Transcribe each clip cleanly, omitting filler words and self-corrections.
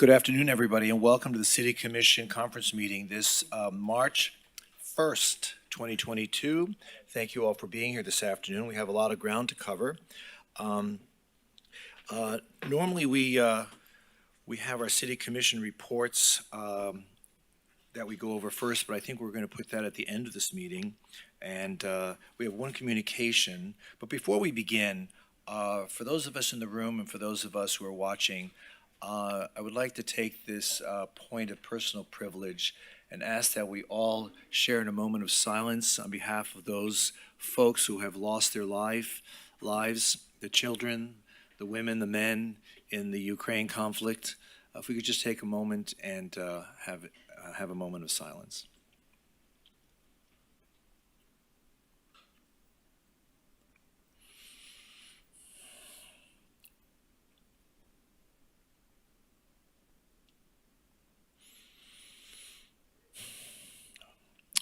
Good afternoon, everybody, and welcome to the City Commission Conference Meeting this March 1st, 2022. Thank you all for being here this afternoon. We have a lot of ground to cover. Normally, we have our City Commission reports that we go over first, but I think we're going to put that at the end of this meeting. And we have one communication. But before we begin, for those of us in the room and for those of us who are watching, I would like to take this point of personal privilege and ask that we all share in a moment of silence on behalf of those folks who have lost their lives, the children, the women, the men in the Ukraine conflict. If we could just take a moment and have a moment of silence.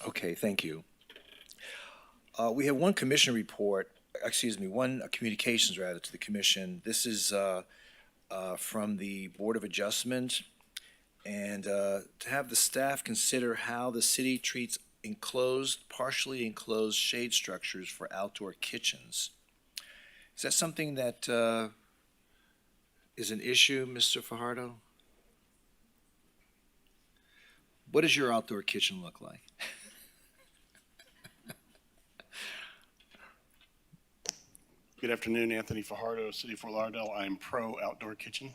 Okay, thank you. We have one commission report, one communications rather to the commission. This is from the Board of Adjustment, and to have the staff consider how the city treats enclosed, partially enclosed shade structures for outdoor kitchens. Is that something that is an issue, Mr. Fajardo? What does your outdoor kitchen look like? Good afternoon, Anthony Fajardo, City of Fort Lauderdale. I'm pro outdoor kitchen.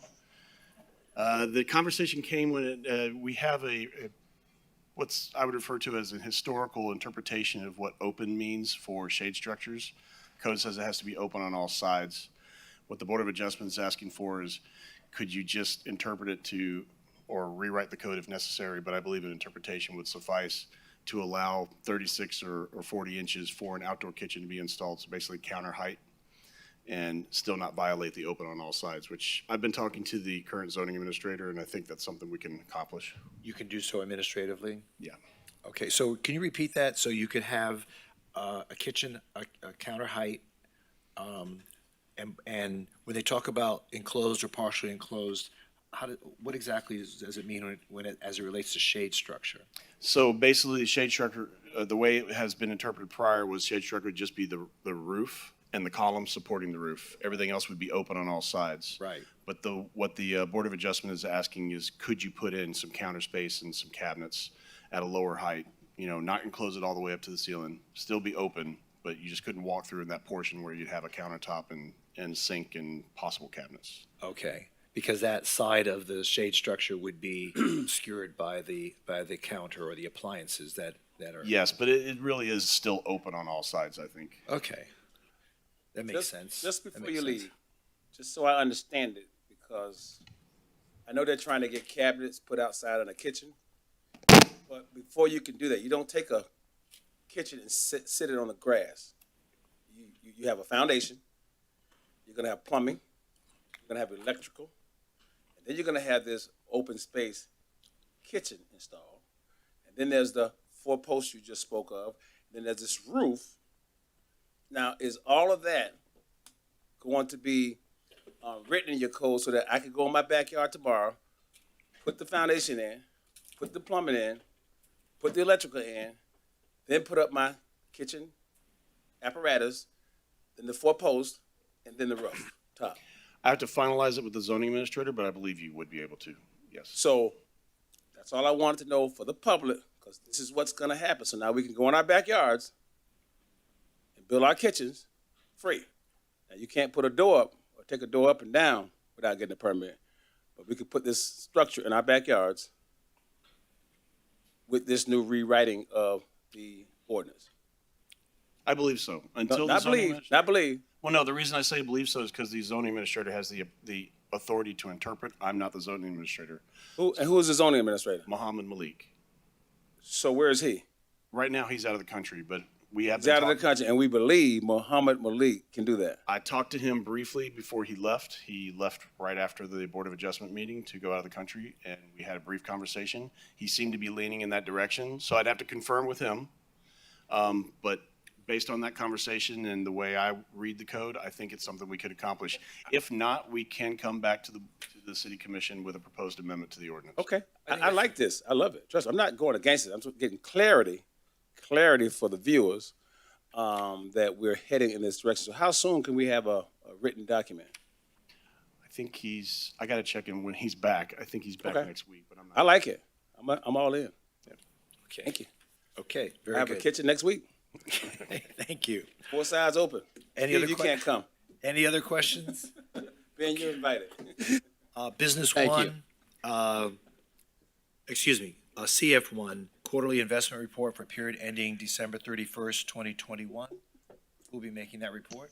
The conversation came when we have what's I would refer to as an historical interpretation of what open means for shade structures. Code says it has to be open on all sides. What the Board of Adjustment is asking for is, could you just interpret it to, or rewrite the code if necessary, but I believe an interpretation would suffice to allow 36 or 40 inches for an outdoor kitchen to be installed, so basically counter height, and still not violate the open on all sides, which I've been talking to the current zoning administrator, and I think that's something we can accomplish. You can do so administratively? Yeah. Okay, so can you repeat that? So you could have a kitchen, a counter height, and when they talk about enclosed or partially enclosed, what exactly does it mean as it relates to shade structure? So basically the shade structure, the way it has been interpreted prior was shade structure would just be the roof and the columns supporting the roof. Everything else would be open on all sides. Right. But what the Board of Adjustment is asking is, could you put in some counter space and some cabinets at a lower height? You know, not enclose it all the way up to the ceiling, still be open, but you just couldn't walk through in that portion where you'd have a countertop and sink and possible cabinets. Okay, because that side of the shade structure would be obscured by the counter or the appliances that are. Yes, but it really is still open on all sides, I think. Okay. That makes sense. Just before you leave, just so I understand it, because I know they're trying to get cabinets put outside in a kitchen, but before you can do that, you don't take a kitchen and sit it on the grass. You have a foundation, you're gonna have plumbing, you're gonna have electrical, and then you're gonna have this open space kitchen installed. And then there's the 4 posts you just spoke of, and then there's this roof. Now, is all of that going to be written in your code so that I could go in my backyard tomorrow, put the foundation in, put the plumbing in, put the electrical in, then put up my kitchen apparatus, then the 4 posts, and then the roof top? I have to finalize it with the zoning administrator, but I believe you would be able to, yes. So that's all I wanted to know for the public, because this is what's going to happen. So now we can go in our backyards and build our kitchens free. Now, you can't put a door up or take a door up and down without getting a permit. But we could put this structure in our backyards with this new rewriting of the ordinance. I believe so. Until Not believe. Well, no, the reason I say believe so is because the zoning administrator has the authority to interpret. I'm not the zoning administrator. Who is the zoning administrator? Muhammad Malik. So where is he? Right now, he's out of the country, but we have He's out of the country, and we believe Muhammad Malik can do that. I talked to him briefly before he left. He left right after the Board of Adjustment meeting to go out of the country, and we had a brief conversation. He seemed to be leaning in that direction, so I'd have to confirm with him. But based on that conversation and the way I read the code, I think it's something we could accomplish. If not, we can come back to the city commission with a proposed amendment to the ordinance. Okay, I like this. I love it. Trust me, I'm not going against it. I'm just getting clarity for the viewers that we're heading in this direction. So how soon can we have a written document? I think I got to check in when he's back. I think he's back Okay. next week, but I'm not. I like it. I'm all in. Okay. Thank you. Okay, I very have a good. kitchen next week. Thank you. 4 sides open. Any Steve, other you can't come. Any other questions? Ben, you're invited. Business Thank you. one, CF1, quarterly investment report for period ending December 31st, 2021. Who'll be making that report?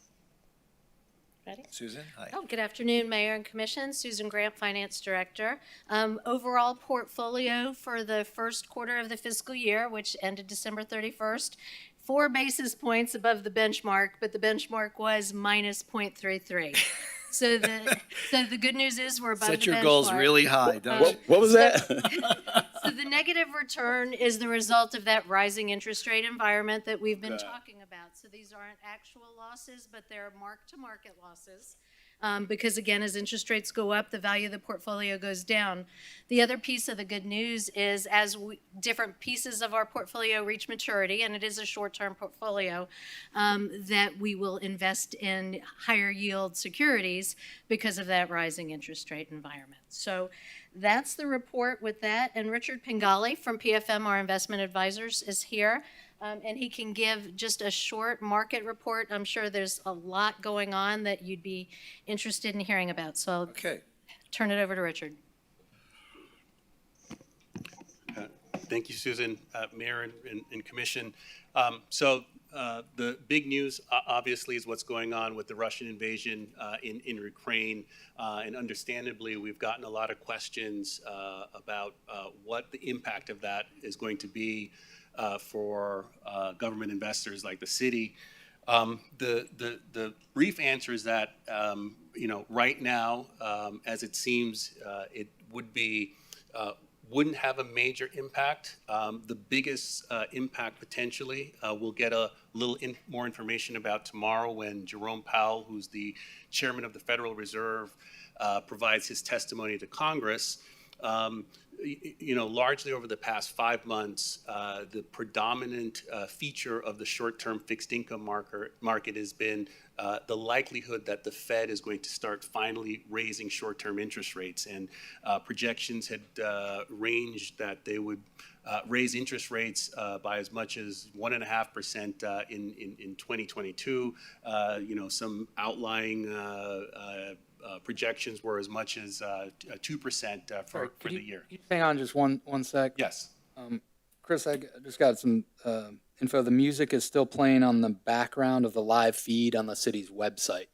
Ready? Susan? Hi. Oh, good afternoon, Mayor and Commission. Susan Grant, Finance Director. Overall portfolio for the first quarter of the fiscal year, which ended December 31st, 4 basis points above the benchmark, but the benchmark was minus 0.33. So the good news is we're above the benchmark. Set your goals really high, don't you? What was that? So the negative return is the result of that rising interest rate environment that we've been Right. talking about. So these aren't actual losses, but they're mark-to-market losses. Because again, as interest rates go up, the value of the portfolio goes down. The other piece of the good news is as different pieces of our portfolio reach maturity, and it is a short-term portfolio, that we will invest in higher yield securities because of that rising interest rate environment. So that's the report with that. And Richard Pingali from PFM, our investment advisors, is here. And he can give just a short market report. I'm sure there's a lot going on that you'd be interested in hearing about. So I'll Okay. turn it over to Richard. Thank you, Susan, Mayor and Commission. The big news, obviously, is what's going on with the Russian invasion in Ukraine. And understandably, we've gotten a lot of questions about what the impact of that is going to be for government investors like the city. The brief answer is that, right now, as it seems, it wouldn't have a major impact. The biggest impact potentially we'll get a little more information about tomorrow when Jerome Powell, who's the chairman of the Federal Reserve, provides his testimony to Congress. Largely over the past 5 months, the predominant feature of the short-term fixed income market has been the likelihood that the Fed is going to start finally raising short-term interest rates. And projections had ranged that they would raise interest rates by as much as 1.5% in 2022. Some outlying projections were as much as 2% for the year. Can you hang on just one sec? Yes. Chris, I just got some info. The music is still playing on the background of the live feed on the city's website.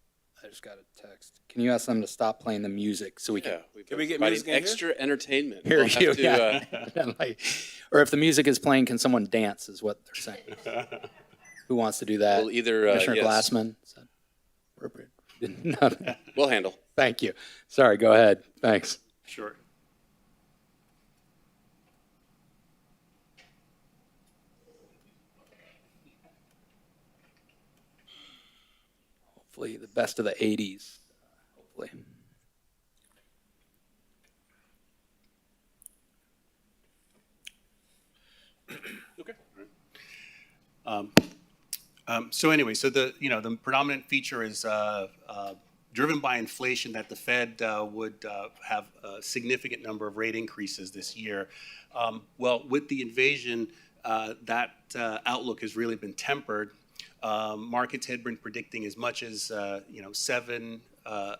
I just got a text. Can you ask them to stop playing the music so we can? Can we get providing music in here? extra entertainment. Hear We'll have you, to, yeah. Or if the music is playing, can someone dance? Is what they're saying. Who wants to do that? We'll either, Commissioner yes. Glassman. Is that appropriate? No. We'll handle. Thank you. Sorry. Go ahead. Thanks. Sure. Hopefully, the best of the '80s. Hopefully. Okay. So the predominant feature is driven by inflation, that the Fed would have a significant number of rate increases this year. Well, with the invasion, that outlook has really been tempered. Markets had been predicting as much as 7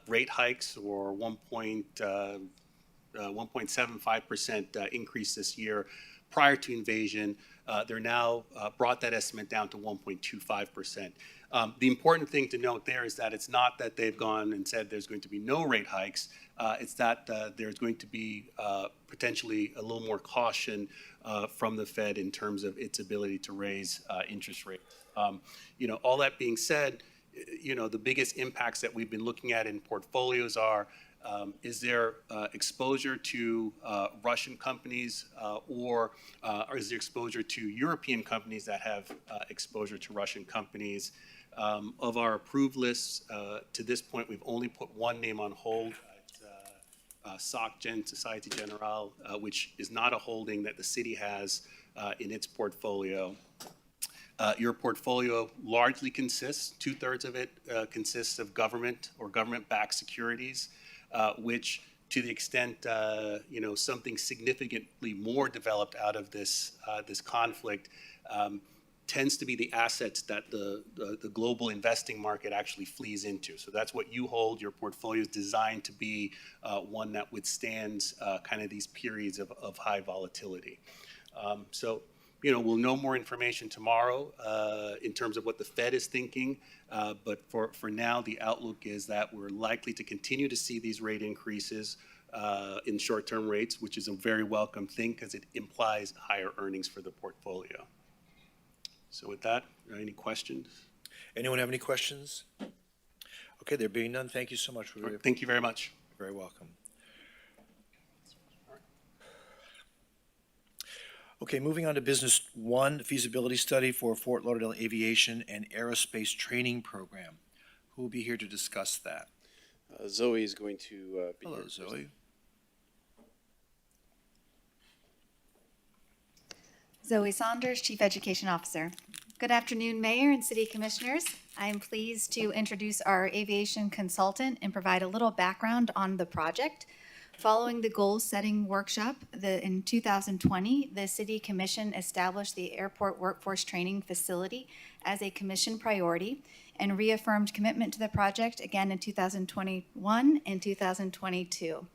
rate hikes or 1.75% increase this year. Prior to invasion, they're now brought that estimate down to 1.25%. The important thing to note there is that it's not that they've gone and said there's going to be no rate hikes. It's that there's going to be potentially a little more caution from the Fed in terms of its ability to raise interest rates. All that being said, the biggest impacts that we've been looking at in portfolios are Is there exposure to Russian companies or is there exposure to European companies that have exposure to Russian companies? Of our approved lists, to this point, we've only put one name on hold. SocGen, Societe Generale, which is not a holding that the city has in its portfolio. Your portfolio largely consists, 2/3 of it consists of government or government-backed securities, which to the extent, something significantly more developed out of this conflict tends to be the assets that the global investing market actually flees into. So that's what you hold. Your portfolio is designed to be one that withstands kind of these periods of high volatility. We'll know more information tomorrow in terms of what the Fed is thinking. But for now, the outlook is that we're likely to continue to see these rate increases in short-term rates, which is a very welcome thing because it implies higher earnings for the portfolio. So with that, any questions? Anyone have any questions? Okay, there being none, thank you so much. Thank you very much. Very welcome. Okay, moving on to business one, feasibility study for Fort Lauderdale Aviation and Aerospace Training Program. Who will be here to discuss that? Zoe is going to be Hello, here. Zoe. Zoe Saunders, Chief Education Officer. Good afternoon, Mayor and City Commissioners. I am pleased to introduce our aviation consultant and provide a little background on the project. Following the goal-setting workshop in 2020, the City Commission established the Airport Workforce Training Facility as a commission priority and reaffirmed commitment to the project again in 2021 and 2022.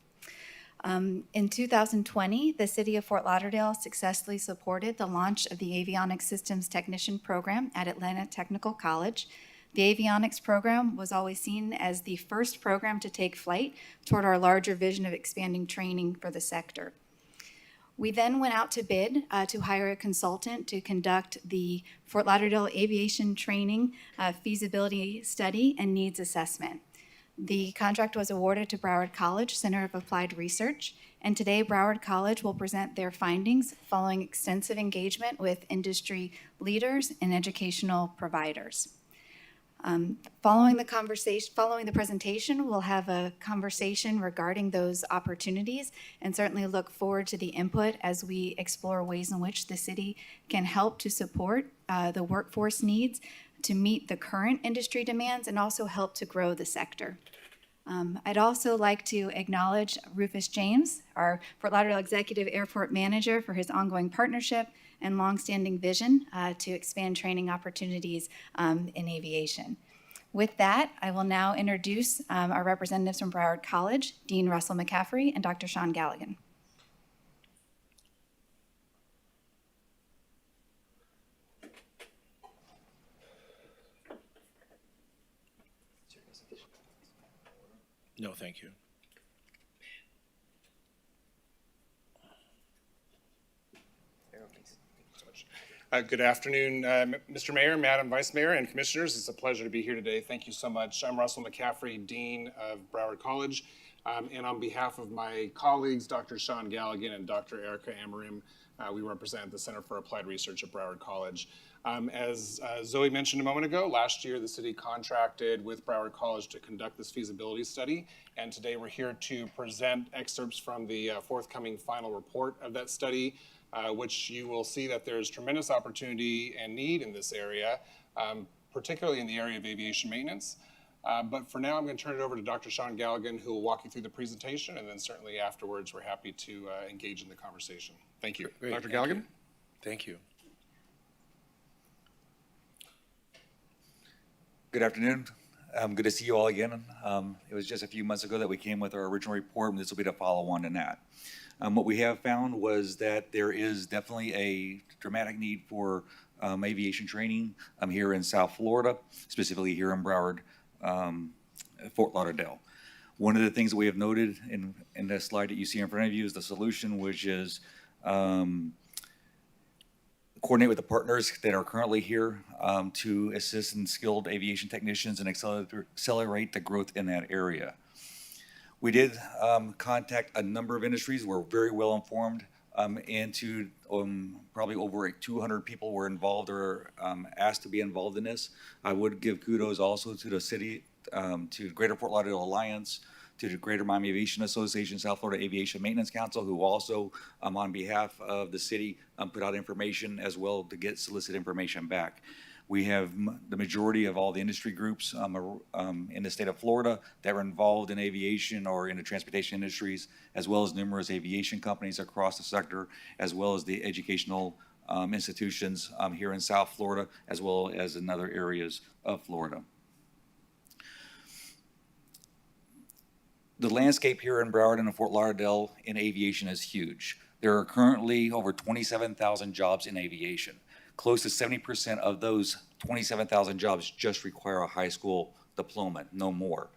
In 2020, the City of Fort Lauderdale successfully supported the launch of the Avionics Systems Technician Program at Atlanta Technical College. The avionics program was always seen as the first program to take flight toward our larger vision of expanding training for the sector. We then went out to bid to hire a consultant to conduct the Fort Lauderdale Aviation Training feasibility study and needs assessment. The contract was awarded to Broward College Center of Applied Research, and today Broward College will present their findings following extensive engagement with industry leaders and educational providers. Following the presentation, we'll have a conversation regarding those opportunities and certainly look forward to the input as we explore ways in which the city can help to support the workforce needs to meet the current industry demands and also help to grow the sector. I'd also like to acknowledge Rufus James, our Fort Lauderdale Executive Airport Manager, for his ongoing partnership and longstanding vision to expand training opportunities in aviation. With that, I will now introduce our representatives from Broward College, Dean Russell McCaffrey and Dr. Sean Galligan. No, thank you. Good afternoon, Mr. Mayor, Madam Vice Mayor, and Commissioners. It's a pleasure to be here today. Thank you so much. I'm Russell McCaffrey, Dean of Broward College, and on behalf of my colleagues, Dr. Sean Galligan and Dr. Erica Amarim, we represent the Center for Applied Research at Broward College. As Zoe mentioned a moment ago, last year the city contracted with Broward College to conduct this feasibility study, and today we're here to present excerpts from the forthcoming final report of that study, which you will see that there's tremendous opportunity and need in this area, particularly in the area of aviation maintenance. But for now, I'm going to turn it over to Dr. Sean Galligan, who will walk you through the presentation, and then certainly afterwards, we're happy to engage in the conversation. Thank you. Great, Dr. thank Galligan? you. Thank you. Good afternoon. Good to see you all again. It was just a few months ago that we came with our original report, and this will be the follow-on to that. What we have found was that there is definitely a dramatic need for aviation training here in South Florida, specifically here in Broward, Fort Lauderdale. One of the things that we have noted in the slide that you see in front of you is the solution, which is coordinate with the partners that are currently here to assist in skilled aviation technicians and accelerate the growth in that area. We did contact a number of industries. We're very well informed. Into probably over 200 people were involved or asked to be involved in this. I would give kudos also to the city, to Greater Fort Lauderdale Alliance, to the Greater Miami Aviation Association, South Florida Aviation Maintenance Council, who also, on behalf of the city, put out information as well to get solicit information back. We have the majority of all the industry groups in the state of Florida that were involved in aviation or in the transportation industries, as well as numerous aviation companies across the sector, as well as the educational institutions here in South Florida, as well as in other areas of Florida. The landscape here in Broward and in Fort Lauderdale in aviation is huge. There are currently over 27,000 jobs in aviation. Close to 70% of those 27,000 jobs just require a high school diploma, no more.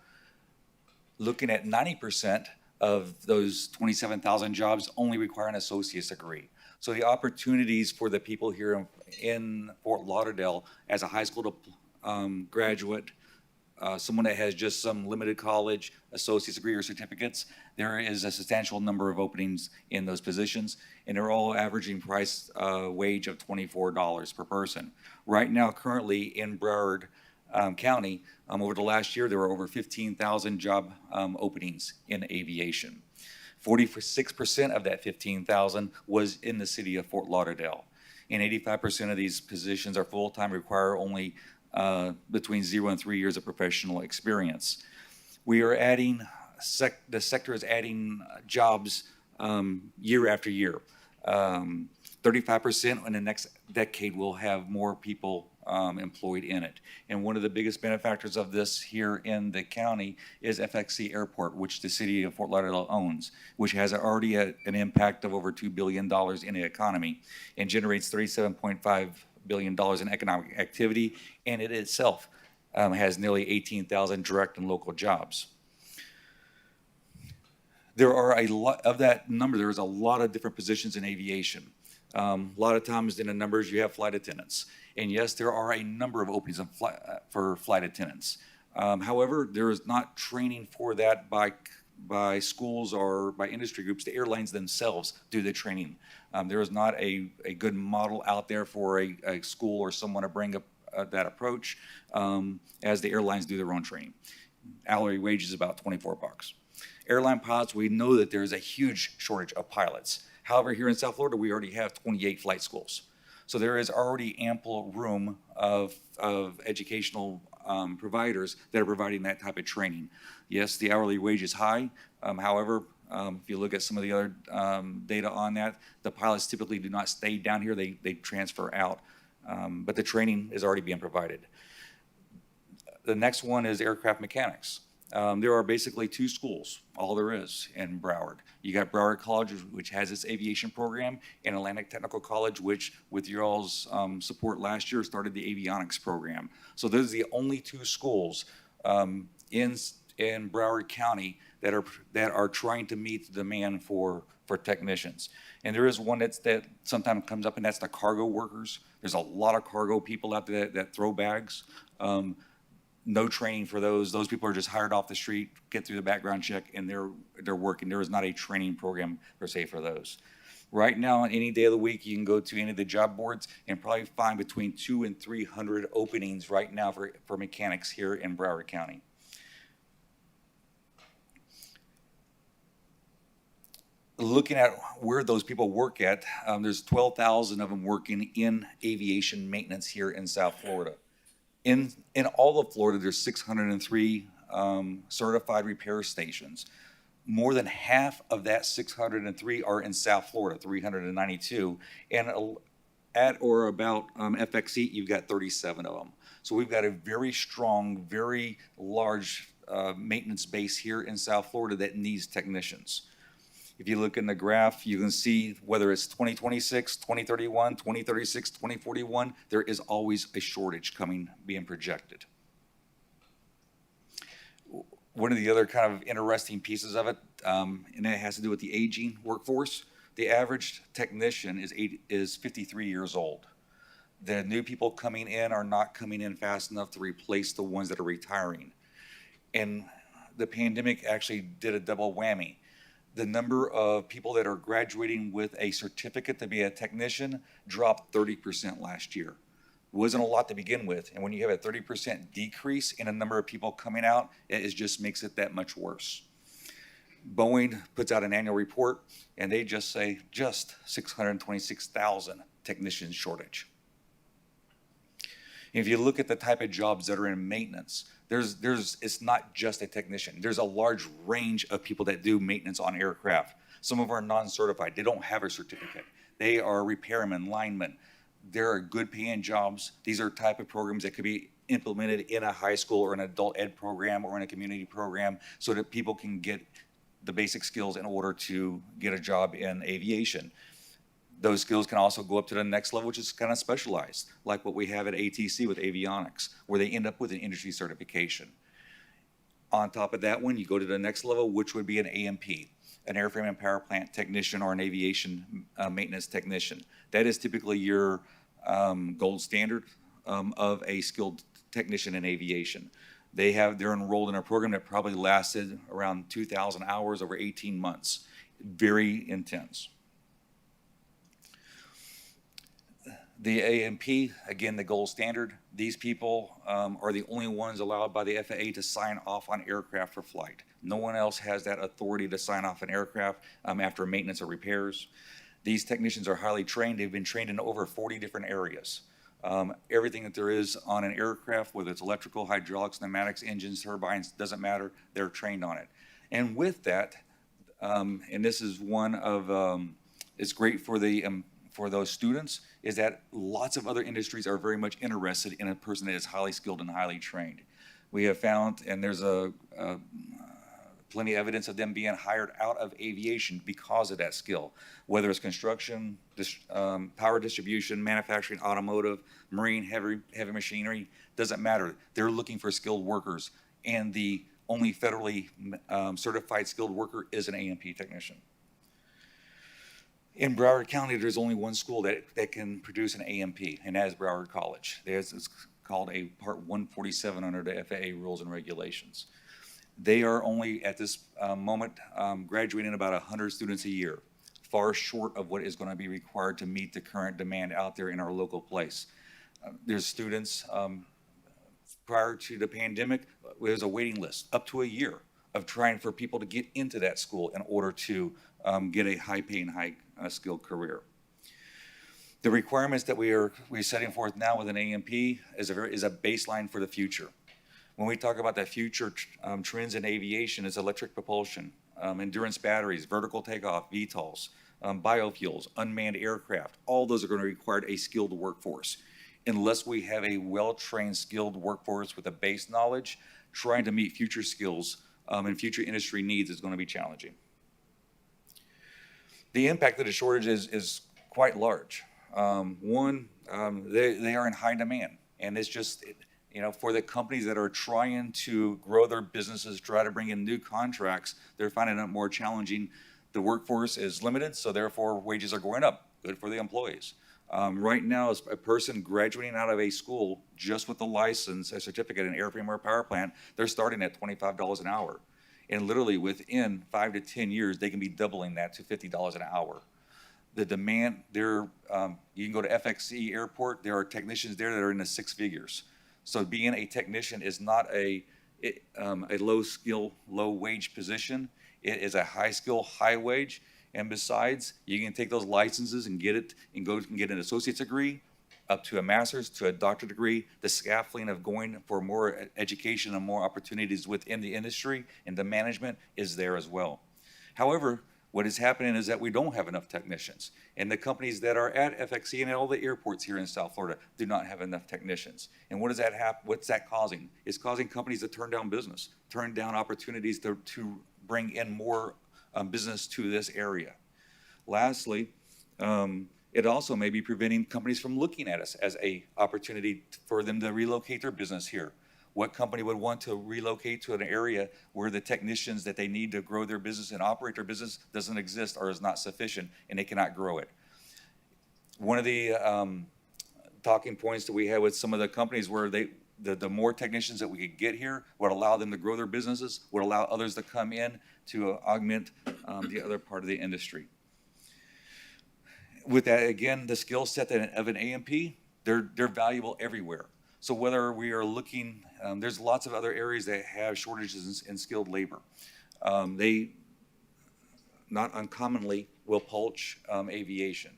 Looking at 90% of those 27,000 jobs only require an associate's degree. So the opportunities for the people here in Fort Lauderdale as a high school graduate, someone that has just some limited college, associate's degree or certificates, there is a substantial number of openings in those positions, and they're all averaging price wage of $24 per person. Right now, currently in Broward County, over the last year, there were over 15,000 job openings in aviation. 46% of that 15,000 was in the city of Fort Lauderdale, and 85% of these positions are full-time, require only between 0 and 3 years of professional experience. We are adding, the sector is adding jobs year after year. 35% in the next decade will have more people employed in it. And one of the biggest benefactors of this here in the county is FXC Airport, which the city of Fort Lauderdale owns, which has already an impact of over $2 billion in the economy and generates $37.5 billion in economic activity, and it itself has nearly 18,000 direct and local jobs. There are a lot of that number. There's a lot of different positions in aviation. A lot of times in the numbers you have flight attendants, and yes, there are a number of openings for flight attendants. However, there is not training for that by schools or by industry groups. The airlines themselves do the training. There is not a good model out there for a school or someone to bring up that approach as the airlines do their own training. Hourly wage is about $24. Airline pilots, we know that there is a huge shortage of pilots. However, here in South Florida, we already have 28 flight schools. So there is already ample room of educational providers that are providing that type of training. Yes, the hourly wage is high. However, if you look at some of the other data on that, the pilots typically do not stay down here. They transfer out. But the training is already being provided. The next one is aircraft mechanics. There are basically two schools, all there is in Broward. You got Broward College, which has its aviation program, and Atlantic Technical College, which with your all's support last year started the avionics program. So those are the only two schools in Broward County that are trying to meet the demand for technicians. And there is one that sometimes comes up, and that's the cargo workers. There's a lot of cargo people out there that throw bags. No training for those. Those people are just hired off the street, get through the background check, and they're working. There is not a training program per se for those. Right now, on any day of the week, you can go to any of the job boards and probably find between 200 and 300 openings right now for mechanics here in Broward County. Looking at where those people work at, there's 12,000 of them working in aviation maintenance here in South Florida. In all of Florida, there's 603 certified repair stations. More than half of that 603 are in South Florida, 392. And at or about FXE, you've got 37 of them. So we've got a very strong, very large maintenance base here in South Florida that needs technicians. If you look in the graph, you can see whether it's 2026, 2031, 2036, 2041, there is always a shortage being projected. One of the other kind of interesting pieces of it, and it has to do with the aging workforce. The average technician is 53 years old. The new people coming in are not coming in fast enough to replace the ones that are retiring. And the pandemic actually did a double whammy. The number of people that are graduating with a certificate to be a technician dropped 30% last year. Wasn't a lot to begin with, and when you have a 30% decrease in a number of people coming out, just makes it that much worse. Boeing puts out an annual report, and they just say 626,000 technicians shortage. If you look at the type of jobs that are in maintenance, it's not just a technician. There's a large range of people that do maintenance on aircraft. Some of them are non-certified. They don't have a certificate. They are repairmen, linemen. There are good paying jobs. These are type of programs that could be implemented in a high school or an adult ed program or in a community program so that people can get the basic skills in order to get a job in aviation. Those skills can also go up to the next level, which is kind of specialized, like what we have at ATC with avionics, where they end up with an industry certification. On top of that one, you go to the next level, which would be an AMP, an airframe and power plant technician or an aviation maintenance technician. That is typically your gold standard of a skilled technician in aviation. They're enrolled in a program that probably lasted around 2,000 hours over 18 months. Very intense. The AMP, again, the gold standard. These people are the only ones allowed by the FAA to sign off on aircraft for flight. No one else has that authority to sign off an aircraft after maintenance or repairs. These technicians are highly trained. They've been trained in over 40 different areas. Everything that there is on an aircraft, whether it's electrical, hydraulics, pneumatics, engines, turbines, doesn't matter, they're trained on it. And with that, and this is one of, it's great for those students, is that lots of other industries are very much interested in a person that is highly skilled and highly trained. We have found, and there's plenty of evidence of them being hired out of aviation because of that skill, whether it's construction, power distribution, manufacturing, automotive, marine, heavy machinery, doesn't matter. They're looking for skilled workers, and the only federally certified skilled worker is an AMP technician. In Broward County, there's only one school that can produce an AMP, and that is Broward College. It's called a Part 147 under the FAA rules and regulations. They are only, at this moment, graduating about 100 students a year, far short of what is going to be required to meet the current demand out there in our local place. There's students, prior to the pandemic, there was a waiting list up to a year of trying for people to get into that school in order to get a high-paying, high-skilled career. The requirements that we're setting forth now with an AMP is a baseline for the future. When we talk about the future trends in aviation, it's electric propulsion, endurance batteries, vertical takeoff, VTOLs, biofuels, unmanned aircraft. All those are going to require a skilled workforce. Unless we have a well-trained, skilled workforce with a base knowledge, trying to meet future skills and future industry needs is going to be challenging. The impact of the shortage is quite large. One, they are in high demand, and it's just, for the companies that are trying to grow their businesses, try to bring in new contracts, they're finding it more challenging. The workforce is limited, so therefore wages are going up. Good for the employees. Right now, as a person graduating out of a school just with a license, a certificate in airframe or power plant, they're starting at $25 an hour. And literally within 5 to 10 years, they can be doubling that to $50 an hour. The demand there, you can go to FXE Airport, there are technicians there that are in the 6 figures. So being a technician is not a low skill, low wage position. It is a high skill, high wage. And besides, you can take those licenses and get it and go and get an associate's degree, up to a master's, to a doctorate degree. The scaffolding of going for more education and more opportunities within the industry and the management is there as well. However, what is happening is that we don't have enough technicians. And the companies that are at FXE and at all the airports here in South Florida do not have enough technicians. And what does that what's that causing? It's causing companies to turn down business, turn down opportunities to bring in more business to this area. Lastly, it also may be preventing companies from looking at us as an opportunity for them to relocate their business here. What company would want to relocate to an area where the technicians that they need to grow their business and operate their business doesn't exist or is not sufficient and they cannot grow it? One of the talking points that we had with some of the companies where the more technicians that we could get here would allow them to grow their businesses, would allow others to come in to augment the other part of the industry. With that, again, the skill set of an AMP, they're valuable everywhere. So whether we are looking, there's lots of other areas that have shortages in skilled labor. They, not uncommonly, will poach aviation.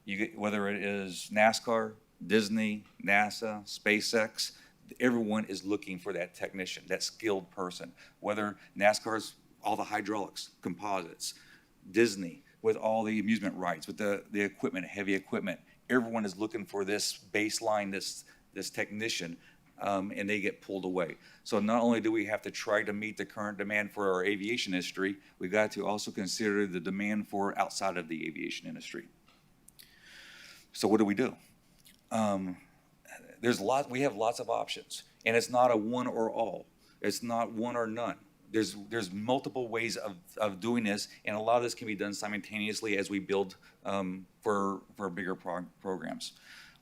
You get, whether it is NASCAR, Disney, NASA, SpaceX, everyone is looking for that technician, that skilled person. Whether NASCAR's all the hydraulics, composites, Disney with all the amusement rides, with the equipment, heavy equipment, everyone is looking for this baseline, this technician, and they get pulled away. So not only do we have to try to meet the current demand for our aviation industry, we've got to also consider the demand for outside of the aviation industry. So what do? We have lots of options, and it's not a one or all. It's not one or none. There's multiple ways of doing this, and a lot of this can be done simultaneously as we build for bigger programs.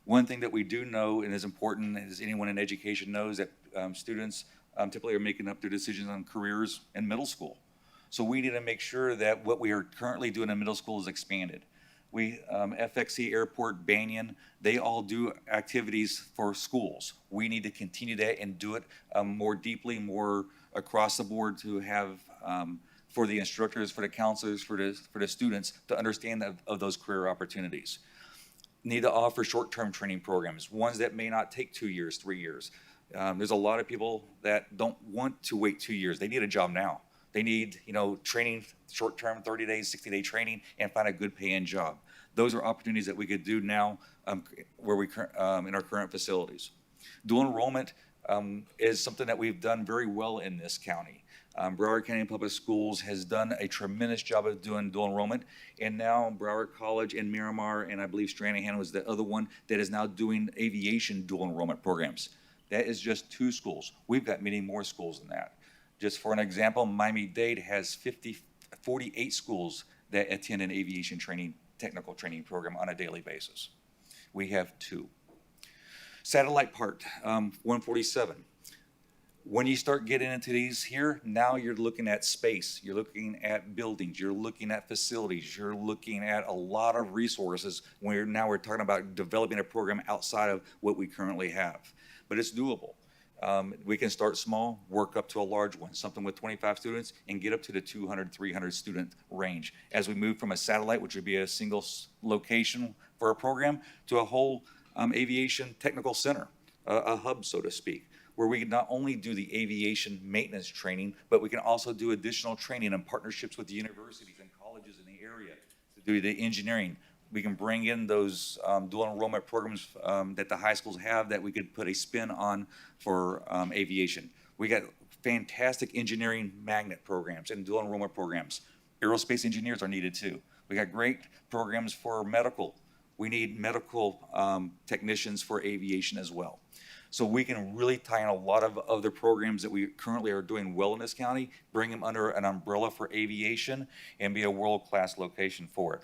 One thing that we do know and is important, as anyone in education knows, that students typically are making up their decisions on careers in middle school. So we need to make sure that what we are currently doing in middle school is expanded. FXC Airport, Banyan, they all do activities for schools. We need to continue that and do it more deeply, more across the board, to have for the instructors, for the counselors, for the students to understand of those career opportunities. Need to offer short-term training programs, ones that may not take 2 years, 3 years. There's a lot of people that don't want to wait 2 years. They need a job now. They need, training, short-term, 30 days, 60-day training, and find a good paying job. Those are opportunities that we could do now where we in our current facilities. Dual enrollment is something that we've done very well in this county. Broward County Public Schools has done a tremendous job of doing dual enrollment, and now Broward College and Miramar, and I believe Stranahan was the other one that is now doing aviation dual enrollment programs. That is just 2 schools. We've got many more schools than that. Just for an example, Miami-Dade has 48 schools that attend an aviation training, technical training program on a daily basis. We have 2. Satellite Park, 147. When you start getting into these here, now you're looking at space, you're looking at buildings, you're looking at facilities, you're looking at a lot of resources. Now we're talking about developing a program outside of what we currently have. But it's doable. We can start small, work up to a large one, something with 25 students, and get up to the 200, 300 student range. As we move from a satellite, which would be a single location for a program, to a whole aviation technical center, a hub, so to speak, where we can not only do the aviation maintenance training, but we can also do additional training and partnerships with the universities and colleges in the area to do the engineering. We can bring in those dual enrollment programs that the high schools have that we could put a spin on for aviation. We got fantastic engineering magnet programs and dual enrollment programs. Aerospace engineers are needed too. We got great programs for medical. We need medical technicians for aviation as well. So we can really tie in a lot of other programs that we currently are doing well in this county, bring them under an umbrella for aviation, and be a world-class location for it.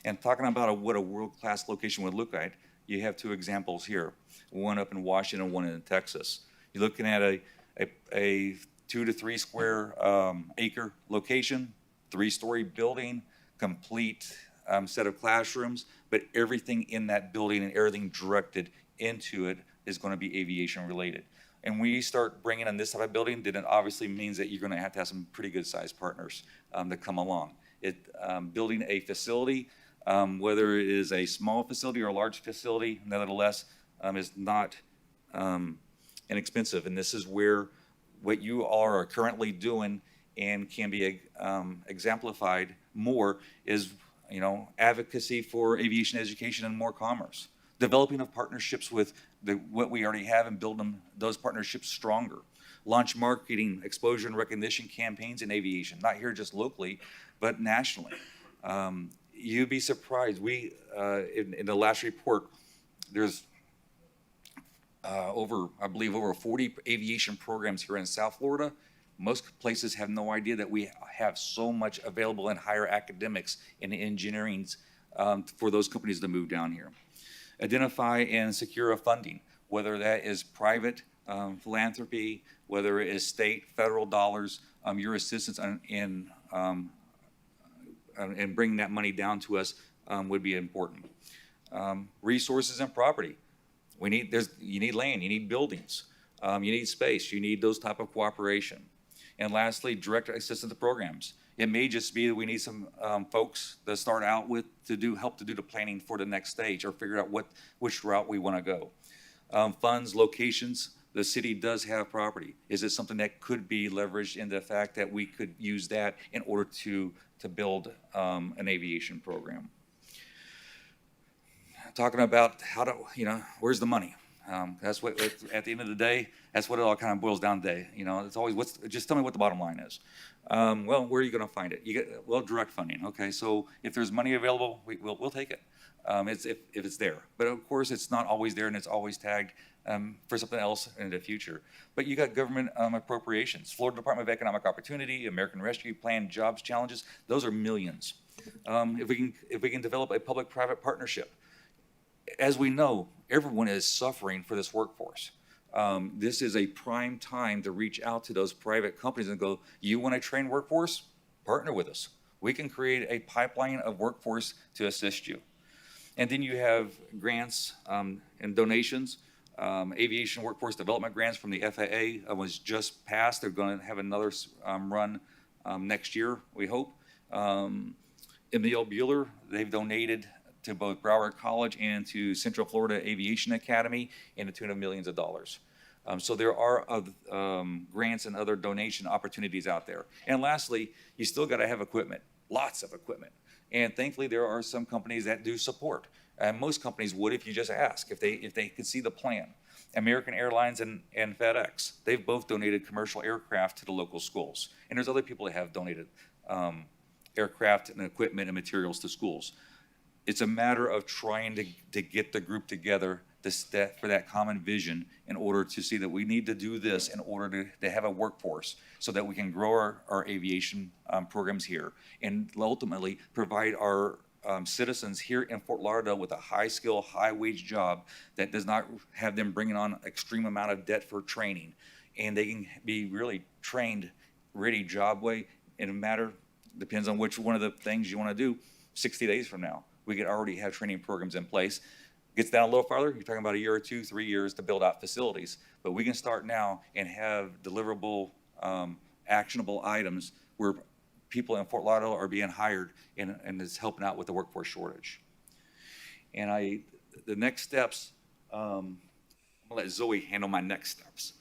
And talking about what a world-class location would look like, you have 2 examples here, one up in Washington, one in Texas. You're looking at a 2 to 3 square acre location, 3-story building, complete set of classrooms, but everything in that building and everything directed into it is going to be aviation related. And when you start bringing in this type of building, then it obviously means that you're going to have some pretty good sized partners to come along. Building a facility, whether it is a small facility or a large facility, nevertheless, is not inexpensive. And this is where what you all are currently doing and can be exemplified more is, advocacy for aviation education and more commerce. Developing of partnerships with what we already have and building those partnerships stronger. Launch marketing, exposure and recognition campaigns in aviation, not here just locally, but nationally. You'd be surprised. We, in the last report, there's over 40 aviation programs here in South Florida. Most places have no idea that we have so much available in higher academics and engineering for those companies to move down here. Identify and secure funding, whether that is private philanthropy, whether it is state, federal dollars, your assistance in bringing that money down to us would be important. Resources and property. You need land, you need buildings, you need space, you need those type of cooperation. And lastly, direct assistance programs. It may just be that we need some folks to start out with to help to do the planning for the next stage or figure out which route we want to go. Funds, locations, the city does have property. Is it something that could be leveraged into the fact that we could use that in order to build an aviation program? Talking about where's the money? That's what, at the end of the day, that's what it all kind of boils down to. It's always, just tell me what the bottom line is. Well, where are you going to find it? Direct funding. Okay, so if there's money available, we'll take it. If it's there. But of course, it's not always there, and it's always tagged for something else in the future. But you got government appropriations. Florida Department of Economic Opportunity, American Rescue Plan, jobs challenges, those are millions. If we can develop a public-private partnership, as we know, everyone is suffering for this workforce. This is a prime time to reach out to those private companies and go, you want to train workforce? Partner with us. We can create a pipeline of workforce to assist you. And then you have grants and donations. Aviation Workforce Development grants from the FAA was just passed. They're going to have another run next year, we hope. Emil Bueller, they've donated to both Broward College and to Central Florida Aviation Academy in the tune of millions of dollars. So there are grants and other donation opportunities out there. And lastly, you still got to have equipment, lots of equipment. And thankfully, there are some companies that do support. And most companies would if you just ask, if they could see the plan. American Airlines and FedEx, they've both donated commercial aircraft to the local schools. And there's other people that have donated aircraft and equipment and materials to schools. It's a matter of trying to get the group together for that common vision in order to see that we need to do this in order to have a workforce so that we can grow our aviation programs here and ultimately provide our citizens here in Fort Lauderdale with a high-skill, high-wage job that does not have them bringing on extreme amount of debt for training. And they can be really trained, ready job way in a matter, depends on which one of the things you want to do, 60 days from now. We could already have training programs in place. Gets down a little farther, you're talking about a year or 2, 3 years to build out facilities. But we can start now and have deliverable, actionable items where people in Fort Lauderdale are being hired and is helping out with the workforce shortage. And the next steps, I'm gonna let Zoe handle my next steps.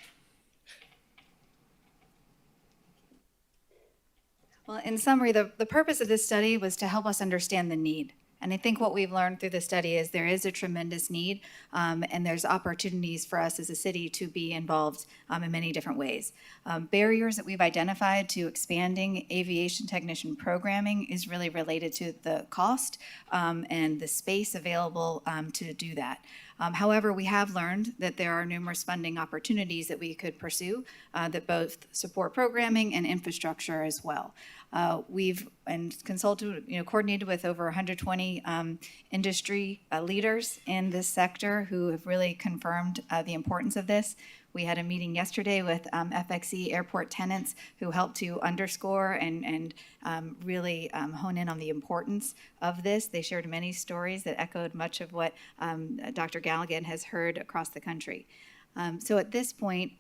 Well, in summary, the purpose of this study was to help us understand the need. And I think what we've learned through the study is there is a tremendous need, and there's opportunities for us as a city to be involved in many different ways. Barriers that we've identified to expanding aviation technician programming is really related to the cost and the space available to do that. However, we have learned that there are numerous funding opportunities that we could pursue that both support programming and infrastructure as well. We've consulted, coordinated with over 120 industry leaders in this sector who have really confirmed the importance of this. We had a meeting yesterday with FXE airport tenants who helped to underscore and really hone in on the importance of this. They shared many stories that echoed much of what Dr. Galligan has heard across the country. So at this point,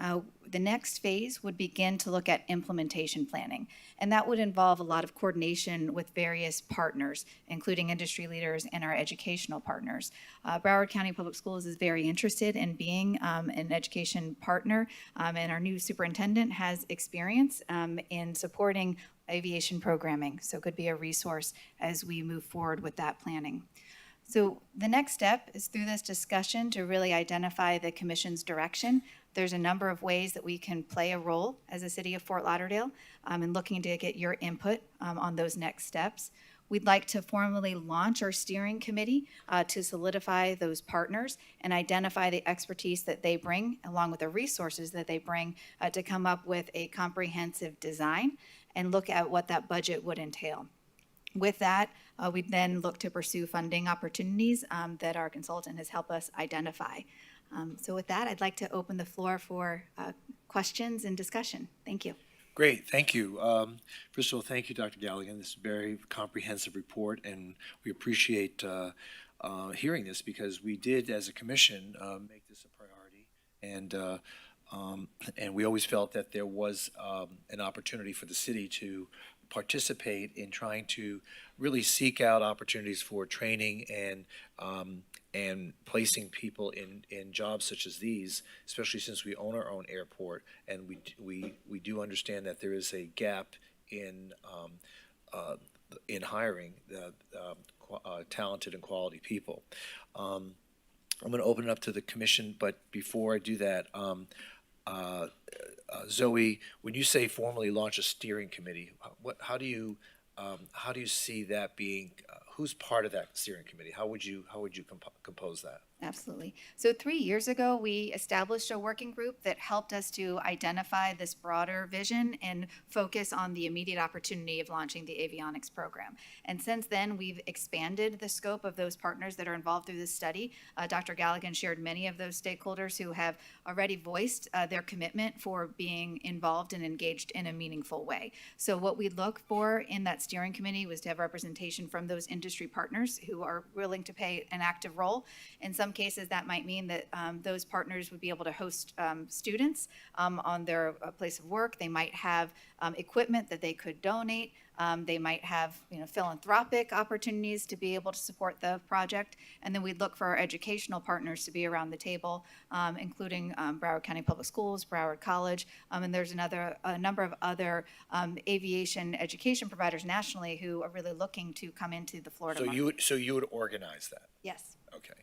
the next phase would begin to look at implementation planning. And that would involve a lot of coordination with various partners, including industry leaders and our educational partners. Broward County Public Schools is very interested in being an education partner, and our new superintendent has experience in supporting aviation programming, so could be a resource as we move forward with that planning. So the next step is through this discussion to really identify the commission's direction. There's a number of ways that we can play a role as a city of Fort Lauderdale in looking to get your input on those next steps. We'd like to formally launch our steering committee to solidify those partners and identify the expertise that they bring along with the resources that they bring to come up with a comprehensive design and look at what that budget would entail. With that, we'd then look to pursue funding opportunities that our consultant has helped us identify. So with that, I'd like to open the floor for questions and discussion. Thank you. Great, thank you. First of all, thank you, Dr. Galligan. This is a very comprehensive report, and we appreciate hearing this because we did, as a commission, make this a priority. And we always felt that there was an opportunity for the city to participate in trying to really seek out opportunities for training and placing people in jobs such as these, especially since we own our own airport, and we do understand that there is a gap in hiring talented and quality people. I'm going to open it up to the commission, but before I do that, Zoe, when you say formally launch a steering committee, how do you see that being? Who's part of that steering committee? How would you compose that? Absolutely. So 3 years ago, we established a working group that helped us to identify this broader vision and focus on the immediate opportunity of launching the avionics program. And since then, we've expanded the scope of those partners that are involved through this study. Dr. Galligan shared many of those stakeholders who have already voiced their commitment for being involved and engaged in a meaningful way. So what we look for in that steering committee was to have representation from those industry partners who are willing to play an active role. In some cases, that might mean that those partners would be able to host students on their place of work. They might have equipment that they could donate. They might have philanthropic opportunities to be able to support the project. And then we'd look for our educational partners to be around the table, including Broward County Public Schools, Broward College, and there's a number of other aviation education providers nationally who are really looking to come into the Florida market. So you would organize that? Yes. Okay.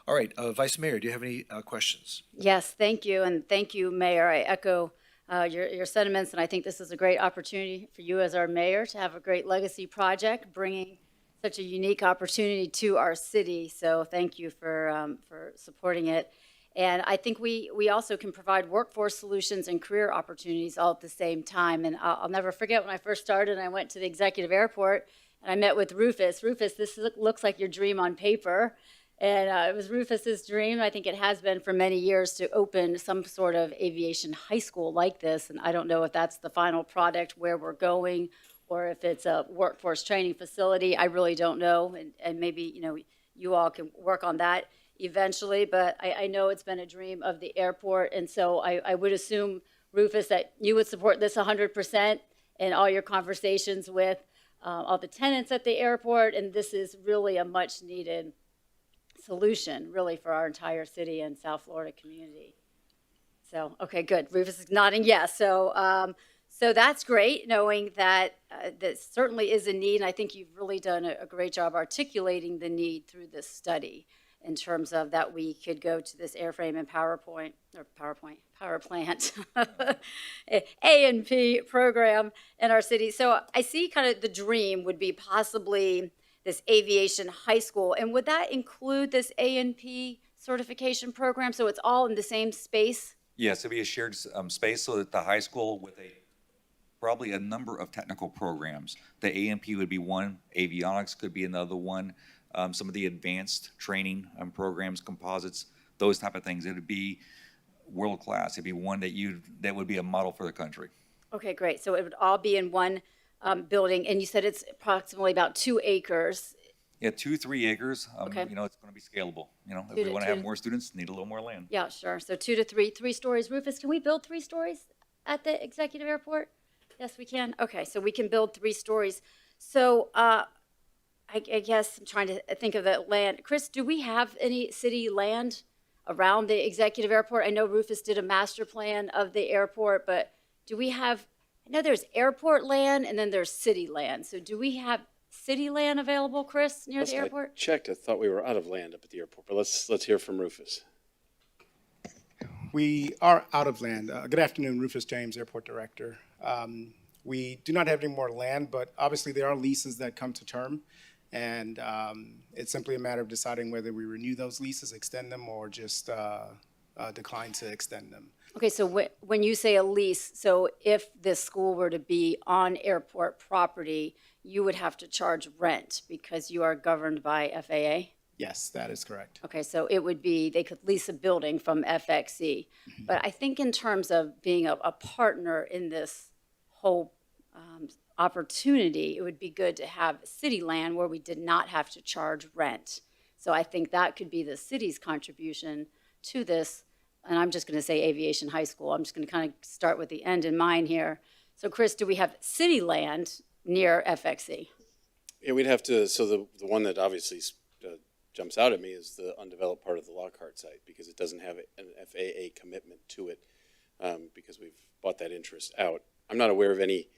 All right, Vice Mayor, do you have any questions? Yes, thank you, and thank you, Mayor. I echo your sentiments, and I think this is a great opportunity for you as our mayor to have a great legacy project, bringing such a unique opportunity to our city. So thank you for supporting it. And I think we also can provide workforce solutions and career opportunities all at the same time. And I'll never forget when I first started and I went to the executive airport and I met with Rufus. Rufus, this looks like your dream on paper. And it was Rufus's dream, I think it has been for many years, to open some sort of aviation high school like this. And I don't know if that's the final product where we're going or if it's a workforce training facility. I really don't know. And maybe, you all can work on that eventually. But I know it's been a dream of the airport. And so I would assume, Rufus, that you would support this 100% in all your conversations with all the tenants at the airport. And this is really a much needed solution really for our entire city and South Florida community. So, okay, good. Rufus is nodding yes. So that's great, knowing that that certainly is a need. And I think you've really done a great job articulating the need through this study in terms of that we could go to this airframe and power plant A&P program in our city. So I see kind of the dream would be possibly this aviation high school. And would that include this A&P certification program? So it's all in the same space? Yes, it'd be a shared space so that the high school with probably a number of technical programs. The A&P would be one, avionics could be another one, some of the advanced training programs, composites, those type of things. It would be world-class. It'd be one that would be a model for the country. Okay, great. So it would all be in one building, and you said it's approximately about 2 acres. Yeah, 2-3 acres. Okay. It's going to be scalable. If we want to have more students, need a little more land. Yeah, sure. So 2 to 3 stories. Rufus, can we build 3 stories at the executive airport? Yes, we can. Okay, so we can build 3 stories. So I guess I'm trying to think of the land. Chris, do we have any city land around the executive airport? I know Rufus did a master plan of the airport, but do we have? I know there's airport land and then there's city land. So do we have city land available, Chris, near the airport? I checked. I thought we were out of land up at the airport, but let's hear from Rufus. We are out of land. Good afternoon, Rufus James, Airport Director. We do not have any more land, but obviously there are leases that come to term, and it's simply a matter of deciding whether we renew those leases, extend them, or just declined to extend them. Okay, so when you say a lease, so if this school were to be on airport property, you would have to charge rent because you are governed by FAA? Yes, that is correct. Okay, so it would be, they could lease a building from FXE. But I think in terms of being a partner in this whole opportunity, it would be good to have city land where we did not have to charge rent. So I think that could be the city's contribution to this. And I'm just going to say Aviation High School. I'm just going to kind of start with the end in mind here. So Chris, do we have city land near FXE? Yeah, we'd have to, so the one that obviously jumps out at me is the undeveloped part of the Lockhart site because it doesn't have an FAA commitment to it because we've bought that interest out. I'm not aware of any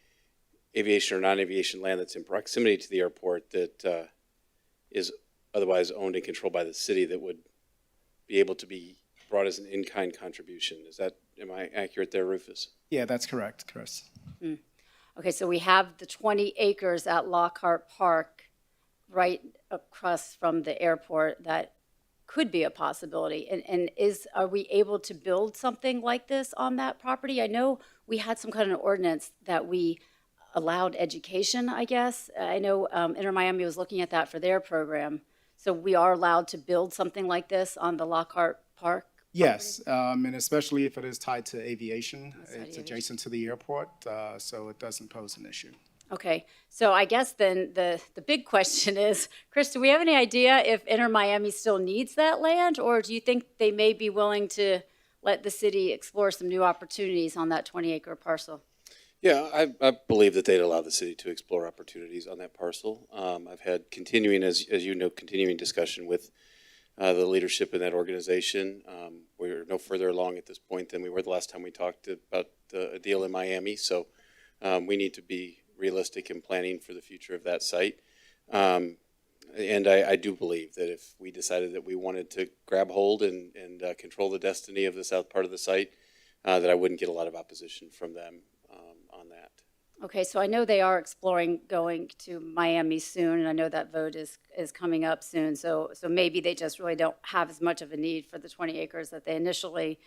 aviation or non-aviation land that's in proximity to the airport that is otherwise owned and controlled by the city that would be able to be brought as an in-kind contribution. Am I accurate there, Rufus? Yeah, that's correct, Chris. Okay, so we have the 20 acres at Lockhart Park right across from the airport that could be a possibility. And are we able to build something like this on that property? I know we had some kind of ordinance that we allowed education, I guess. I know Inter Miami was looking at that for their program. So we are allowed to build something like this on the Lockhart Park? Yes, and especially if it is tied to aviation. Inside It's aviation. adjacent to the airport, so it doesn't pose an issue. Okay, so I guess then the big question is, Chris, do we have any idea if Inter Miami still needs that land? Or do you think they may be willing to let the city explore some new opportunities on that 20-acre parcel? Yeah, I believe that they'd allow the city to explore opportunities on that parcel. I've had continuing, as you know, continuing discussion with the leadership in that organization. We're no further along at this point than we were the last time we talked about a deal in Miami. So we need to be realistic in planning for the future of that site. And I do believe that if we decided that we wanted to grab hold and control the destiny of the south part of the site, that I wouldn't get a lot of opposition from them on that. Okay, so I know they are exploring going to Miami soon, and I know that vote is coming up soon. So maybe they just really don't have as much of a need for the 20 acres that they initially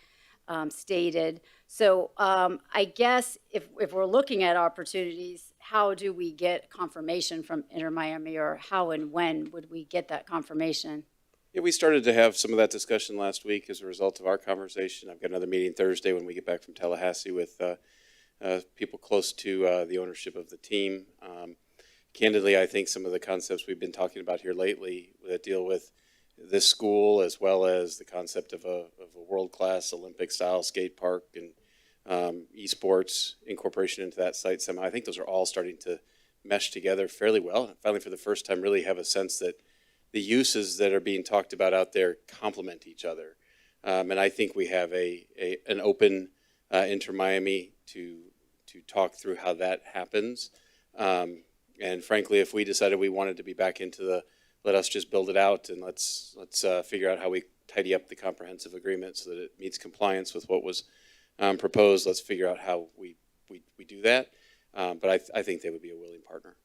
stated. So I guess if we're looking at opportunities, how do we get confirmation from Inter Miami, or how and when would we get that confirmation? Yeah, we started to have some of that discussion last week as a result of our conversation. I've got another meeting Thursday when we get back from Tallahassee with people close to the ownership of the team. Candidly, I think some of the concepts we've been talking about here lately that deal with this school, as well as the concept of a world-class Olympic-style skate park and esports incorporation into that site somehow, I think those are all starting to mesh together fairly well. And finally, for the first time, really have a sense that the uses that are being talked about out there complement each other. And I think we have an open Inter Miami to talk through how that happens. And frankly, if we decided we wanted to be back into the let us just build it out and let's figure out how we tidy up the comprehensive agreement so that it meets compliance with what was proposed, let's figure out how we do that. But I think they would be a willing partner.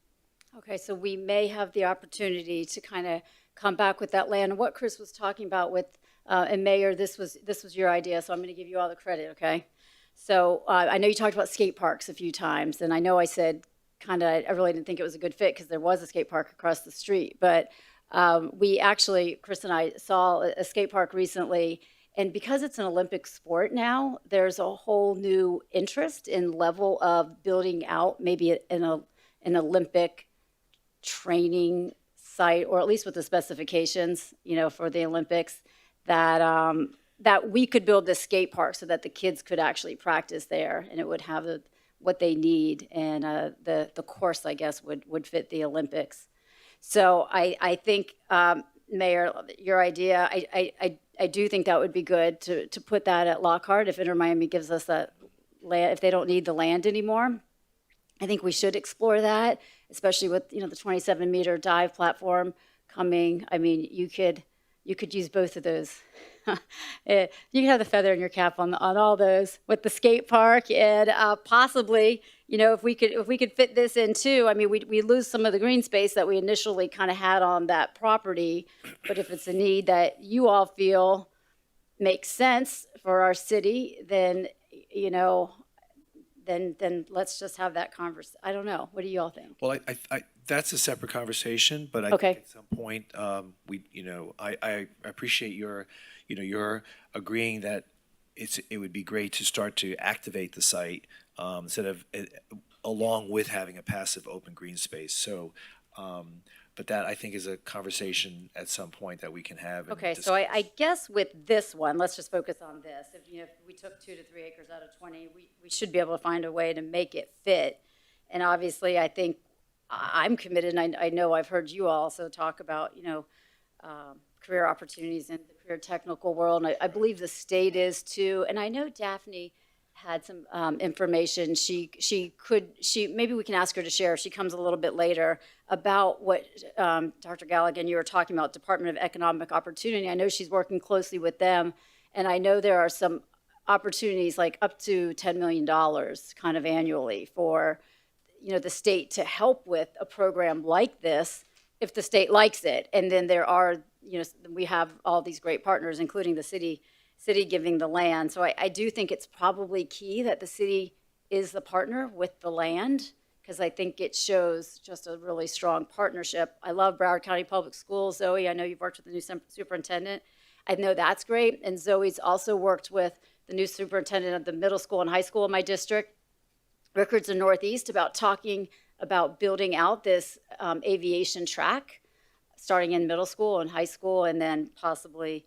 Okay, so we may have the opportunity to kind of come back with that land. And what Chris was talking about with, and Mayor, this was your idea, so I'm going to give you all the credit, okay? So I know you talked about skate parks a few times, and I know I said kind of I really didn't think it was a good fit because there was a skate park across the street. But we actually, Chris and I saw a skate park recently, and because it's an Olympic sport now, there's a whole new interest in level of building out maybe an Olympic training site, or at least with the specifications, for the Olympics, that we could build this skate park so that the kids could actually practice there, and it would have what they need, and the course, I guess, would fit the Olympics. So I think, Mayor, your idea, I do think that would be good to put that at Lockhart if Inter Miami gives us that land, if they don't need the land anymore. I think we should explore that, especially with the 27-meter dive platform coming. I mean, you could use both of those. You can have the feather in your cap on all those with the skate park, and possibly, if we could fit this in too. I mean, we lose some of the green space that we initially kind of had on that property, but if it's a need that you all feel makes sense for our city, then, you know, then let's just have that conversation. I don't know. What do you all think? Well, that's a separate conversation, but I Okay. think at some point, I appreciate your, your agreeing that it would be great to start to activate the site, instead of, along with having a passive open green space. So, but that I think is a conversation at some point that we can have. and Okay, so I discuss. guess with this one, let's just focus on this. If, if we took 2 to 3 acres out of 20, we should be able to find a way to make it fit. And obviously, I think I'm committed, and I know I've heard you also talk about, career opportunities in the career technical world, and I believe the state is too. And I know Daphne had some information. Maybe we can ask her to share if she comes a little bit later about what Dr. Galligan, you were talking about Department of Economic Opportunity. I know she's working closely with them, and I know there are some opportunities like up to $10 million kind of annually for, the state to help with a program like this if the state likes it. And then there are, we have all these great partners, including the city giving the land. So I do think it's probably key that the city is the partner with the land, because I think it shows just a really strong partnership. I love Broward County Public Schools. Zoe, I know you've worked with the new superintendent. I know that's great. And Zoe's also worked with the new superintendent of the middle school and high school in my district, Rickards and Northeast, about talking about building out this aviation track, starting in middle school and high school, and then possibly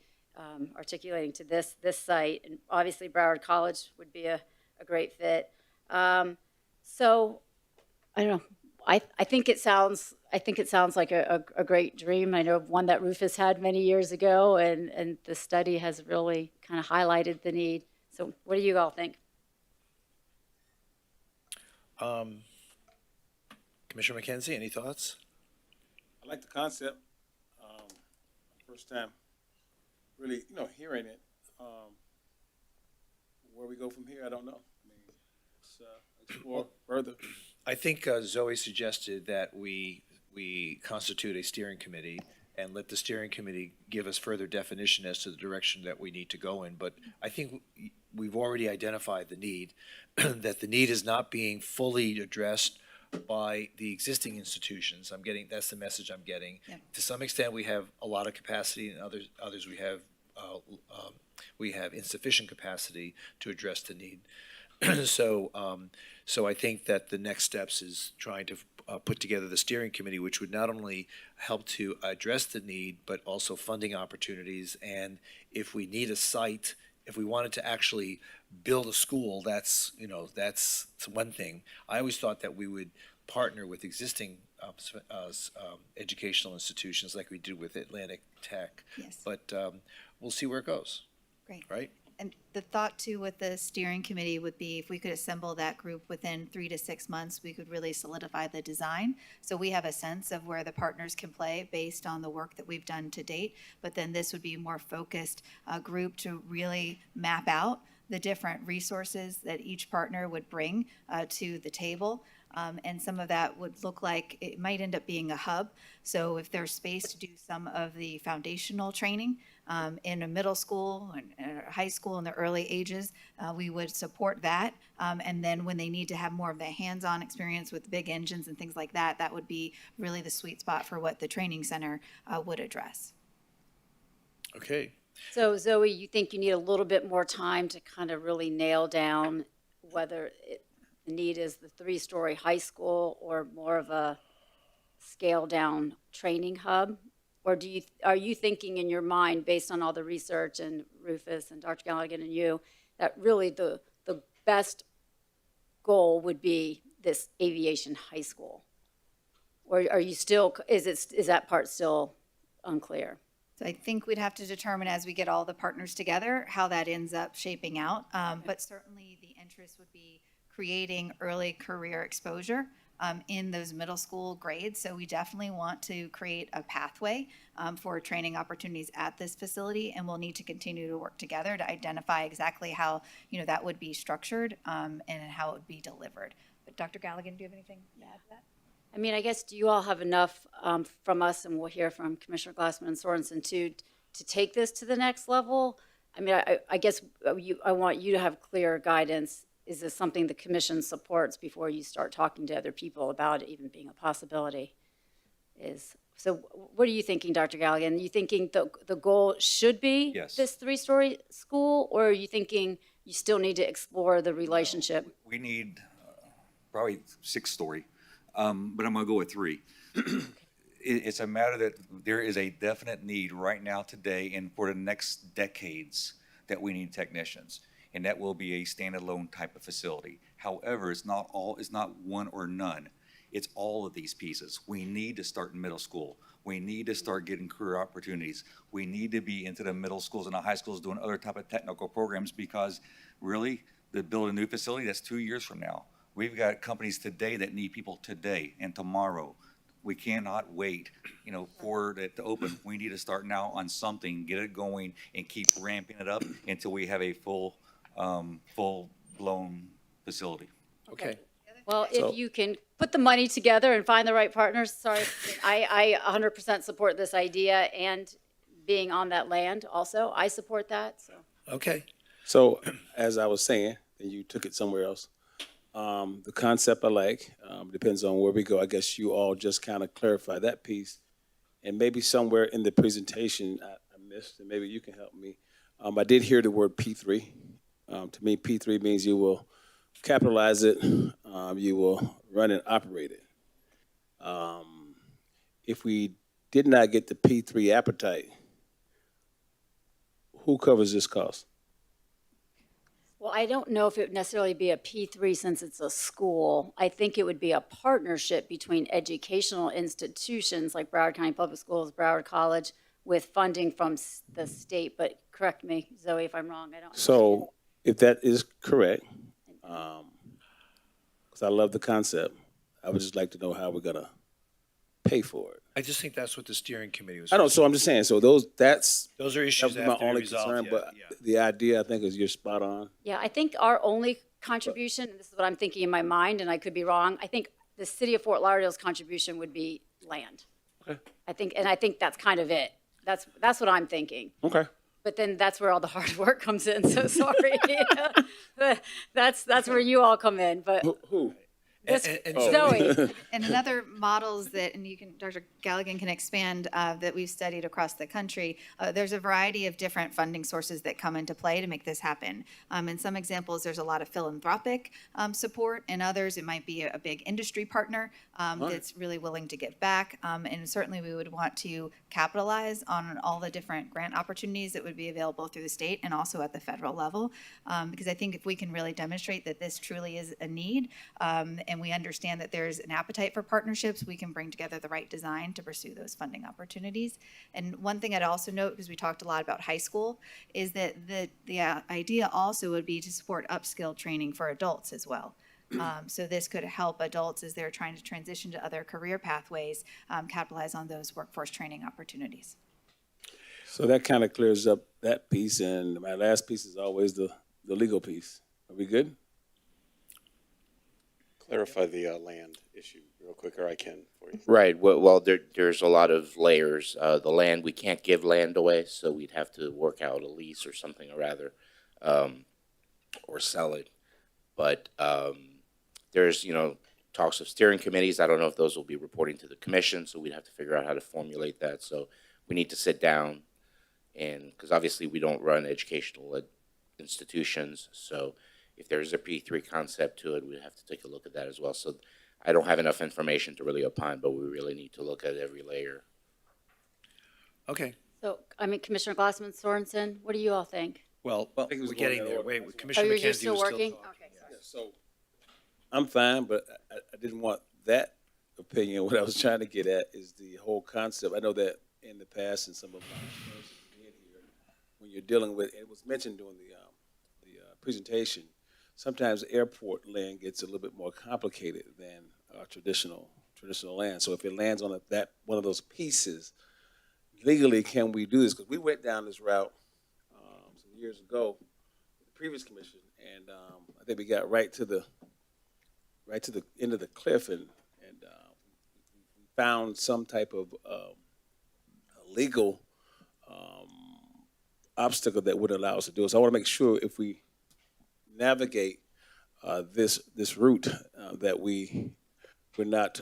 articulating to this site. And obviously Broward College would be a great fit. So I don't know. I think it sounds like a great dream. I know of one that Rufus had many years ago, and the study has really kind of highlighted the need. So what do you all think? Commissioner McKenzie, any thoughts? I like the concept. First time really, hearing it. Where we go from here, I don't know. I mean, let's explore further. I think Zoe suggested that we constitute a steering committee and let the steering committee give us further definition as to the direction that we need to go in. But I think we've already identified the need, that the need is not being fully addressed by the existing institutions. That's the message I'm getting. Yep. To some extent, we have a lot of capacity, and others we have insufficient capacity to address the need. So I think that the next steps is trying to put together the steering committee, which would not only help to address the need, but also funding opportunities. And if we need a site, if we wanted to actually build a school, that's one thing. I always thought that we would partner with existing educational institutions like we did with Atlantic Tech. Yes. But we'll see where it goes. Great. Right? And the thought too with the steering committee would be if we could assemble that group within 3 to 6 months, we could really solidify the design. So we have a sense of where the partners can play based on the work that we've done to date. But then this would be a more focused group to really map out the different resources that each partner would bring to the table. And some of that would look like it might end up being a hub. So if there's space to do some of the foundational training in a middle school and high school in the early ages, we would support that. And then when they need to have more of the hands-on experience with big engines and things like that, that would be really the sweet spot for what the training center would address. Okay. So Zoe, you think you need a little bit more time to kind of really nail down whether the need is the 3-story high school or more of a scale-down training hub? Or are you thinking in your mind, based on all the research and Rufus and Dr. Galligan and you, that really the best goal would be this aviation high school? Or are you still, is that part still unclear? So I think we'd have to determine as we get all the partners together how that ends up shaping out. But certainly the interest would be creating early career exposure in those middle school grades. So we definitely want to create a pathway for training opportunities at this facility, and we'll need to continue to work together to identify exactly how that would be structured and how it would be delivered. But Dr. Galligan, do you have anything to add to that? I mean, I guess, do you all have enough from us, and we'll hear from Commissioner Glassman and Sorensen too, to take this to the next level? I mean, I guess I want you to have clear guidance. Is this something the commission supports before you start talking to other people about it even being a possibility? So what are you thinking, Dr. Galligan? Are you thinking the goal should be Yes. this 3-story school, or are you thinking you still need to explore the relationship? We need probably 6-story, but I'm gonna go with 3. It's a matter that there is a definite need right now today and for the next decades that we need technicians, and that will be a standalone type of facility. However, it's not one or none. It's all of these pieces. We need to start in middle school. We need to start getting career opportunities. We need to be into the middle schools and the high schools doing other type of technical programs, because really, to build a new facility, that's 2 years from now. We've got companies today that need people today and tomorrow. We cannot wait, for it to open. We need to start now on something, get it going, and keep ramping it up until we have a full-blown facility. Okay. Well, if you can put the money together and find the right partners, sorry, I 100% support this idea, and being on that land also, I support that, so. Okay. So, as I was saying, and you took it somewhere else, the concept I like, depends on where we go. I guess you all just kind of clarify that piece. And maybe somewhere in the presentation I missed, and maybe you can help me. I did hear the word P3. To me, P3 means you will capitalize it, you will run and operate it. If we did not get the P3 appetite, who covers this cost? Well, I don't know if it would necessarily be a P3 since it's a school. I think it would be a partnership between educational institutions like Broward County Public Schools, Broward College, with funding from the state. But correct me, Zoe, if I'm wrong. I don't. So if that is correct, because I love the concept, I would just like to know how we're gonna pay for it. I just think that's what the steering committee was. I don't, so I'm just saying, so those Those are issues that that was have my to be only resolved. concern, Yeah, but yeah. the idea I think is you're spot on. Yeah, I think our only contribution, and this is what I'm thinking in my mind, and I could be wrong, I think the city of Fort Lauderdale's contribution would be land. Okay. I think that's kind of it. That's what I'm thinking. Okay. But then that's where all the hard work comes in, so sorry. That's where you all come in, but Who? this, And Zoe. And another models that, and you can, Dr. Galligan can expand, that we've studied across the country, there's a variety of different funding sources that come into play to make this happen. In some examples, there's a lot of philanthropic support. In others, it might be a big industry partner that's really willing to give back. And certainly we would want to capitalize on all the different grant opportunities that would be available through the state and also at the federal level. Because I think if we can really demonstrate that this truly is a need, and we understand that there's an appetite for partnerships, we can bring together the right design to pursue those funding opportunities. And one thing I'd also note, because we talked a lot about high school, is that the idea also would be to support upskill training for adults as well. So this could help adults as they're trying to transition to other career pathways, capitalize on those workforce training opportunities. So that kind of clears up that piece, and my last piece is always the legal piece. Are we good? Clarify the land issue real quick, or I can for you. Right. Well, there's a lot of layers. The land, we can't give land away, so we'd have to work out a lease or something, or rather, or sell it. But there's, talks of steering committees. I don't know if those will be reporting to the commission, so we'd have to figure out how to formulate that. So we need to sit down, and because obviously we don't run educational institutions, so if there's a P3 concept to it, we have to take a look at that as well. So I don't have enough information to really opine, but we really need to look at every layer. Okay. So, Commissioner Glassman, Sorensen, what do you all think? Well, think it was we're getting going there. that Wait, Oh, Commissioner you're McKenzie still was still working? talking. Okay, sorry. So I'm fine, but I didn't want that opinion. What I was trying to get at is the whole concept. I know that in the past, in some of my experiences being here, when you're dealing with, it was mentioned during the presentation, sometimes airport land gets a little bit more complicated than traditional land. So if it lands on one of those pieces, legally, can we do this? Because we went down this route some years ago with the previous commission, and I think we got right to the end of the cliff, and we found some type of legal obstacle that would allow us to do it. So I want to make sure if we navigate this route that we're not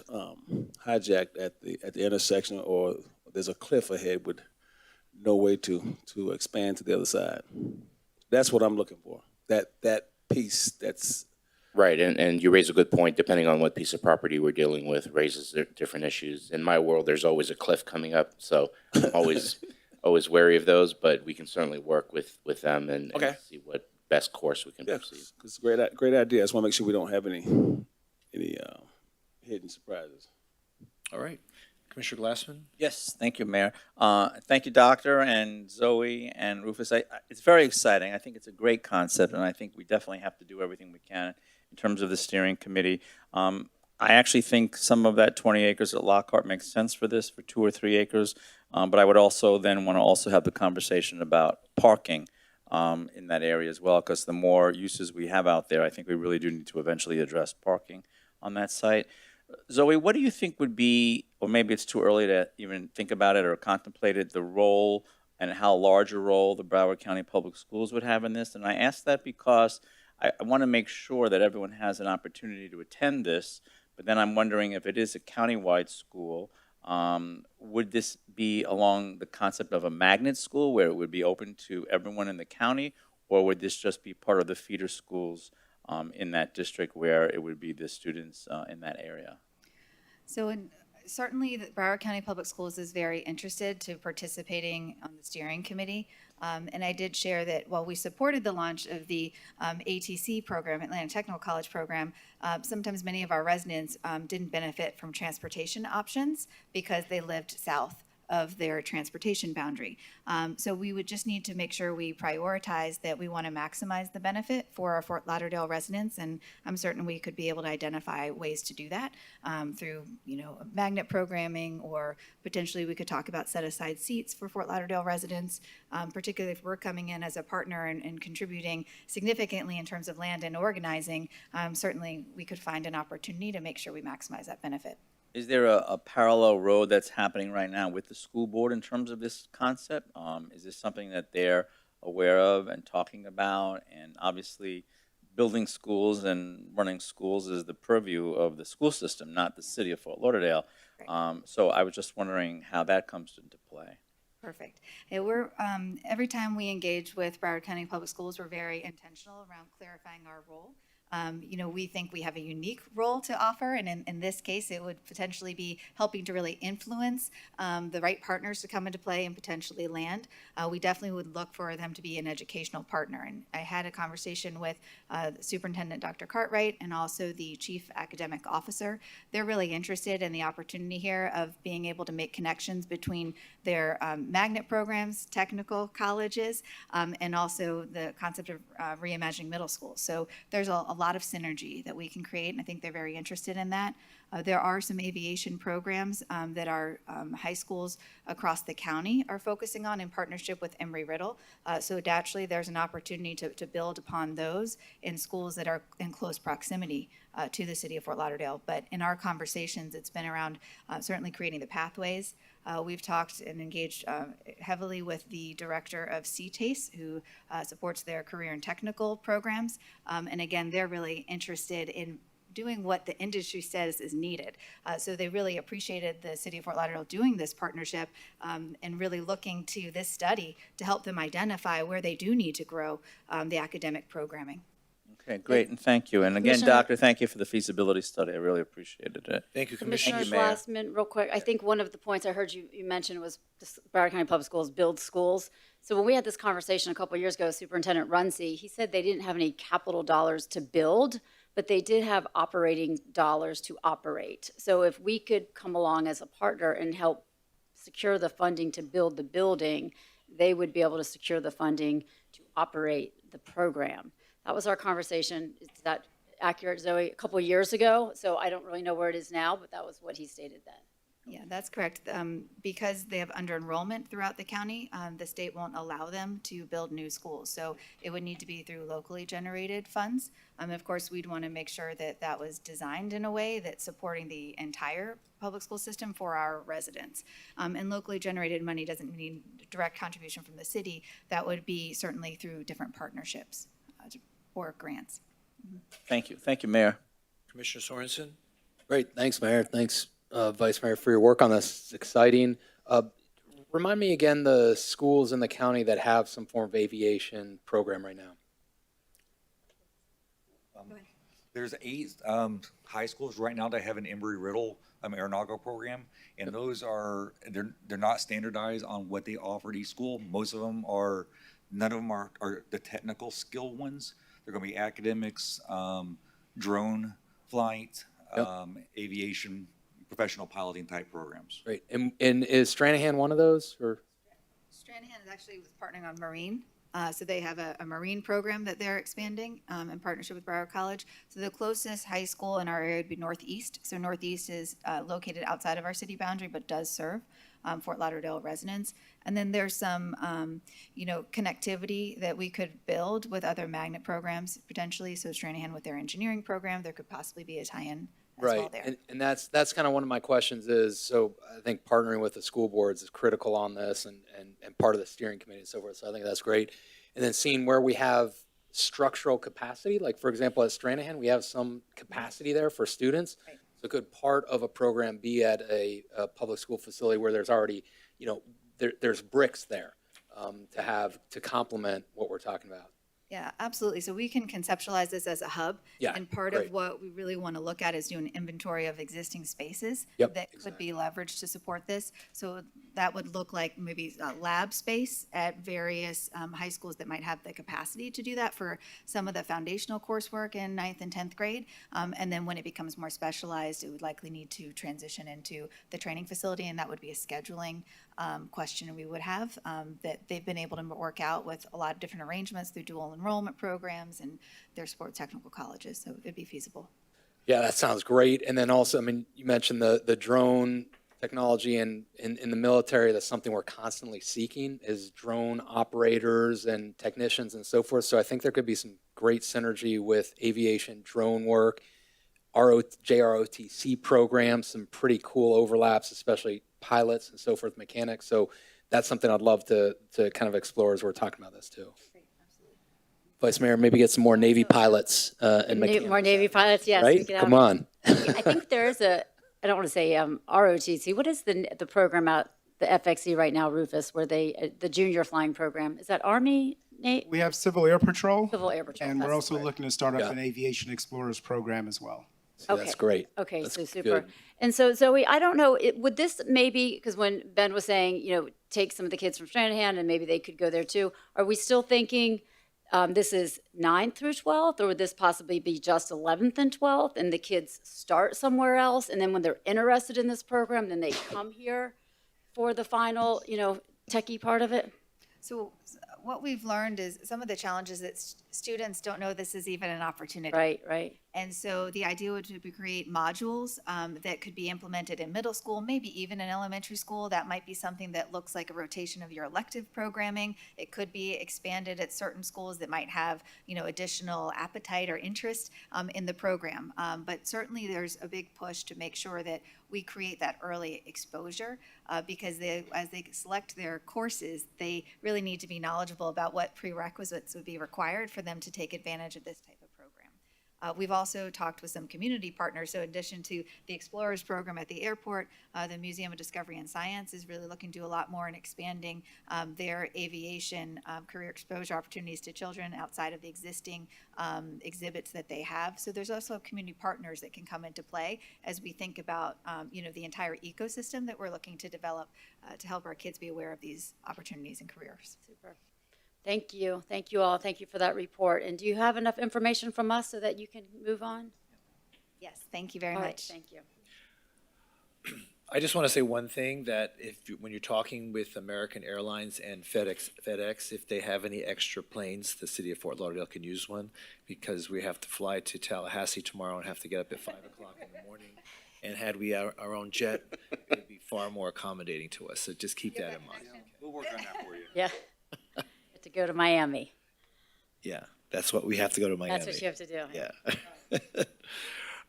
hijacked at the intersection, or there's a cliff ahead with no way to expand to the other side. That's what I'm looking for. That piece that's Right, and you raise a good point. Depending on what piece of property we're dealing with, raises different issues. In my world, there's always a cliff coming up, so I'm always wary of those. But we can certainly work with them and see what best course we can proceed. it's a great idea. I just want to make sure we don't have any hidden surprises. All right. Commissioner Glassman? Yes, thank you, Mayor. Thank you, Doctor, and Zoe and Rufus. It's very exciting. I think it's a great concept, and I think we definitely have to do everything we can in terms of the steering committee. I actually think some of that 20 acres at Lockhart makes sense for this, for 2 or 3 acres. But I would also then want to also have the conversation about parking in that area as well, because the more uses we have out there, I think we really do need to eventually address parking on that site. Zoe, what do you think would be, or maybe it's too early to even think about it or contemplate it, the role and how large a role the Broward County Public Schools would have in this? And I ask that because I want to make sure that everyone has an opportunity to attend this, but then I'm wondering if it is a countywide school, would this be along the concept of a magnet school where it would be open to everyone in the county, or would this just be part of the feeder schools in that district where it would be the students in that area? So certainly, the Broward County Public Schools is very interested to participating on the steering committee. And I did share that while we supported the launch of the ATC program, Atlanta Technical College program, sometimes many of our residents didn't benefit from transportation options because they lived south of their transportation boundary. So we would just need to make sure we prioritize that we want to maximize the benefit for our Fort Lauderdale residents, and I'm certain we could be able to identify ways to do that through, magnet programming, or potentially we could talk about set-aside seats for Fort Lauderdale residents, particularly if we're coming in as a partner and contributing significantly in terms of land and organizing. Certainly we could find an opportunity to make sure we maximize that benefit. Is there a parallel road that's happening right now with the school board in terms of this concept? Is this something that they're aware of and talking about? And obviously, building schools and running schools is the purview of the school system, not the city of Fort Lauderdale. Right. So I was just wondering how that comes into play. Perfect. Yeah, we're every time we engage with Broward County Public Schools, we're very intentional around clarifying our role. We think we have a unique role to offer, and in this case, it would potentially be helping to really influence the right partners to come into play and potentially land. We definitely would look for them to be an educational partner, and I had a conversation with Superintendent Dr. Cartwright and also the Chief Academic Officer. They're really interested in the opportunity here of being able to make connections between their magnet programs, technical colleges, and also the concept of reimagining middle schools. So there's a lot of synergy that we can create, and I think they're very interested in that. There are some aviation programs that our high schools across the county are focusing on in partnership with Embry-Riddle. So naturally, there's an opportunity to build upon those in schools that are in close proximity to the city of Fort Lauderdale. But in our conversations, it's been around certainly creating the pathways. We've talked and engaged heavily with the director of CTACE, who supports their career and technical programs. And again, they're really interested in doing what the industry says is needed. So they really appreciated the city of Fort Lauderdale doing this partnership and really looking to this study to help them identify where they do need to grow the academic programming. Okay, great, and thank you. And again, Commissioner- Doctor, thank you for the feasibility study. I really appreciated it. Thank you, Commissioner. Commissioner Glassman, real quick, I think one of the points I heard you mention was Broward County Public Schools build schools. So when we had this conversation a couple of years ago, Superintendent Runcie, he said they didn't have any capital dollars to build, but they did have operating dollars to operate. So if we could come along as a partner and help secure the funding to build the building, they would be able to secure the funding to operate the program. That was our conversation. Is that accurate, Zoe? A couple of years ago. So I don't really know where it is now, but that was what he stated then. Yeah, that's correct. Because they have under enrollment throughout the county, the state won't allow them to build new schools. So it would need to be through locally generated funds. Of course, we'd want to make sure that that was designed in a way that's supporting the entire public school system for our residents. And locally generated money doesn't mean direct contribution from the city. That would be certainly through different partnerships or grants. Thank you. Thank you, Mayor. Commissioner Sorensen? Great, thanks, Mayor. Thanks, Vice Mayor, for your work on this. It's exciting. Remind me again the schools in the county that have some form of aviation program right now. There's 8 high schools right now that have an Embry-Riddle aeronautical program, and those are, they're not standardized on what they offer at each school. Most of them are, none of them are the technical skill ones. They're going to be academics, drone flight, aviation, professional piloting type programs. Great. And is Stranahan one of those, or? Stranahan is actually partnering on Marine. So they have a Marine program that they're expanding in partnership with Broward College. So the closest high school in our area would be Northeast. So Northeast is located outside of our city boundary, but does serve Fort Lauderdale residents. And then there's some, connectivity that we could build with other magnet programs potentially. So Stranahan with their engineering program, there could possibly be a tie-in as well there. And that's kind of one of my questions is, so I think partnering with the school boards is critical on this and part of the steering committee and so forth. So I think that's great. And then seeing where we have structural capacity, like for example, at Stranahan, we have some capacity there for students. Right. So could part of a program be at a public school facility where there's already, there's bricks there to complement what we're talking about? Yeah, absolutely. So we can conceptualize this as a hub. Yeah, And part great. of what we really want to look at is do an inventory of existing spaces Yep, that could be leveraged to support this. So that would look like maybe a lab space at various high schools that might have the capacity to do that for some of the foundational coursework in 9th and 10th grade. And then when it becomes more specialized, it would likely need to transition into the training facility, and that would be a scheduling question we would have that they've been able to work out with a lot of different arrangements through dual enrollment programs and their sports technical colleges, so it'd be feasible. Yeah, that sounds great. And then also, you mentioned the drone technology and in the military, that's something we're constantly seeking is drone operators and technicians and so forth. So I think there could be some great synergy with aviation drone work, JROTC programs, some pretty cool overlaps, especially pilots and so forth, mechanics. So that's something I'd love to kind of explore as we're talking about this too. Vice Mayor, maybe get some more Navy pilots and mechanics. More Navy pilots, yes. Right? Come on. I think there's I don't want to say ROTC. What is the program out, the FXE right now, Rufus, where the junior flying program? Is that Army? We have Civil Air Patrol. Civil Air Patrol. And we're that's also the word. looking to start up Yeah. an Aviation Explorers program as well. So that's great. Okay, That's so super. good. And so Zoe, I don't know, would this maybe, because when Ben was saying, take some of the kids from Stranahan and maybe they could go there too, are we still thinking this is 9th through 12th, or would this possibly be just 11th and 12th and the kids start somewhere else, and then when they're interested in this program, then they come here for the final, techie part of it? So what we've learned is some of the challenges that students don't know this is even an opportunity. Right. And so the idea would be to create modules that could be implemented in middle school, maybe even in elementary school. That might be something that looks like a rotation of your elective programming. It could be expanded at certain schools that might have, additional appetite or interest in the program. But certainly there's a big push to make sure that we create that early exposure because as they select their courses, they really need to be knowledgeable about what prerequisites would be required for them to take advantage of this type of program. We've also talked with some community partners. So in addition to the Explorers program at the airport, the Museum of Discovery and Science is really looking to do a lot more in expanding their aviation career exposure opportunities to children outside of the existing exhibits that they have. So there's also community partners that can come into play as we think about, the entire ecosystem that we're looking to develop to help our kids be aware of these opportunities and careers. Super. Thank you. Thank you all. Thank you for that report. And do you have enough information from us so that you can move on? Yes, thank you very All right, much. thank you. I just want to say one thing, that when you're talking with American Airlines and FedEx, if they have any extra planes, the city of Fort Lauderdale can use one, because we have to fly to Tallahassee tomorrow and have to get up at 5 o'clock in the morning. and had we our own jet, it would be far more accommodating to us. So just keep that in mind. We'll work on that for you. Yeah. Have to go to Miami. Yeah, that's what we have to go to Miami. That's what you have to do. Yeah.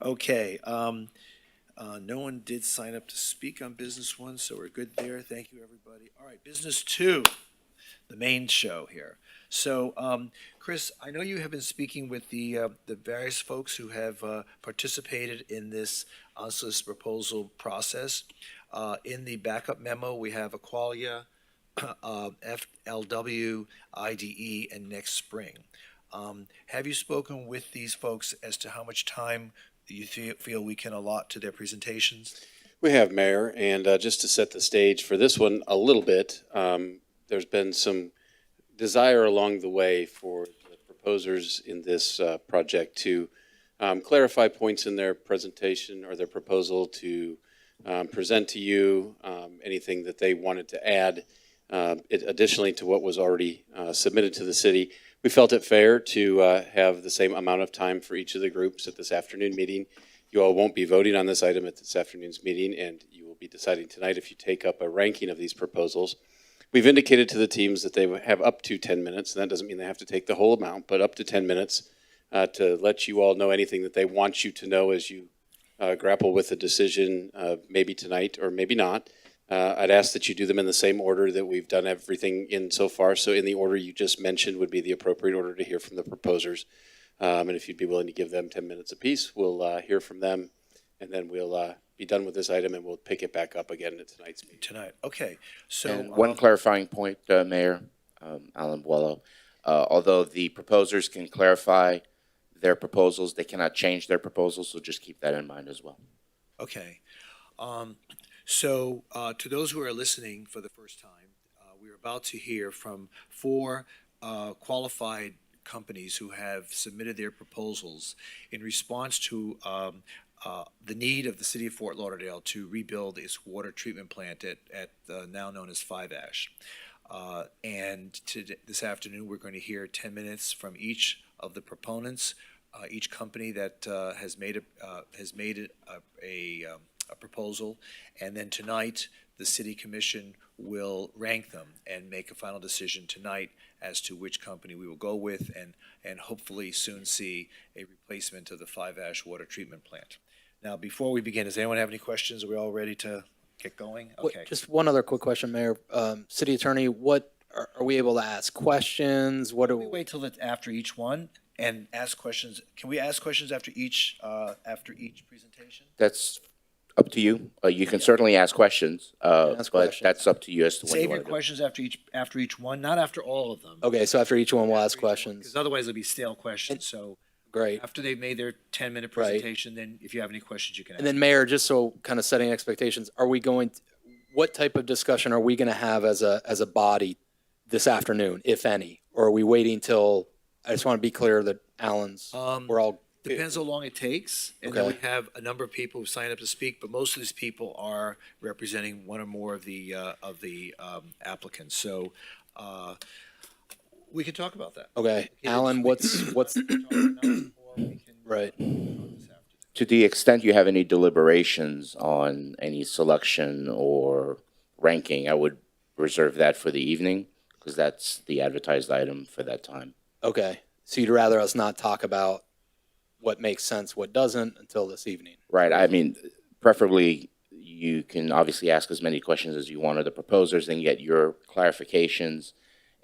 Okay. No one did sign up to speak on business one, so we're good there. Thank you, everybody. All right, business two, the main show here. So, Chris, I know you have been speaking with the various folks who have participated in this unsolicited proposal process. In the backup memo, we have Aqualia, FLW, IDE, and Next Spring. Have you spoken with these folks as to how much time you feel we can allot to their presentations? We have, Mayor, and just to set the stage for this one a little bit, there's been some desire along the way for the proposers in this project to clarify points in their presentation or their proposal, to present to you anything that they wanted to add additionally to what was already submitted to the city. We felt it fair to have the same amount of time for each of the groups at this afternoon meeting. You all won't be voting on this item at this afternoon's meeting, and you will be deciding tonight if you take up a ranking of these proposals. We've indicated to the teams that they have up to 10 minutes, and that doesn't mean they have to take the whole amount, but up to 10 minutes to let you all know anything that they want you to know as you grapple with the decision, maybe tonight or maybe not. I'd ask that you do them in the same order that we've done everything in so far. So in the order you just mentioned would be the appropriate order to hear from the proposers. And if you'd be willing to give them 10 minutes apiece, we'll hear from them, and then we'll be done with this item, and we'll pick it back up again at tonight's meeting. Tonight, okay. So And one clarifying point, Mayor, Alan Buello. Although the proposers can clarify their proposals, they cannot change their proposals, so just keep that in mind as well. Okay. So to those who are listening for the first time, we're about to hear from 4 qualified companies who have submitted their proposals in response to the need of the city of Fort Lauderdale to rebuild its water treatment plant at now known as 5 Ash. And this afternoon, we're going to hear 10 minutes from each of the proponents, each company that has made a proposal, and then tonight the city commission will rank them and make a final decision tonight as to which company we will go with, and hopefully soon see a replacement of the 5 Ash water treatment plant. Now, before we begin, does anyone have any questions? Are we all ready to get going? Okay. Just one other quick question, Mayor. City Attorney, what are we able to ask questions? What do We wait till after each one and ask questions. Can we ask questions after each presentation? That's up to you. You can certainly ask questions, but questions. that's up to you as to when you Save want your to do it. questions after each one, not after all of them. Okay, so after each one, we'll ask questions. Because otherwise it'll be stale questions. So Great. after they've made their 10-minute Right. presentation, then if you have any questions, you can ask. And then Mayor, just so kind of setting expectations, what type of discussion are we going to have as a body this afternoon, if any? Or are we waiting till, I just want to be clear that Alan's, we're all. Depends how long it takes, and then we Okay. have a number of people who sign up to speak, but most of these people are representing one or more of the applicants. So we can talk about that. Okay, Alan, what's, right. To the extent you have any deliberations on any selection or ranking, I would reserve that for the evening, because that's the advertised item for that time. Okay, so you'd rather us not talk about what makes sense, what doesn't, until this evening? Right, I mean, preferably, you can obviously ask as many questions as you want of the proposers and get your clarifications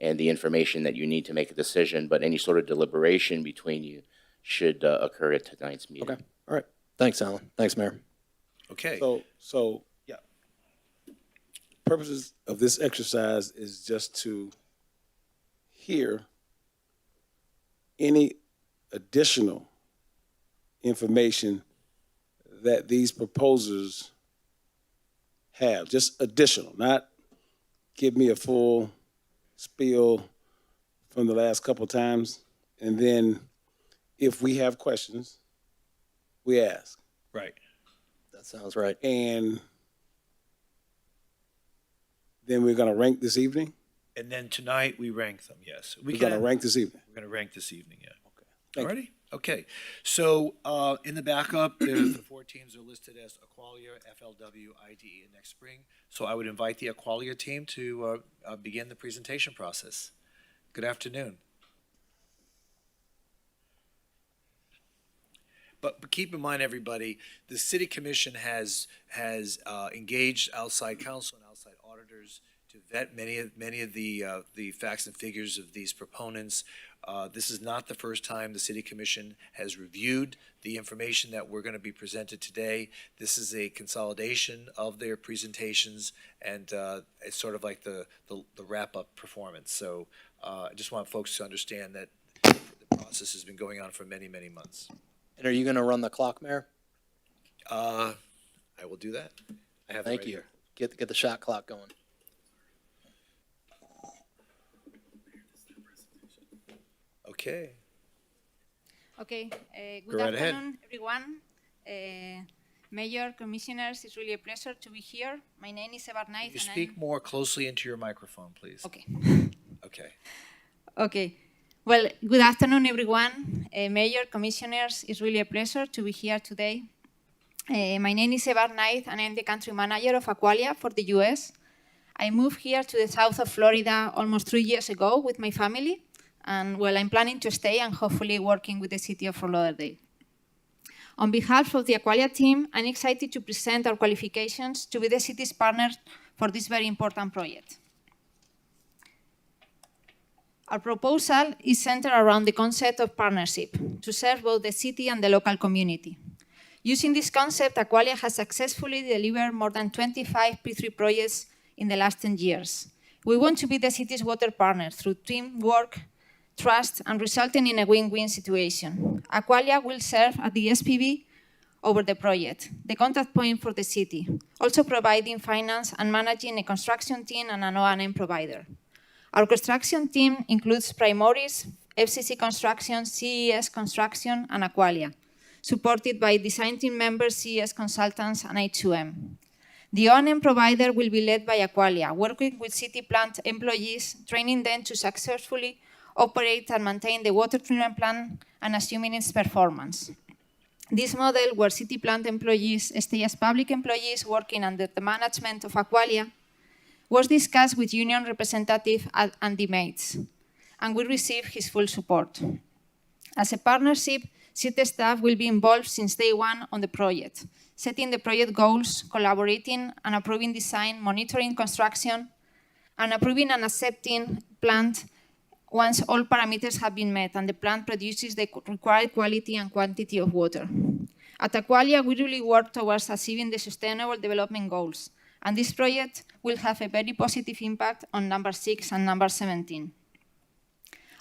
and the information that you need to make a decision, but any sort of deliberation between you should occur at tonight's meeting. Okay, all right. Thanks, Alan. Thanks, Mayor. Okay. So Yeah. purposes of this exercise is just to hear any additional information that these proposers have, just additional, not give me a full spiel from the last couple times. And then if we have questions, we ask. Right. That sounds right. And then we're going to rank this evening? And then tonight we rank them, yes. We're going to rank this evening? We're going to rank this evening, yeah. Thank Alrighty? Okay, so in the backup, the four teams are listed as Aqualia, FLW, IDE, and Next Spring. So I would invite the Aqualia team to begin the presentation process. Good afternoon. But keep in mind, everybody, the city commission has engaged outside counsel and outside auditors to vet many of the facts and figures of these proponents. This is not the first time the city commission has reviewed the information that we're going to be presented today. This is a consolidation of their presentations, and it's sort of like the wrap-up performance. So I just want folks to understand that the process has been going on for many, many months. And are you going to run the clock, Mayor? I will do that. I have it Thank right you. here. Get the shot clock going. Okay. Okay, Go good right ahead. afternoon, everyone. Mayor, Commissioners, it's really a pleasure to be here. My name is Evar Knight. Can you speak more closely into your microphone, please? Okay. Okay. Okay. Well, good afternoon, everyone. Mayor, Commissioners, it's really a pleasure to be here today. My name is Evar Knight, and I'm the country manager of Aqualia for the US. I moved here to the south of Florida almost 3 years ago with my family. And well, I'm planning to stay and hopefully working with the city of Fort Lauderdale. On behalf of the Aqualia team, I'm excited to present our qualifications to be the city's partner for this very important project. Our proposal is centered around the concept of partnership to serve both the city and the local community. Using this concept, Aqualia has successfully delivered more than 25 P3 projects in the last 10 years. We want to be the city's water partner through teamwork, trust, and resulting in a win-win situation. Aqualia will serve as the SPV over the project, the contact point for the city, also providing finance and managing a construction team and an O&M provider. Our construction team includes Primoris, FCC Construction, CES Construction, and Aqualia, supported by design team members, CES Consultants, and H2M. The O&M provider will be led by Aqualia, working with city plant employees, training them to successfully operate and maintain the water treatment plant and assuming its performance. This model, where city plant employees stay as public employees working under the management of Aqualia, was discussed with union representative Andy Mates, and we received his full support. As a partnership, city staff will be involved since day one on the project, setting the project goals, collaborating and approving design, monitoring construction, and approving and accepting plant once all parameters have been met and the plant produces the required quality and quantity of water. At Aqualia, we really work towards achieving the Sustainable Development Goals, and this project will have a very positive impact on number 6 and number 17.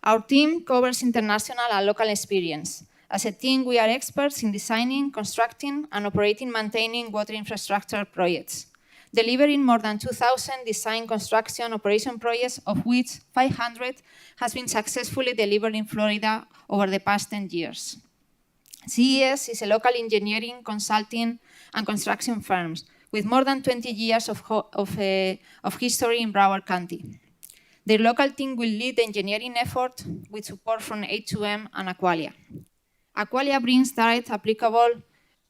Our team covers international and local experience. As a team, we are experts in designing, constructing, and operating maintaining water infrastructure projects, delivering more than 2,000 design, construction, operation projects, of which 500 has been successfully delivered in Florida over the past 10 years. CES is a local engineering, consulting, and construction firm with more than 20 years of history in Broward County. Their local team will lead the engineering effort with support from H2M and Aqualia. Aqualia brings direct applicable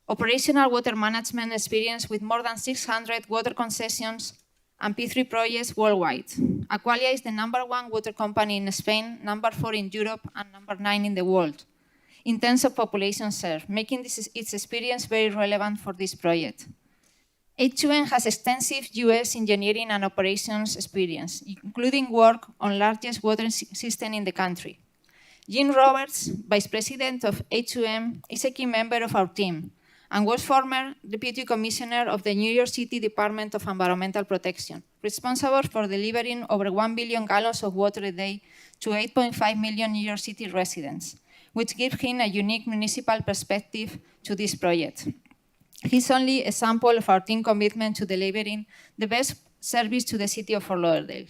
operational water management experience with more than 600 water concessions and P3 projects worldwide. Aqualia is the #1 water company in Spain, #4 in Europe, and #9 in the world in terms of population served, making its experience very relevant for this project. H2M has extensive US engineering and operations experience, including work on largest water system in the country. Jim Roberts, Vice President of H2M, is a key member of our team and was former Deputy Commissioner of the New York City Department of Environmental Protection, responsible for delivering over 1 billion gallons of water a day to 8.5 million New York City residents, which gives him a unique municipal perspective to this project. He's only a sample of our team commitment to delivering the best service to the city of Fort Lauderdale.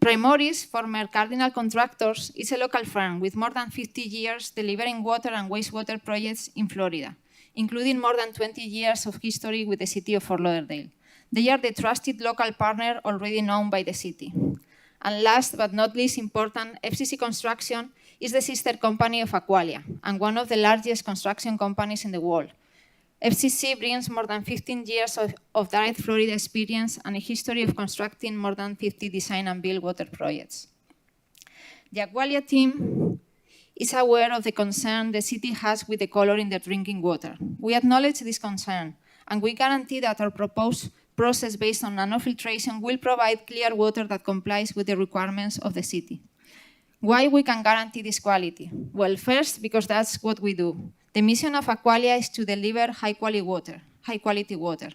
Primoris, former Cardinal Contractors, is a local firm with more than 50 years delivering water and wastewater projects in Florida, including more than 20 years of history with the city of Fort Lauderdale. They are the trusted local partner already known by the city. And last but not least important, FCC Construction is the sister company of Aqualia and one of the largest construction companies in the world. FCC brings more than 15 years of direct Florida experience and a history of constructing more than 50 design and build water projects. The Aqualia team is aware of the concern the city has with the color in the drinking water. We acknowledge this concern, and we guarantee that our proposed process based on nanofiltration will provide clear water that complies with the requirements of the city. Why we can guarantee this quality? Well, first, because that's what we do. The mission of Aqualia is to deliver high-quality water.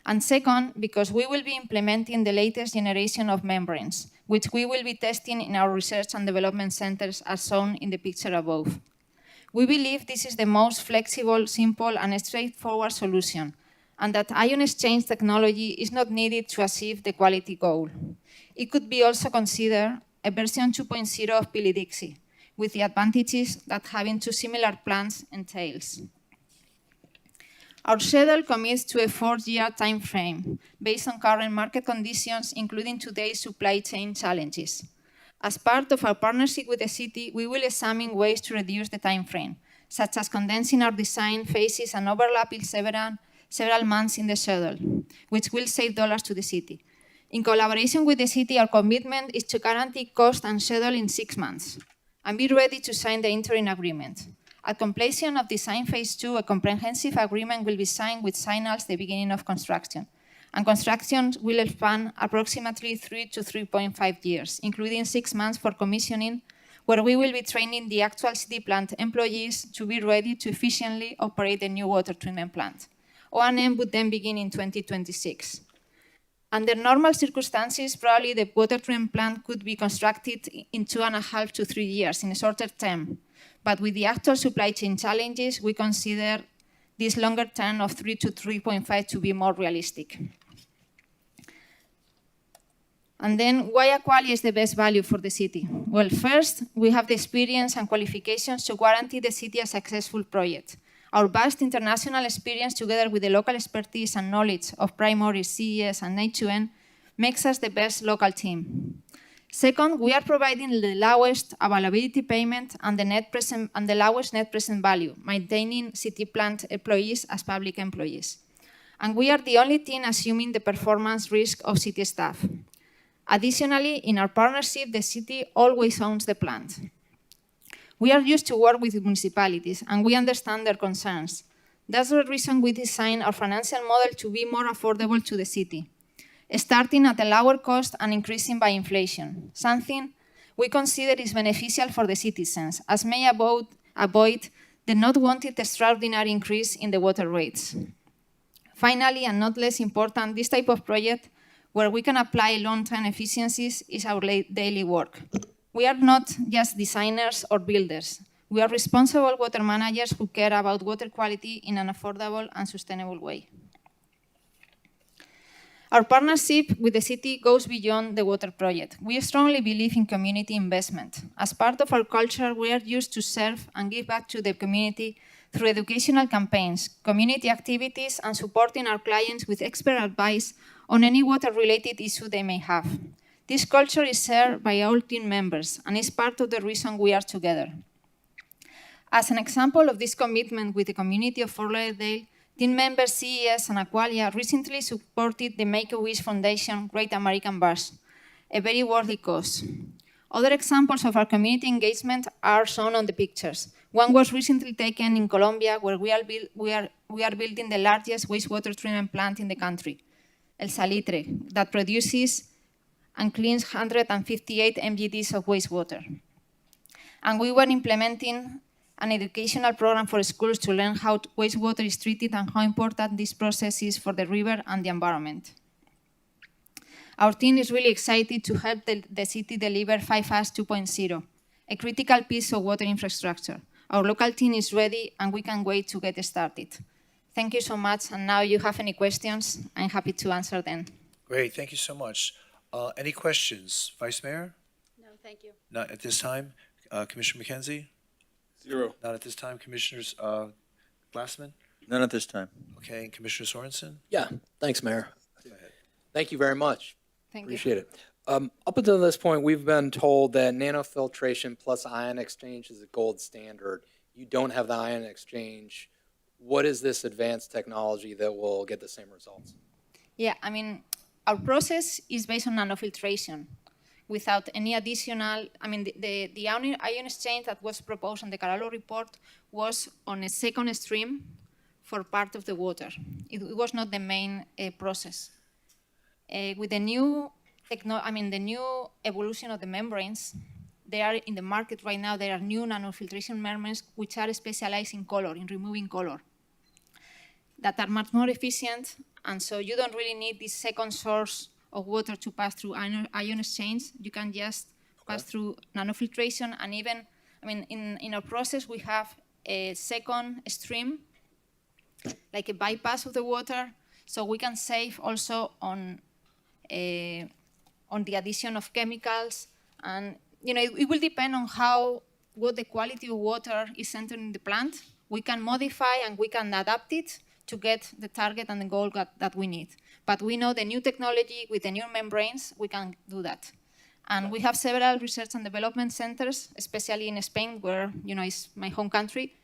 And second, because we will be implementing the latest generation of membranes, which we will be testing in our research and development centers as shown in the picture above. We believe this is the most flexible, simple, and straightforward solution, and that ion exchange technology is not needed to achieve the quality goal. It could be also considered a version 2.0 of Pilidixi, with the advantages that having two similar plants entails. Our schedule commits to a 4-year time frame based on current market conditions, including today's supply chain challenges. As part of our partnership with the city, we will examine ways to reduce the time frame, such as condensing our design phases and overlapping several months in the schedule, which will save dollars to the city. In collaboration with the city, our commitment is to guarantee cost and schedule in 6 months and be ready to sign the interim agreement. At completion of design phase 2, a comprehensive agreement will be signed with signals at the beginning of construction. And construction will span approximately 3 to 3.5 years, including 6 months for commissioning, where we will be training the actual city plant employees to be ready to efficiently operate the new water treatment plant. O&M would then begin in 2026. Under normal circumstances, probably the water treatment plant could be constructed in 2.5 to 3 years in a shorter term. But with the actual supply chain challenges, we consider this longer term of 3 to 3.5 to be more realistic. And then, why Aqualia is the best value for the city? Well, first, we have the experience and qualifications to guarantee the city a successful project. Our vast international experience, together with the local expertise and knowledge of Primoris, CES, and H2N, makes us the best local team. Second, we are providing the lowest availability payment and the lowest net present value, maintaining city plant employees as public employees. And we are the only team assuming the performance risk of city staff. Additionally, in our partnership, the city always owns the plant. We are used to work with municipalities, and we understand their concerns. That's the reason we designed our financial model to be more affordable to the city, starting at a lower cost and increasing by inflation, something we consider is beneficial for the citizens, as may avoid the not wanted extraordinary increase in the water rates. Finally, and not less important, this type of project where we can apply long-term efficiencies is our daily work. We are not just designers or builders. We are responsible water managers who care about water quality in an affordable and sustainable way. Our partnership with the city goes beyond the water project. We strongly believe in community investment. As part of our culture, we are used to serve and give back to the community through educational campaigns, community activities, and supporting our clients with expert advice on any water-related issue they may have. This culture is shared by all team members and is part of the reason we are together. As an example of this commitment with the community of Fort Lauderdale, team members CES and Aqualia recently supported the Make-A-Wish Foundation Great American Bash, a very worthy cause. Other examples of our community engagement are shown on the pictures. One was recently taken in Colombia, where we are building the largest wastewater treatment plant in the country, El Salitre, that produces and cleans 158 mgds of wastewater. And we were implementing an educational program for schools to learn how wastewater is treated and how important this process is for the river and the environment. Our team is really excited to help the city deliver 5S 2.0, a critical piece of water infrastructure. Our local team is ready and we can't wait to get started. Thank you so much, and now you have any questions, I'm happy to answer them. Great, thank you so much. Any questions? Vice Mayor? No, thank you. Not at this time. Commissioner McKenzie? Zero. Not at this time. Commissioners Glassman? None at this time. Okay, and Commissioner Sorensen? Yeah, thanks, Mayor. Go ahead. Thank you very much. Thank you. Appreciate it. Up until this point, we've been told that nanofiltration plus ion exchange is a gold standard. You don't have the ion exchange. What is this advanced technology that will get the same results? Yeah, I mean, our process is based on nanofiltration without any additional, I mean, the ion exchange that was proposed on the Carallo report was on a second stream for part of the water. It was not the main process. With the new the new evolution of the membranes, they are in the market right now. There are new nanofiltration membranes which are specialized in color, in removing color, that are much more efficient, and so you don't really need this second source of water to pass through ion exchange. You can just pass through nanofiltration, and even, I mean, in our process, we have a second stream, like a bypass of the water, so we can save also on the addition of chemicals, and it will depend on what the quality of water is entering the plant. We can modify and we can adapt it to get the target and the goal that we need. But we know the new technology with the new membranes, we can do that. And we have several research and development centers, especially in Spain, where is my home country,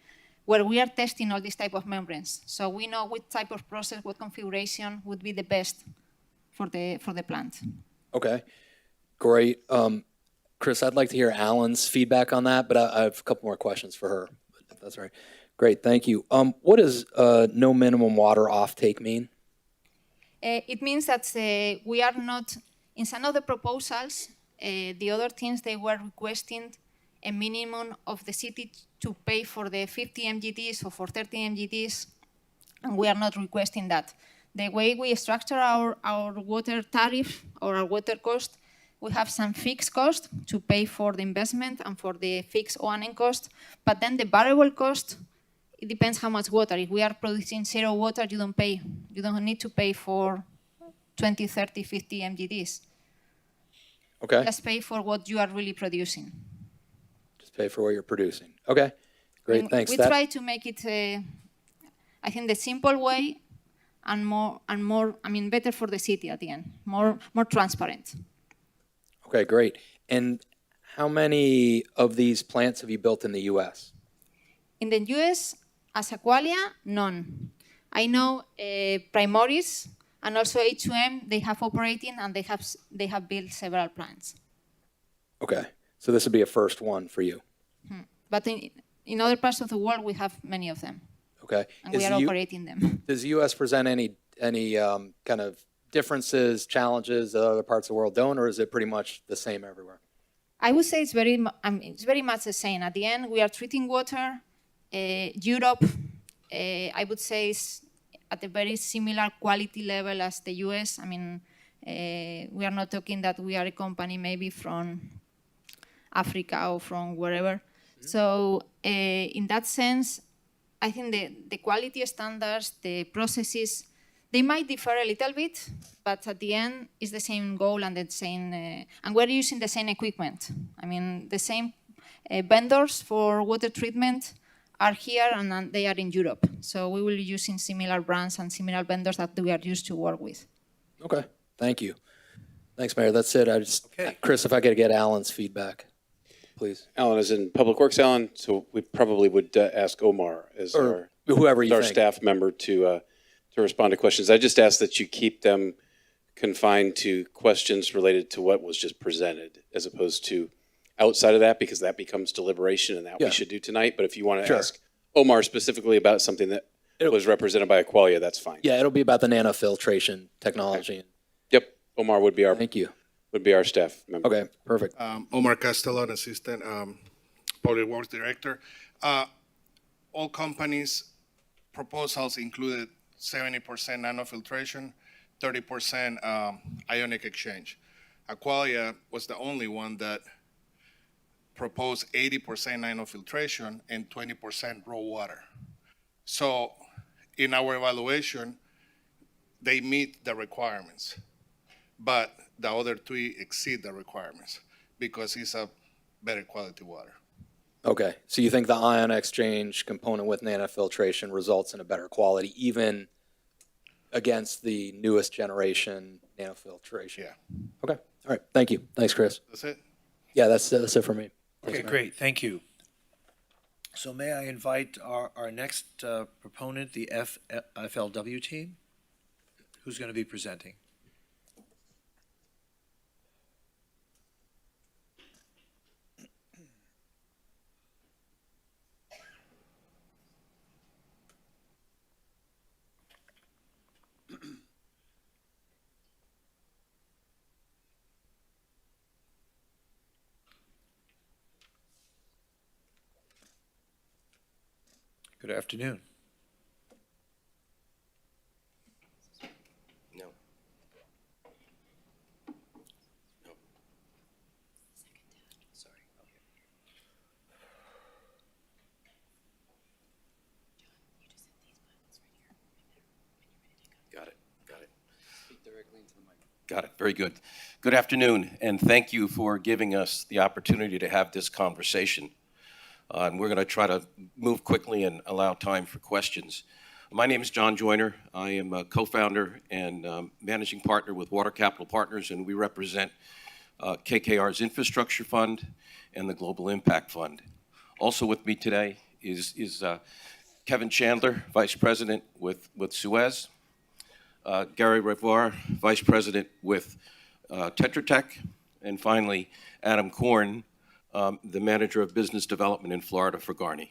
where we are testing all these type of membranes. So we know what type of process, what configuration would be the best for the plant. Okay, great. Chris, I'd like to hear Alan's feedback on that, but I have a couple more questions for her, if that's all right. Great, thank you. What does no minimum water offtake mean? It means that we are not, in some of the proposals, the other teams, they were requesting a minimum of the city to pay for the 50 MGTs or for 30 MGTs, and we are not requesting that. The way we structure our water tariff or our water cost, we have some fixed cost to pay for the investment and for the fixed O&M cost, but then the variable cost, it depends how much water. If we are producing zero water, you don't pay. You don't need to pay for 20, 30, 50 MGDs. Okay. Just pay for what you are really producing. Just pay for what you're producing. Okay, great, thanks. We try to make it, I think, the simple way and more, I mean, better for the city at the end, more transparent. Okay, great. And how many of these plants have you built in the U.S.? In the U.S., as Aqualia, none. I know Primoris and also H2M, they have operating and they have built several plants. Okay, so this would be a first one for you. But in other parts of the world, we have many of them. Okay. And we are operating them. Does the U.S. present any kind of differences, challenges that other parts of the world don't, or is it pretty much the same everywhere? I would say it's very much the same. At the end, we are treating water. Europe, I would say, is at a very similar quality level as the US. I mean, we are not talking that we are a company maybe from Africa or from wherever. Mm-hmm. So in that sense, I think the quality standards, the processes, they might differ a little bit, but at the end, it's the same goal and the same, and we're using the same equipment. I mean, the same vendors for water treatment are here and they are in Europe. So we will be using similar brands and similar vendors that we are used to work with. Okay, thank you. Thanks, Mayor. That's it. Chris, if I could get Alan's feedback, please. Alan is in Public Works, Alan, so we probably would ask Omar as our staff member to respond to questions. I just ask that you keep them confined to questions related to what was just presented, as opposed to outside of that, because that becomes deliberation and that we should do tonight. But if you want to ask Omar specifically about something that was represented by Aqualia, that's fine. Yeah, it'll be about the nanofiltration technology. Okay. Yep, Omar would be our staff member. Okay, perfect. Omar Castellon, Assistant Public Works Director. All companies' proposals included 70% nanofiltration, 30% ionic exchange. Aqualia was the only one that proposed 80% nanofiltration and 20% raw water. So in our evaluation, they meet the requirements, but the other three exceed the requirements because it's a better quality water. Okay, so you think the ion exchange component with nanofiltration results in a better quality, even against the newest generation nanofiltration? Yeah. Okay, All right, thank you. Thanks, Chris. That's it? Yeah, that's it for me. Thanks, Okay, Mayor. great, thank you. So may I invite our next proponent, the FLW team? Who's going to be presenting? Good afternoon. No. No. Sorry. Got it. Got it. Speak directly into the mic. Got it. Very good. Good afternoon, and thank you for giving us the opportunity to have this conversation. And we're going to try to move quickly and allow time for questions. My name is John Joyner. I am a co-founder and managing partner with Water Capital Partners, and we represent KKR's Infrastructure Fund and the Global Impact Fund. Also with me today is Kevin Chandler, Vice President with Suez, Gary Revoir, Vice President with Tetra Tech, and finally, Adam Korn, the Manager of Business Development in Florida for Garney.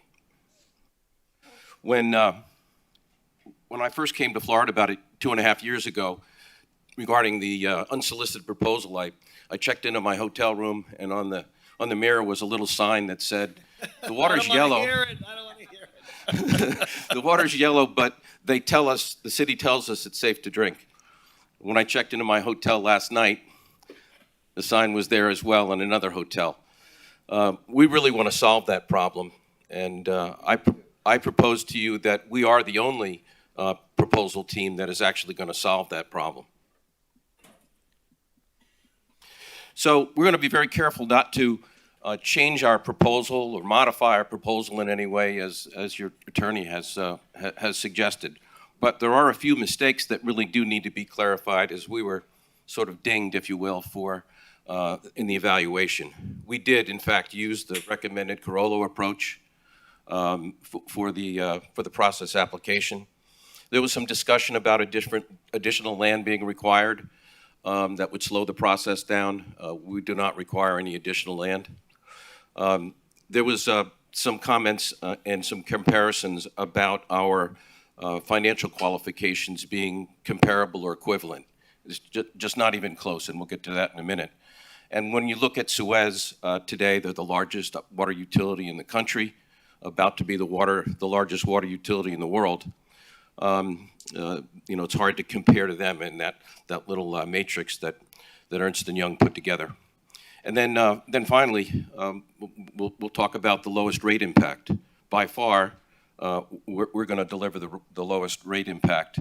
When I first came to Florida about 2.5 years ago, regarding the unsolicited proposal, I checked into my hotel room, and on the mirror was a little sign that said, "The water's yellow." I don't want to hear it. The water's yellow, but the city tells us it's safe to drink. When I checked into my hotel last night, the sign was there as well in another hotel. We really want to solve that problem, and I propose to you that we are the only proposal team that is actually going to solve that problem. So we're going to be very careful not to change our proposal or modify our proposal in any way, as your attorney has suggested. But there are a few mistakes that really do need to be clarified, as we were sort of dinged, if you will, in the evaluation. We did, in fact, use the recommended Carollo approach for the process application. There was some discussion about additional land being required that would slow the process down. We do not require any additional land. There was some comments and some comparisons about our financial qualifications being comparable or equivalent. It's just not even close, and we'll get to that in a minute. And when you look at Suez today, they're the largest water utility in the country, about to be the largest water utility in the world. It's hard to compare to them in that little matrix that Ernst & Young put together. And then finally, we'll talk about the lowest rate impact. By far, we're going to deliver the lowest rate impact,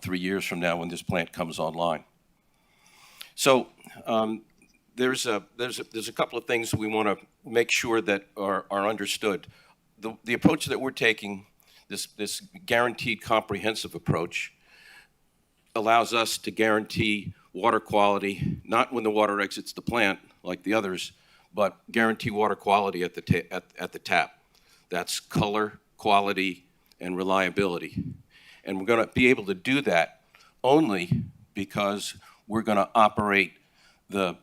3 years from now when this plant comes online. So there's a couple of things we want to make sure that are understood. The approach that we're taking, this guaranteed comprehensive approach, allows us to guarantee water quality, not when the water exits the plant like the others, but guarantee water quality at the tap. That's color, quality, and reliability. And we're going to be able to do that only because we're going to operate the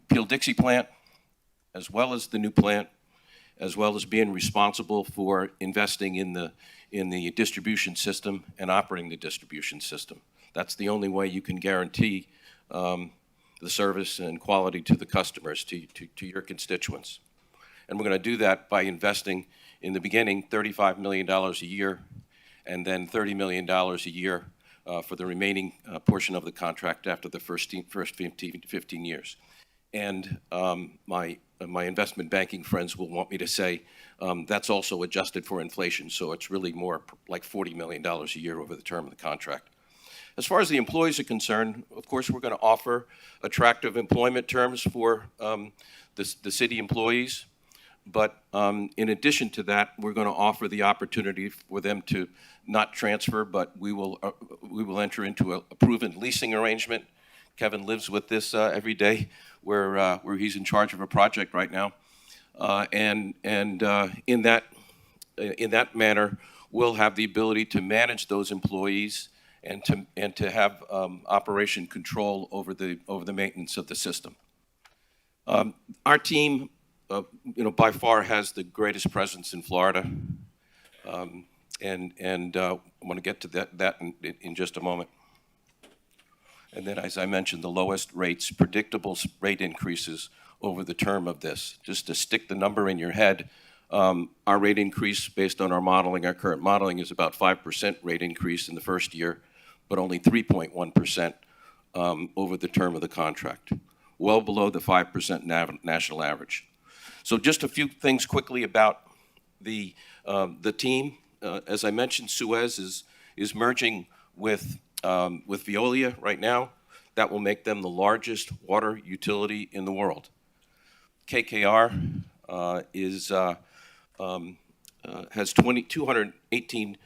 Peel-Dixie plant, as well as the new plant, as well as being responsible for investing in the distribution system and operating the distribution system. That's the only way you can guarantee the service and quality to the customers, to your constituents. And we're going to do that by investing, in the beginning, $35 million a year, and then $30 million a year for the remaining portion of the contract after the first 15 years. And my investment banking friends will want me to say that's also adjusted for inflation, so it's really more like $40 million a year over the term of the contract. As far as the employees are concerned, of course, we're going to offer attractive employment terms for the city employees. But in addition to that, we're going to offer the opportunity for them to not transfer, but we will enter into a proven leasing arrangement, Kevin lives with this every day, where he's in charge of a project right now. In that manner, we'll have the ability to manage those employees and to have operation control over the maintenance of the system. Our team, by far has the greatest presence in Florida, and I want to get to that in just a moment. And then, as I mentioned, the lowest rates, predictable rate increases over the term of this. Just to stick the number in your head, our rate increase based on our modeling, our current modeling, is about 5% rate increase in the first year, but only 3.1% over the term of the contract, well below the 5% national average. So just a few things quickly about the team. As I mentioned, Suez is merging with Veolia right now. That will make them the largest water utility in the world. KKR has $218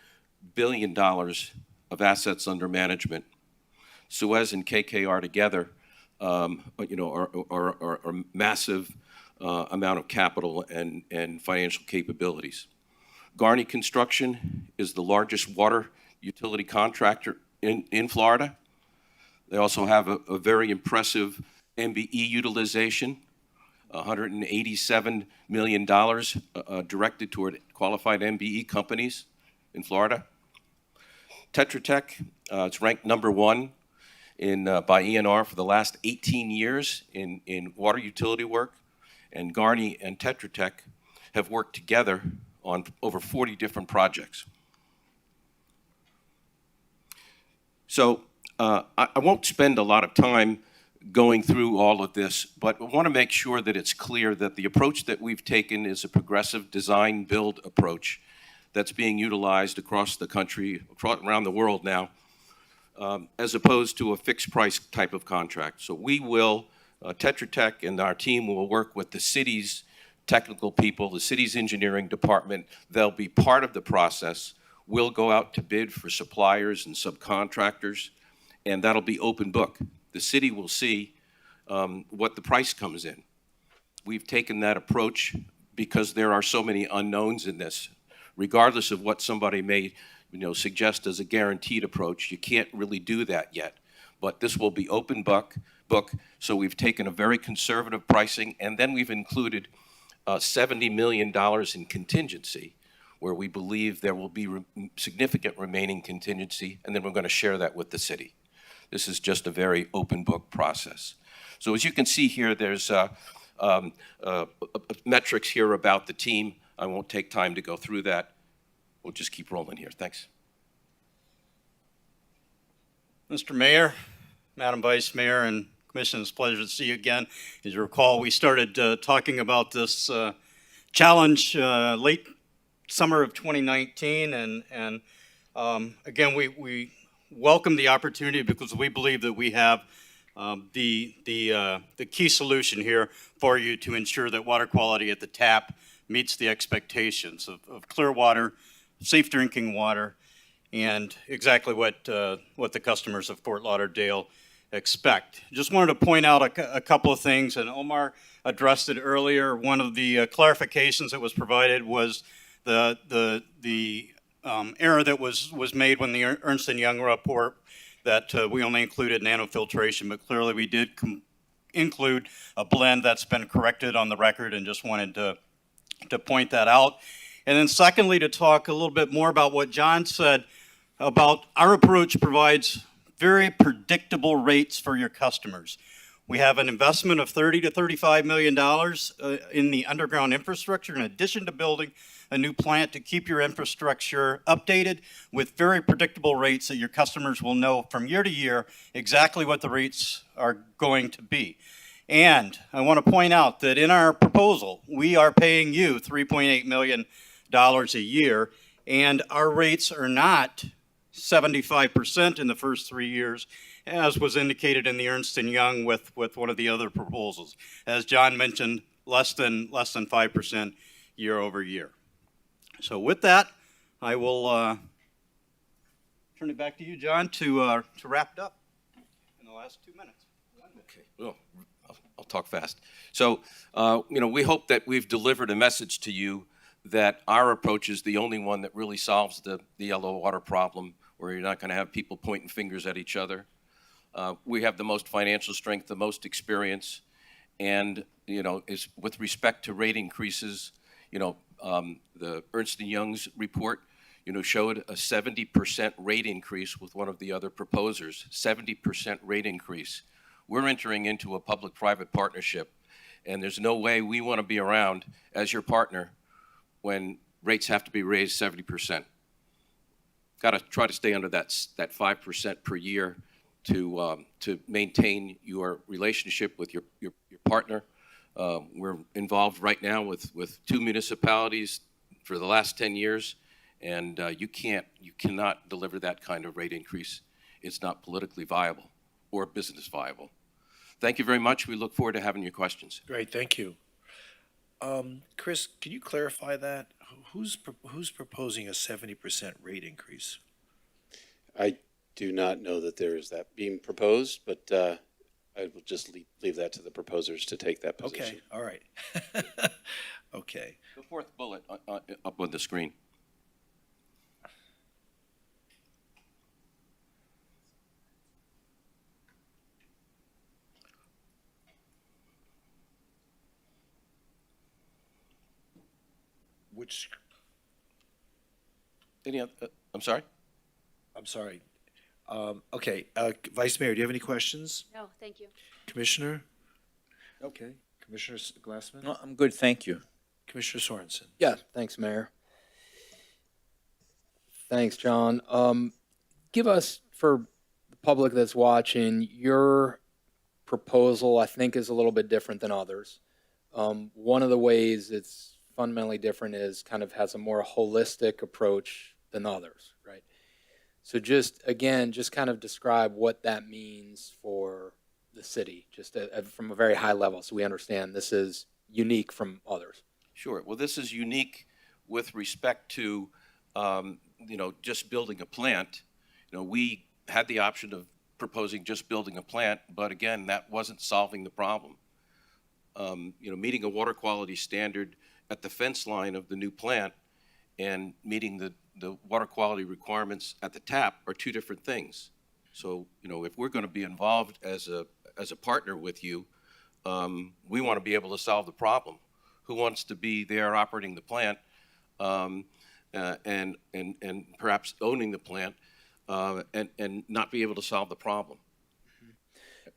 billion of assets under management. Suez and KKR together, are massive amount of capital and financial capabilities. Garney Construction is the largest water utility contractor in Florida. They also have a very impressive MBE utilization, $187 million directed toward qualified MBE companies in Florida. Tetra Tech, it's ranked #1 by ENR for the last 18 years in water utility work, and Garney and Tetra Tech have worked together on over 40 different projects. So I won't spend a lot of time going through all of this, but I want to make sure that it's clear that the approach that we've taken is a progressive design-build approach that's being utilized across the country, around the world now, as opposed to a fixed-price type of contract. So we will, Tetra Tech and our team will work with the city's technical people, the city's engineering department. They'll be part of the process. We'll go out to bid for suppliers and subcontractors, and that'll be open book. The city will see what the price comes in. We've taken that approach because there are so many unknowns in this. Regardless of what somebody may suggest as a guaranteed approach, you can't really do that yet. But this will be open book, so we've taken a very conservative pricing, and then we've included $70 million in contingency, where we believe there will be significant remaining contingency, and then we're going to share that with the city. This is just a very open book process. So as you can see here, there's metrics here about the team. I won't take time to go through that. We'll just keep rolling here. Thanks. Mr. Mayor, Madam Vice Mayor, and Commission, it's a pleasure to see you again. As you recall, we started talking about this challenge late summer of 2019, and again, we welcome the opportunity because we believe that we have the key solution here for you to ensure that water quality at the tap meets the expectations of clear water, safe drinking water, and exactly what the customers of Fort Lauderdale expect. Just wanted to point out a couple of things, and Omar addressed it earlier. One of the clarifications that was provided was the error that was made when the Ernst & Young report that we only included nanofiltration, but clearly we did include a blend. That's been corrected on the record, and just wanted to point that out. And then secondly, to talk a little bit more about what John said about our approach provides very predictable rates for your customers. We have an investment of $30 to $35 million in the underground infrastructure, in addition to building a new plant to keep your infrastructure updated with very predictable rates that your customers will know from year to year exactly what the rates are going to be. And I want to point out that in our proposal, we are paying you $3.8 million a year, and our rates are not 75% in the first 3 years, as was indicated in the Ernst & Young with one of the other proposals. As John mentioned, less than 5% year over year. So with that, I will turn it back to you, John, to wrap it up in the last 2 minutes. Okay, well, I'll talk fast. So, we hope that we've delivered a message to you that our approach is the only one that really solves the yellow water problem, where you're not going to have people pointing fingers at each other. We have the most financial strength, the most experience, and, is with respect to rate increases, the Ernst & Young's report, showed a 70% rate increase with one of the other proposers, 70% rate increase. We're entering into a public-private partnership, and there's no way we want to be around as your partner when rates have to be raised 70%. Got to try to stay under that 5% per year to maintain your relationship with your partner. We're involved right now with 2 municipalities for the last 10 years, and you cannot deliver that kind of rate increase. It's not politically viable or business viable. Thank you very much. We look forward to having your questions. Great, thank you. Chris, can you clarify that? Who's proposing a 70% rate increase? I do not know that there is that being proposed, but I will just leave that to the proposers to take that position. Okay, all right. Okay. The fourth bullet up on the screen. Which, Any other, I'm sorry? I'm sorry. Okay, Vice Mayor, do you have any questions? No, thank you. Commissioner? Okay, Commissioner Glassman? No, I'm good, thank you. Commissioner Sorensen? Yeah, thanks, Mayor. Thanks, John. Give us, for the public that's watching, your proposal, I think, is a little bit different than others. One of the ways it's fundamentally different is kind of has a more holistic approach than others, right? So just kind of describe what that means for the city, just from a very high level, so we understand this is unique from others. Sure. Well, this is unique with respect to, just building a plant. We had the option of proposing just building a plant, but again, that wasn't solving the problem. Meeting a water quality standard at the fence line of the new plant and meeting the water quality requirements at the tap are two different things. So, if we're going to be involved as a partner with you, we want to be able to solve the problem. Who wants to be there operating the plant and perhaps owning the plant and not be able to solve the problem?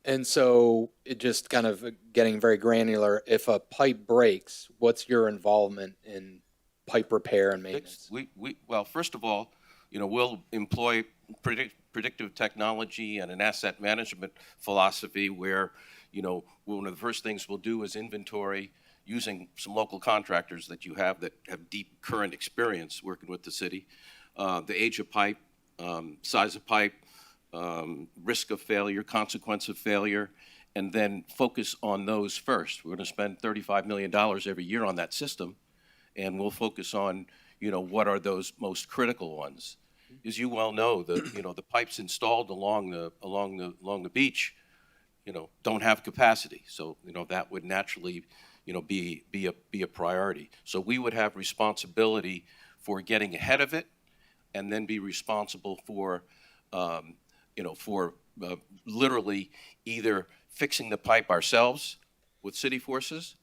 And so it just kind of getting very granular, if a pipe breaks, what's your involvement in pipe repair and maintenance? Well, first of all, we'll employ predictive technology and an asset management philosophy where, one of the first things we'll do is inventory using some local contractors that you have that have deep current experience working with the city, the age of pipe, size of pipe, risk of failure, consequence of failure, and then focus on those first. We're going to spend $35 million every year on that system, and we'll focus on, what are those most critical ones. As you well know, the pipes installed along the beach, don't have capacity. So, that would naturally, be a priority. So we would have responsibility for getting ahead of it, and then be responsible for literally either fixing the pipe ourselves with city forces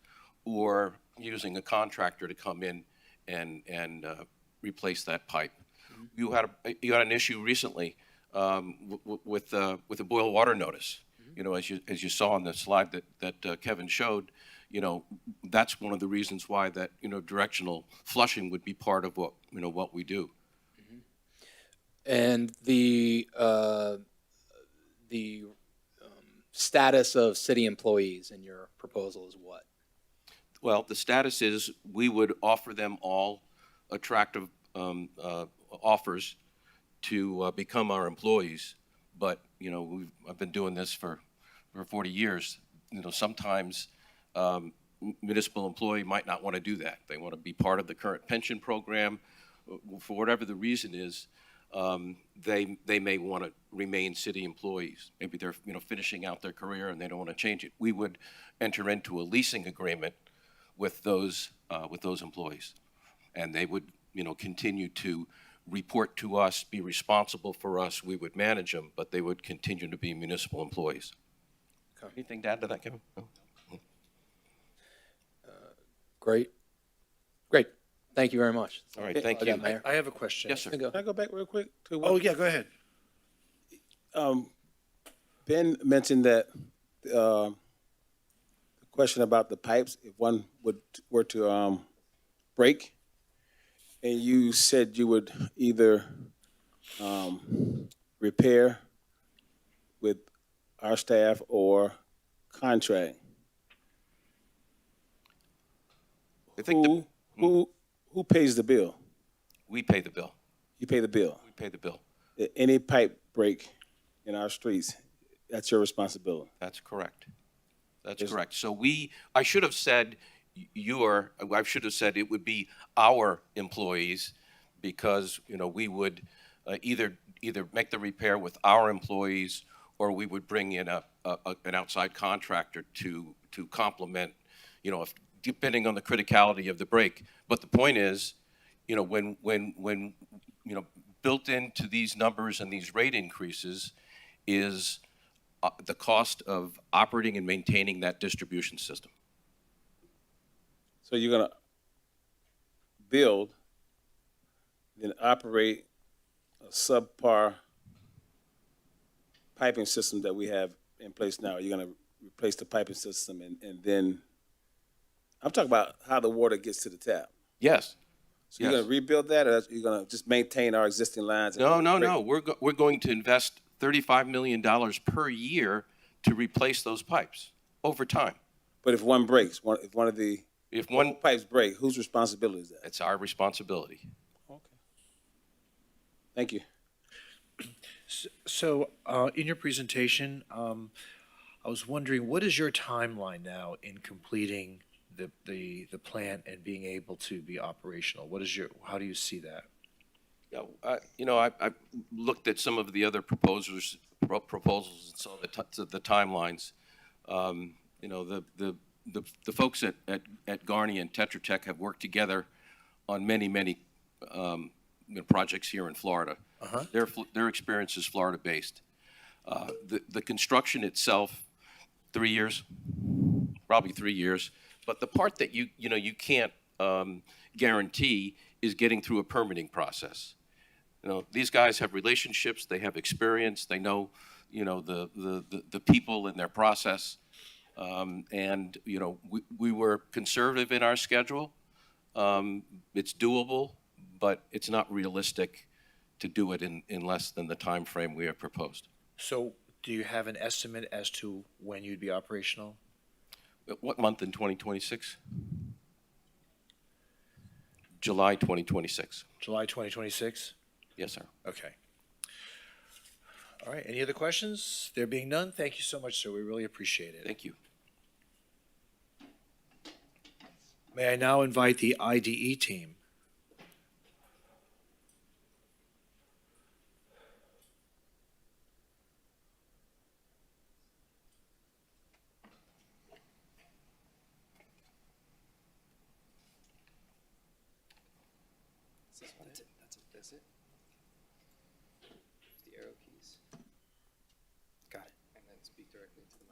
or using a contractor to come in and replace that pipe. You had an issue recently with the boil water notice. As you saw on the slide that Kevin showed, that's one of the reasons why that directional flushing would be part of what we do. And the status of city employees in your proposal is what? Well, the status is we would offer them all attractive offers to become our employees. But, I've been doing this for 40 years. Sometimes municipal employee might not want to do that. They want to be part of the current pension program. For whatever the reason is, they may want to remain city employees. Maybe they're, finishing out their career and they don't want to change it. We would enter into a leasing agreement with those employees. And they would, continue to report to us, be responsible for us. We would manage them, but they would continue to be municipal employees. Anything to add to that, Kevin? No? Great. Thank you very much. All right, thank you. Mayor. I have a question. Yes, sir. Can I go back real quick to Oh, yeah, go ahead. Ben mentioned that the question about the pipes, if one were to break, and you said you would either repair with our staff or contract. I think Who pays the bill? we pay the bill. You pay the bill. We pay the bill. Any pipe break in our streets, that's your responsibility. That's correct. That's correct. So I should have said I should have said it would be our employees, because, we would either make the repair with our employees, or we would bring in an outside contractor to complement, depending on the criticality of the break. But the point is, when built into these numbers and these rate increases is the cost of operating and maintaining that distribution system. So you're gonna build, then operate a subpar piping system that we have in place now. You're gonna replace the piping system and then, I'm talking about how the water gets to the tap. Yes. So you're gonna rebuild that, or you're gonna just maintain our existing lines? No. We're going to invest $35 million per year to replace those pipes over time. But if one breaks, if one pipes break, whose responsibility is that? It's our responsibility. Okay. Thank you. So, in your presentation, I was wondering, what is your timeline now in completing the plant and being able to be operational? How do you see that? Yeah, I looked at some of the other proposals and saw the timelines. The folks at Garney and Tetra Tech have worked together on many projects here in Florida. Their experience is Florida-based. The construction itself, 3 years, probably 3 years. But the part that you can't guarantee is getting through a permitting process. These guys have relationships, they have experience, they know, the people in their process. And we were conservative in our schedule. It's doable, but it's not realistic to do it in less than the time frame we have proposed. So, do you have an estimate as to when you'd be operational? What month in 2026? July 2026. July 2026? Yes, sir. Okay. All right, any other questions? There being none, thank you so much, sir. We really appreciate it. Thank you. May I now invite the IDE team? That's it. The arrow keys. Got it. And then speak directly to the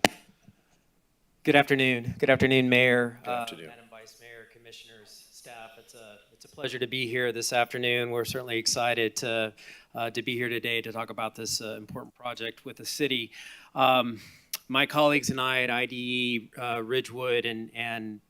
mic. Good afternoon. Good afternoon, Mayor, Good afternoon. Madam Vice Mayor, Commissioners, staff. It's a pleasure to be here this afternoon. We're certainly excited to be here today to talk about this important project with the city. My colleagues and I at IDE, Ridgewood, and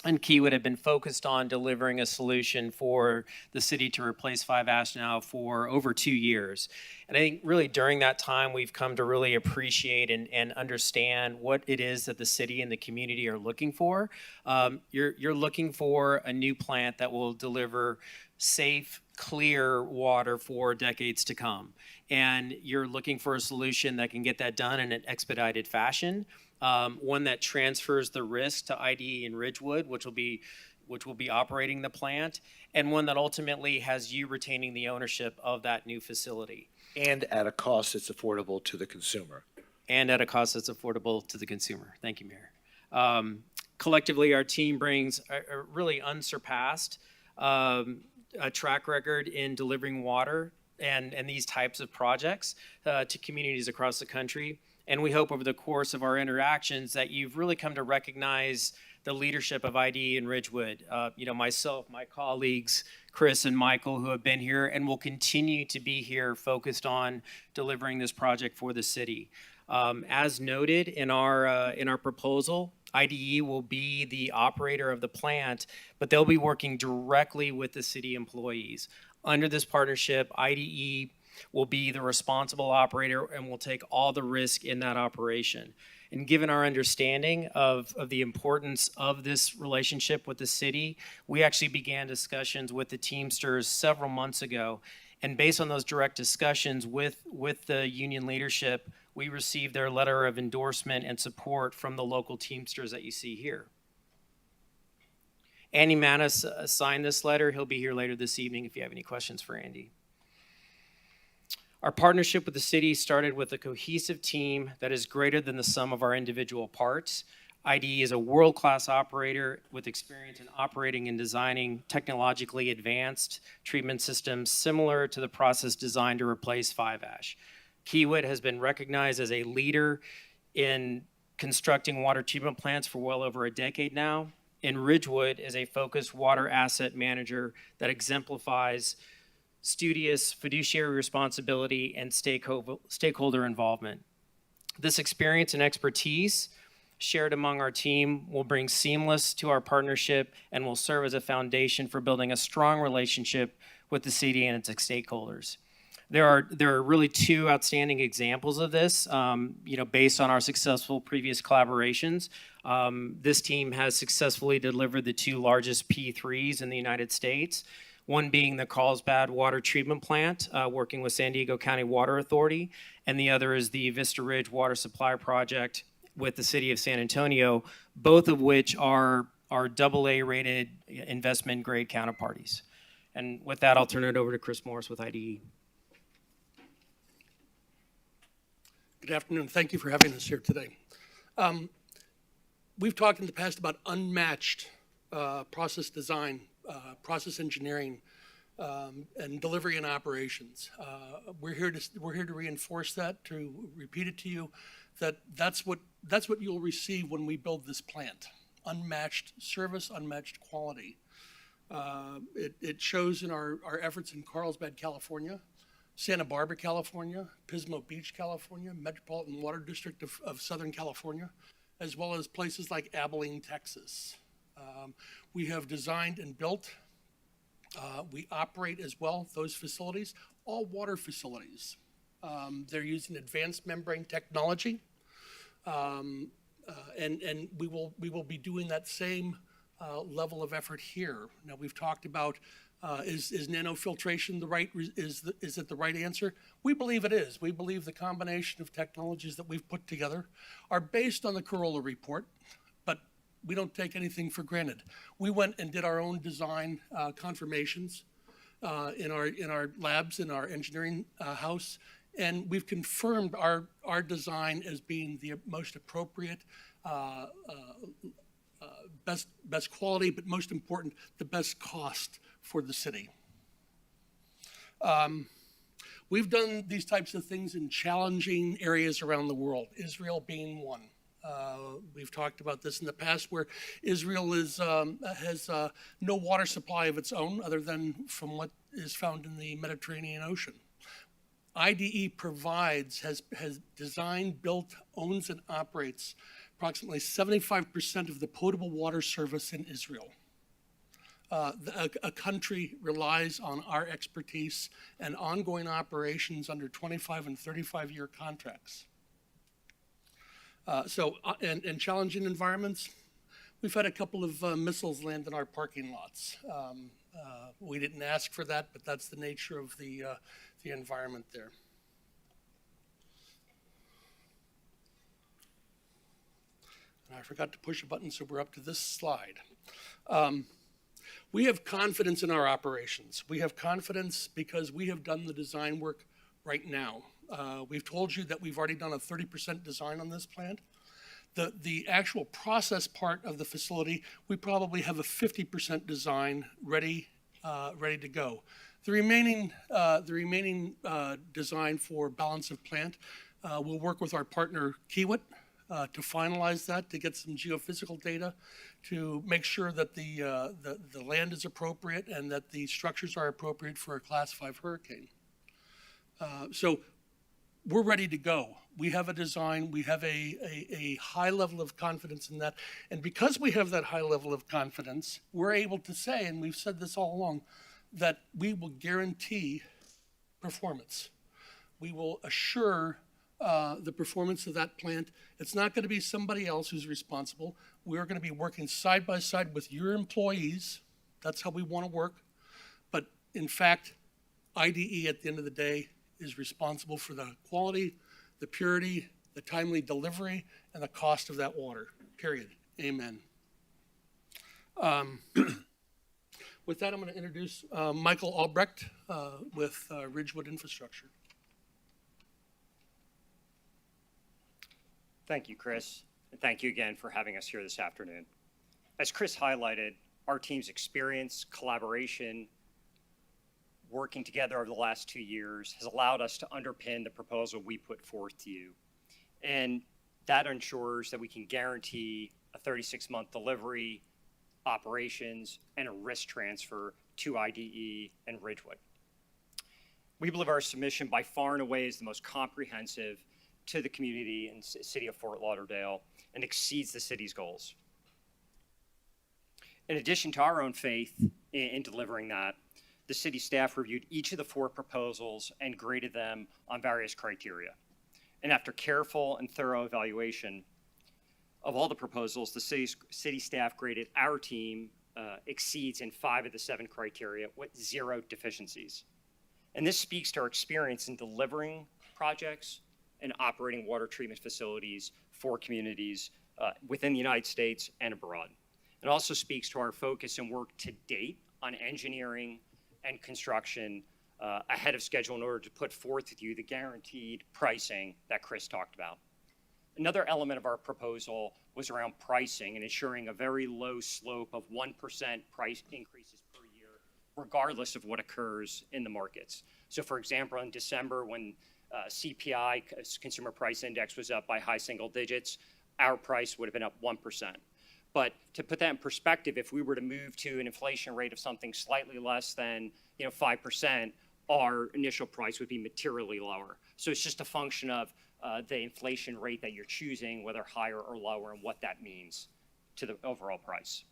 Keywood have been focused on delivering a solution for the city to replace 5-ash now for over 2 years. And I think really during that time, we've come to really appreciate and understand what it is that the city and the community are looking for. You're looking for a new plant that will deliver safe, clear water for decades to come. And you're looking for a solution that can get that done in an expedited fashion. One that transfers the risk to IDE and Ridgewood, which will be which will be operating the plant, and one that ultimately has you retaining the ownership of that new facility. And at a cost that's affordable to the consumer. And at a cost that's affordable to the consumer. Thank you, Mayor. Collectively, our team brings a really unsurpassed a track record in delivering water and these types of projects to communities across the country. And we hope over the course of our interactions that you've really come to recognize the leadership of IDE and Ridgewood. Myself, my colleagues, Chris and Michael, who have been here and will continue to be here focused on delivering this project for the city. As noted in our proposal, IDE will be the operator of the plant, but they'll be working directly with the city employees. Under this partnership, IDE will be the responsible operator and will take all the risk in that operation. And given our understanding of the importance of this relationship with the city, we actually began discussions with the Teamsters several months ago. And based on those direct discussions with the union leadership, we received their letter of endorsement and support from the local Teamsters that you see here. Andy Manis signed this letter. He'll be here later this evening if you have any questions for Andy. Our partnership with the city started with a cohesive team that is greater than the sum of our individual parts. IDE is a world-class operator with experience in operating and designing technologically advanced treatment systems similar to the process designed to replace 5-ash. Kiewit has been recognized as a leader in constructing water treatment plants for well over a decade now, and Ridgewood is a focused water asset manager that exemplifies studious fiduciary responsibility and stakeholder involvement. This experience and expertise shared among our team will bring seamless to our partnership and will serve as a foundation for building a strong relationship with the city and its stakeholders. There are really two outstanding examples of this, based on our successful previous collaborations. This team has successfully delivered the two largest P3s in the United States, one being the Carlsbad Water Treatment Plant, working with San Diego County Water Authority, and the other is the Vista Ridge Water Supply Project with the City of San Antonio, both of which are AA-rated investment-grade counterparties. And with that, I'll turn it over to Chris Morris with IDE. Good afternoon. Thank you for having us here today. We've talked in the past about unmatched process design, process engineering, and delivery and operations. We're here to reinforce that, to repeat it to you, that's what you'll receive when we build this plant. Unmatched service, unmatched quality. It shows in our efforts in Carlsbad, California, Santa Barbara, California, Pismo Beach, California, Metropolitan Water District of Southern California, as well as places like Abilene, Texas. We have designed and built, we operate as well, those facilities, all water facilities. They're using advanced membrane technology, and we will be doing that same level of effort here. Now, we've talked about is nanofiltration is it the right answer? We believe it is. We believe the combination of technologies that we've put together are based on the Corolla report, but we don't take anything for granted. We went and did our own design confirmations in our labs, in our engineering house, and we've confirmed our design as being the most appropriate, best quality, but most important, the best cost for the city. We've done these types of things in challenging areas around the world, Israel being one. We've talked about this in the past, where Israel has no water supply of its own other than from what is found in the Mediterranean Ocean. IDE provides, has designed, built, owns, and operates approximately 75% of the potable water service in Israel. A country relies on our expertise and ongoing operations under 25 and 35-year contracts. And challenging environments, we've had a couple of missiles land in our parking lots. We didn't ask for that, but that's the nature of the environment there. And I forgot to push a button, so we're up to this slide. We have confidence in our operations. We have confidence because we have done the design work right now. We've told you that we've already done a 30% design on this plant. The actual process part of the facility, we probably have a 50% design ready to go. The remaining design for balance of plant, we'll work with our partner Kiewit to finalize that, to get some geophysical data, to make sure that the land is appropriate and that the structures are appropriate for a Class 5 hurricane. So we're ready to go. We have a design, we have a high level of confidence in that. And because we have that high level of confidence, we're able to say, and we've said this all along, that we will guarantee performance. We will assure the performance of that plant. It's not going to be somebody else who's responsible. We're going to be working side by side with your employees. That's how we want to work. But in fact, IDE at the end of the day is responsible for the quality, the purity, the timely delivery, and the cost of that water, period. Amen. With that, I'm going to introduce Michael Albrecht with Ridgewood Infrastructure. Thank you, Chris, and thank you again for having us here this afternoon. As Chris highlighted, our team's experience, collaboration, working together over the last 2 years has allowed us to underpin the proposal we put forth to you. And that ensures that we can guarantee a 36-month delivery, operations, and a risk transfer to IDE and Ridgewood. We believe our submission by far and away is the most comprehensive to the community and city of Fort Lauderdale and exceeds the city's goals. In addition to our own faith in delivering that, the city staff reviewed each of the 4 proposals and graded them on various criteria. And after careful and thorough evaluation of all the proposals, the city staff graded our team exceeds in 5 of the 7 criteria with 0 deficiencies. And this speaks to our experience in delivering projects and operating water treatment facilities for communities within the United States and abroad. It also speaks to our focus and work to date on engineering and construction ahead of schedule in order to put forth with you the guaranteed pricing that Chris talked about. Another element of our proposal was around pricing and ensuring a very low slope of 1% price increases per year, regardless of what occurs in the markets. So for example, in December, when CPI, Consumer Price Index, was up by high single digits, our price would have been up 1%. But to put that in perspective, if we were to move to an inflation rate of something slightly less than 5%, our initial price would be materially lower. So it's just a function of the inflation rate that you're choosing, whether higher or lower, and what that means to the overall price.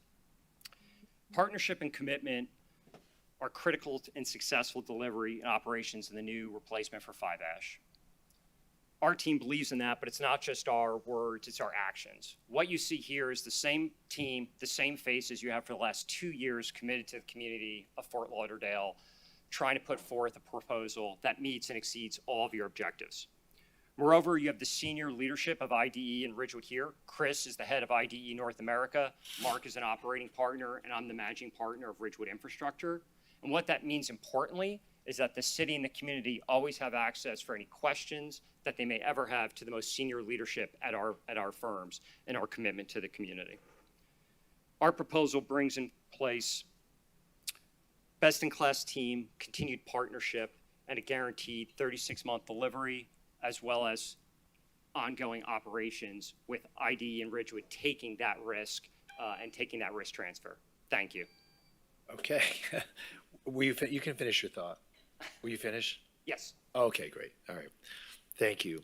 Partnership and commitment are critical in successful delivery and operations in the new replacement for 5-ash. Our team believes in that, but it's not just our words, it's our actions. What you see here is the same team, the same faces you have for the last 2 years committed to the community of Fort Lauderdale, trying to put forth a proposal that meets and exceeds all of your objectives. Moreover, you have the senior leadership of IDE and Ridgewood here. Chris is the head of IDE North America. Mark is an operating partner, and I'm the managing partner of Ridgewood Infrastructure. And what that means importantly is that the city and the community always have access for any questions that they may ever have to the most senior leadership at our firms and our commitment to the community. Our proposal brings in place best-in-class team, continued partnership, and a guaranteed 36-month delivery, as well as ongoing operations with IDE and Ridgewood taking that risk and taking that risk transfer. Thank you. Okay. You can finish your thought. Will you finish? Yes. Okay, great. All right. Thank you.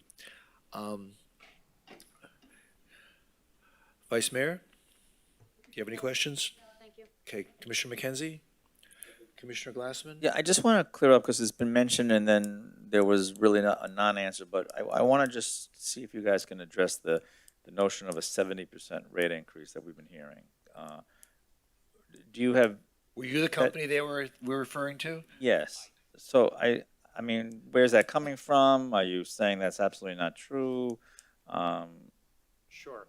Vice Mayor, do you have any questions? No, thank you. Okay, Commissioner McKenzie? Commissioner Glassman? Yeah, I just want to clear up because it's been mentioned and then there was really a non-answer, but I want to just see if you guys can address the notion of a 70% rate increase that we've been hearing. Do you have... Were you the company they were referring to? Yes. So I mean, where's that coming from? Are you saying that's absolutely not true? Sure.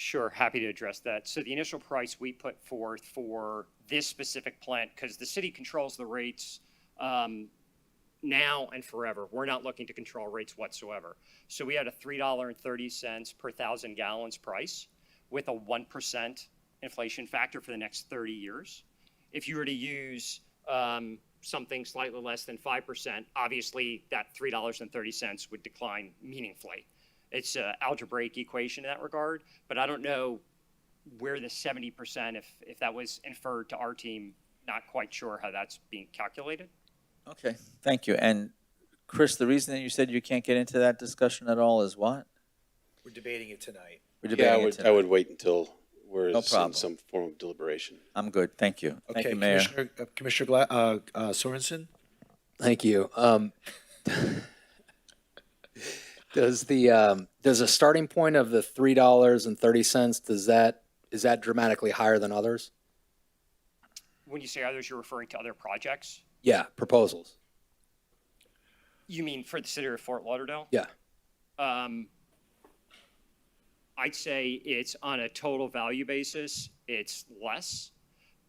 Sure, happy to address that. So the initial price we put forth for this specific plant, because the city controls the rates now and forever. We're not looking to control rates whatsoever. So we had a $3.30 per 1,000 gallons price with a 1% inflation factor for the next 30 years. If you were to use something slightly less than 5%, obviously that $3.30 would decline meaningfully. It's an algebraic equation in that regard, but I don't know where the 70%, if that was inferred to our team, not quite sure how that's being calculated. Okay, thank you. And Chris, the reason that you said you can't get into that discussion at all is what? We're debating it tonight. We're Yeah, debating it I would tonight. wait until we're No in problem. some form of deliberation. I'm good, thank you. Thank Okay, you, Mayor. Commissioner Sorensen? Thank you. Does a starting point of the $3.30, is that dramatically higher than others? When you say others, you're referring to other projects? Yeah, proposals. You mean for the city of Fort Lauderdale? Yeah. I'd say it's on a total value basis, it's less,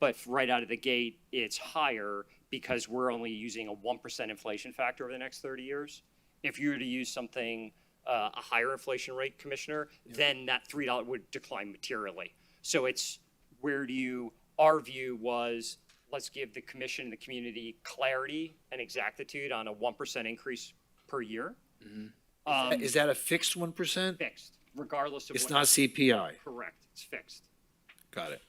but right out of the gate, it's higher because we're only using a 1% inflation factor over the next 30 years. If you were to use something, a higher inflation rate, Commissioner, then that $3 would decline materially. So it's our view was, let's give the commission and the community clarity and exactitude on a 1% increase per year. Is that a fixed 1%? Fixed, regardless of It's what. not CPI. Correct, it's fixed. Got it.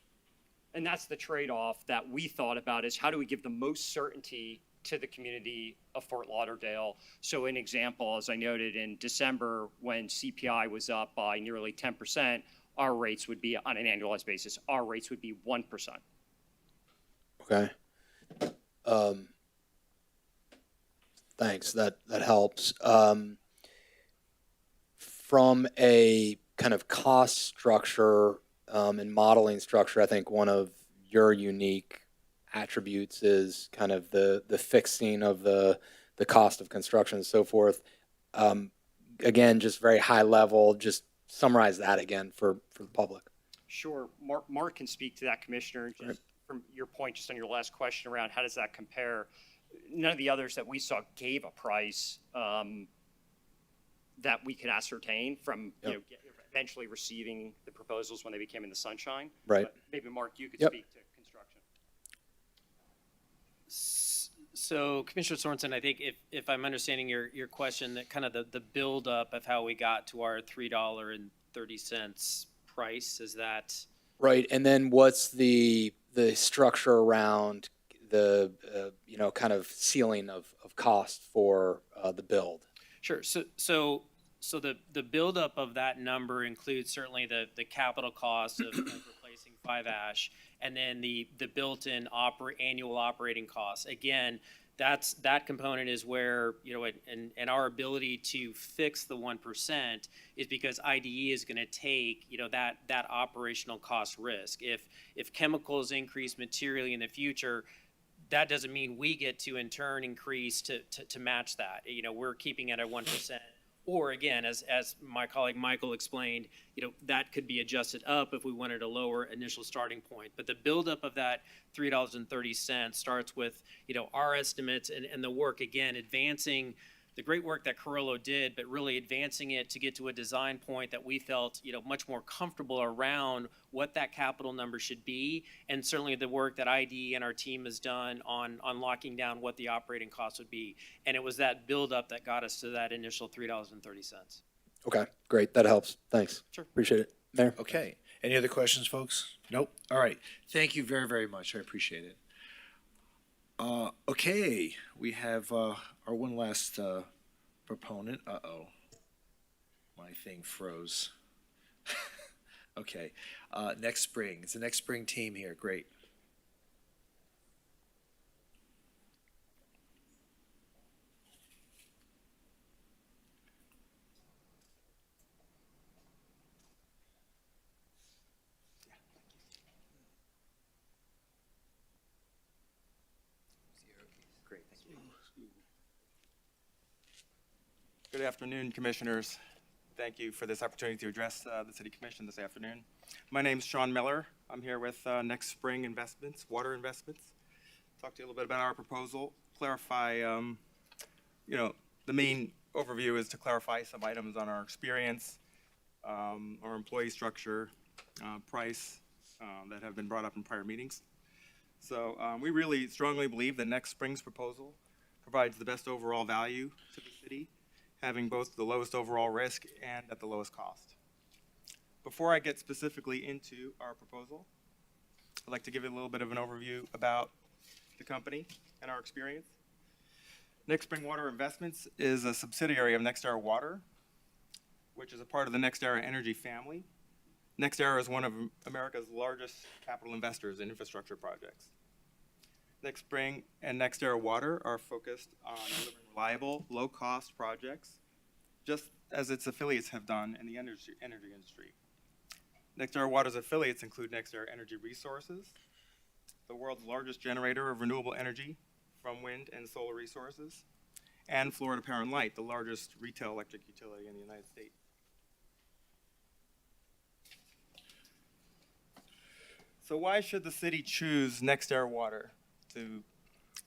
And that's the trade-off that we thought about, is how do we give the most certainty to the community of Fort Lauderdale? So an example, as I noted, in December, when CPI was up by nearly 10%, our rates would be, on an annualized basis, our rates would be 1%. Okay. Thanks, that helps. From a kind of cost structure and modeling structure, I think one of your unique attributes is kind of the fixing of the cost of construction and so forth. Again, just very high level, just summarize that again for the public. Sure, Mark can speak to that, Commissioner. Just from your point, just on your last question around how does that compare, none of the others that we saw gave a price that we could ascertain from eventually receiving the proposals when they became in the sunshine. Right. But maybe Mark, you could Yep. speak to construction. So Commissioner Sorensen, I think if I'm understanding your question, that kind of the buildup of how we got to our $3.30 price, is that? Right, and then what's the structure around the kind of ceiling of cost for the build? Sure. So the buildup of that number includes certainly the capital cost of replacing 5-ash, and then the built-in annual operating costs. Again, that component is where, and our ability to fix the 1% is because IDE is going to take, that operational cost risk. If chemicals increase materially in the future, that doesn't mean we get to in turn increase to match that. We're keeping it at 1%. Or again, as my colleague Michael explained, that could be adjusted up if we wanted a lower initial starting point. But the buildup of that $3.30 starts with, our estimates and the work, again, advancing the great work that Carollo did, but really advancing it to get to a design point that we felt, much more comfortable around what that capital number should be, and certainly the work that IDE and our team has done on locking down what the operating costs would be. And it was that buildup that got us to that initial $3.30. Okay, great, that helps. Thanks. Sure. Appreciate it. Mayor? Okay. Any other questions, folks? Nope. All right. Thank you very, very much. I appreciate it. Okay, we have our one last proponent. Uh-oh. My thing froze. Okay. Next Spring. It's the Next Spring team here. Great. Good afternoon, Commissioners. Thank you for this opportunity to address the City Commission this afternoon. My name's Sean Miller. I'm here with Next Spring Investments, Water Investments. Talk to you a little bit about our proposal, clarify, the main overview is to clarify some items on our experience, our employee structure, price that have been brought up in prior meetings. So we really strongly believe that Next Spring's proposal provides the best overall value to the city, having both the lowest overall risk and at the lowest cost. Before I get specifically into our proposal, I'd like to give you a little bit of an overview about the company and our experience. Next Spring Water Investments is a subsidiary of NextEra Water, which is a part of the NextEra Energy family. NextEra is one of America's largest capital investors in infrastructure projects. Next Spring and NextEra Water are focused on delivering reliable, low-cost projects, just as its affiliates have done in the energy industry. NextEra Water's affiliates include NextEra Energy Resources, the world's largest generator of renewable energy from wind and solar resources, and Florida Power and Light, the largest retail electric utility in the United States. So why should the city choose NextEra Water to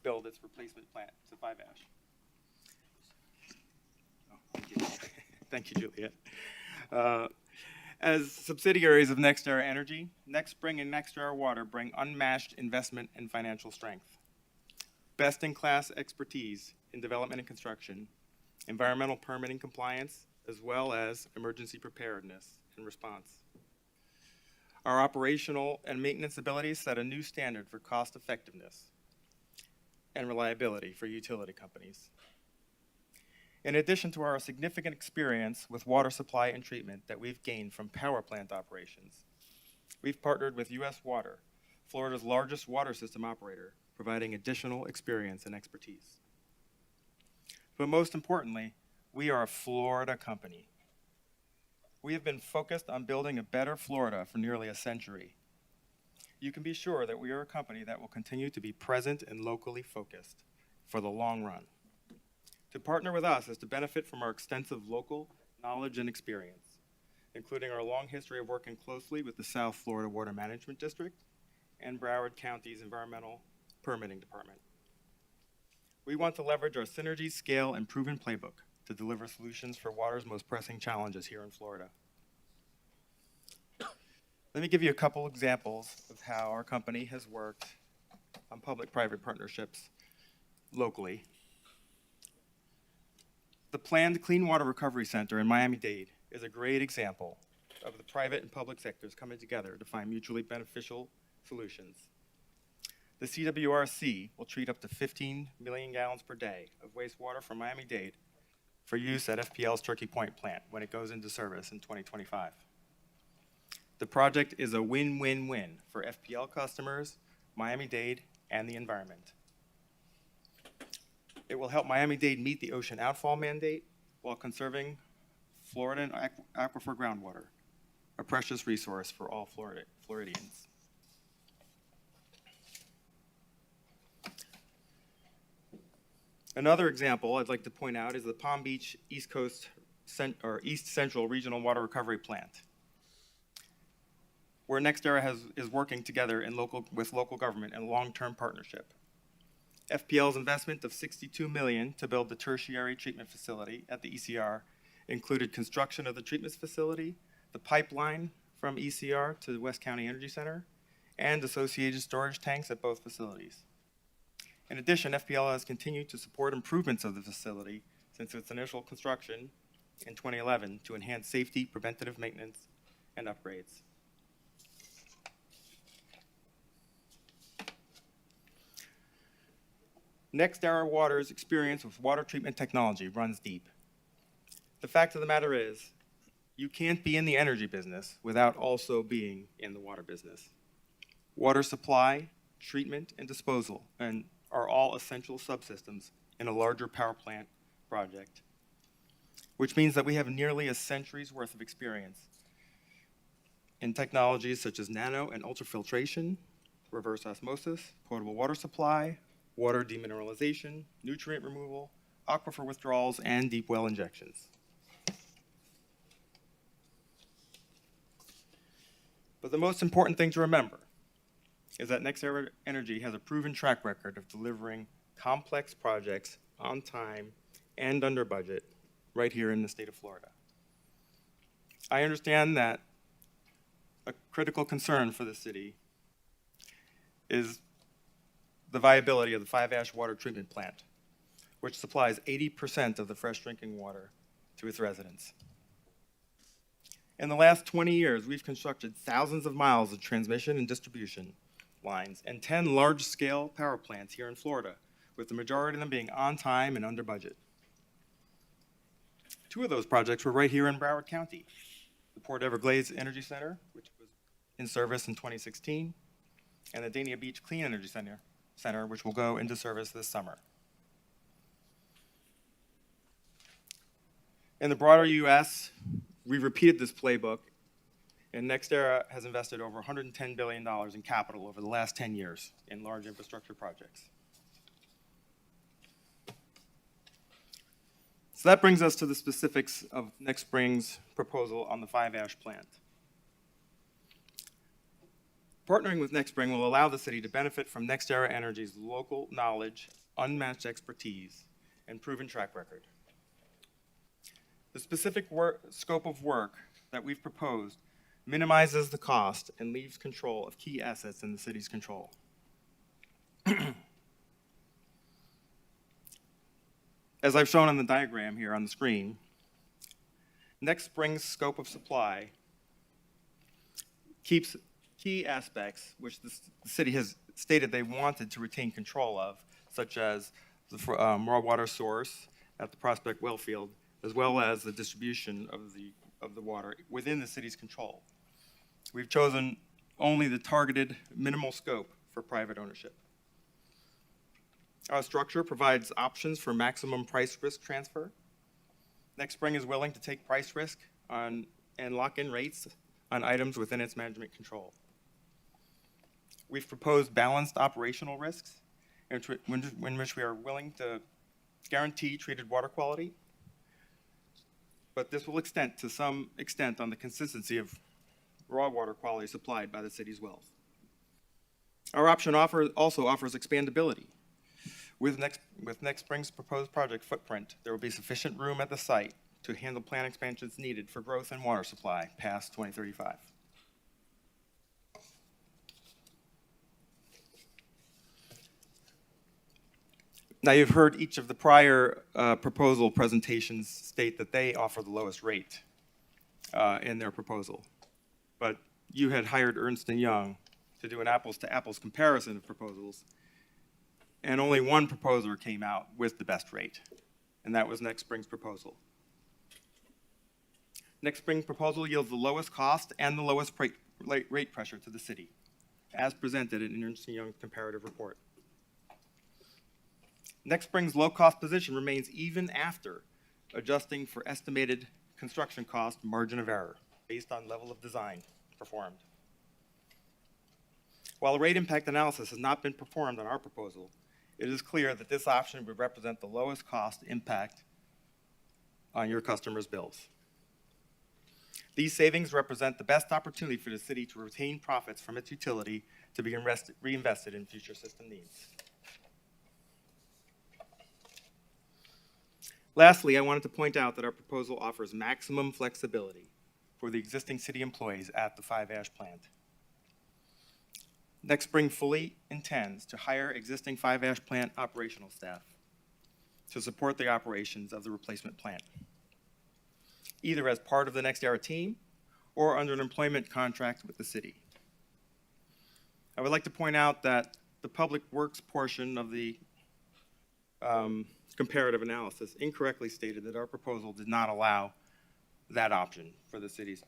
build its replacement plant to 5-ash? Oh, thank you. Thank you, Juliet. As subsidiaries of NextEra Energy, Next Spring and NextEra Water bring unmatched investment and financial strength, best-in-class expertise in development and construction, environmental permitting compliance, as well as emergency preparedness and response. Our operational and maintenance abilities set a new standard for cost effectiveness and reliability for utility companies. In addition to our significant experience with water supply and treatment that we've gained from power plant operations, we've partnered with U.S. Water, Florida's largest water system operator, providing additional experience and expertise. But most importantly, we are a Florida company. We have been focused on building a better Florida for nearly a century. You can be sure that we are a company that will continue to be present and locally focused for the long run. To partner with us is to benefit from our extensive local knowledge and experience, including our long history of working closely with the South Florida Water Management District and Broward County's Environmental Permitting Department. We want to leverage our synergy, scale, and proven playbook to deliver solutions for water's most pressing challenges here in Florida. Let me give you a couple examples of how our company has worked on public-private partnerships locally. The planned Clean Water Recovery Center in Miami-Dade is a great example of the private and public sectors coming together to find mutually beneficial solutions. The CWRC will treat up to 15 million gallons per day of wastewater from Miami-Dade for use at FPL's Turkey Point plant when it goes into service in 2025. The project is a win-win-win for FPL customers, Miami-Dade, and the environment. It will help Miami-Dade meet the ocean outfall mandate while conserving Floridan aquifer groundwater, a precious resource for all Floridians. Another example I'd like to point out is the Palm Beach East Central Regional Water Recovery Plant, where NextEra is working together with local government in a long-term partnership. FPL's investment of $62 million to build the tertiary treatment facility at the ECR included construction of the treatment facility, the pipeline from ECR to the West County Energy Center, and associated storage tanks at both facilities. In addition, FPL has continued to support improvements of the facility since its initial construction in 2011 to enhance safety, preventative maintenance, and upgrades. NextEra Water's experience with water treatment technology runs deep. The fact of the matter is, you can't be in the energy business without also being in the water business. Water supply, treatment, and disposal are all essential subsystems in a larger power plant project, which means that we have nearly a century's worth of experience in technologies such as nano and ultrafiltration, reverse osmosis, potable water supply, water demineralization, nutrient removal, aquifer withdrawals, and deep well injections. But the most important thing to remember is that NextEra Energy has a proven track record of delivering complex projects on time and under budget right here in the state of Florida. I understand that a critical concern for the city is the viability of the Five Ash Water Treatment Plant, which supplies 80% of the fresh drinking water to its residents. In the last 20 years, we've constructed thousands of miles of transmission and distribution lines and 10 large-scale power plants here in Florida, with the majority of them being on time and under budget. 2 of those projects were right here in Broward County. The Port Everglades Energy Center, which was in service in 2016, and the Dania Beach Clean Energy Center, which will go into service this summer. In the broader U.S., we've repeated this playbook, and NextEra has invested over $110 billion in capital over the last 10 years in large infrastructure projects. So that brings us to the specifics of next spring's proposal on the Five Ash plant. Partnering with Next Spring will allow the city to benefit from NextEra Energy's local knowledge, unmatched expertise, and proven track record. The specific scope of work that we've proposed minimizes the cost and leaves control of key assets in the city's control. As I've shown on the diagram here on the screen, Next Spring's scope of supply keeps key aspects which the city has stated they wanted to retain control of, such as the raw water source at the Prospect well field, as well as the distribution of the water within the city's control. We've chosen only the targeted minimal scope for private ownership. Our structure provides options for maximum price risk transfer. Next Spring is willing to take price risk and lock in rates on items within its management control. We've proposed balanced operational risks in which we are willing to guarantee treated water quality, but this will extend to some extent on the consistency of raw water quality supplied by the city's wells. Our option also offers expandability. With Next Spring's proposed project footprint, there will be sufficient room at the site to handle plant expansions needed for growth and water supply past 2035. Now, you've heard each of the prior proposal presentations state that they offer the lowest rate in their proposal. But you had hired Ernst & Young to do an apples-to-apples comparison of proposals, and only one proposer came out with the best rate, and that was Next Spring's proposal. Next Spring's proposal yields the lowest cost and the lowest rate pressure to the city, as presented in Ernst & Young's comparative report. Next Spring's low-cost position remains even after adjusting for estimated construction cost margin of error based on level of design performed. While a rate impact analysis has not been performed on our proposal, it is clear that this option would represent the lowest cost impact on your customers' bills. These savings represent the best opportunity for the city to retain profits from its utility to be reinvested in future system needs. Lastly, I wanted to point out that our proposal offers maximum flexibility for the existing city employees at the Five Ash plant. Next Spring fully intends to hire existing Five Ash plant operational staff to support the operations of the replacement plant, either as part of the NextEra team or under an employment contract with the city. I would like to point out that the public works portion of the comparative analysis incorrectly stated that our proposal did not allow that option for the city's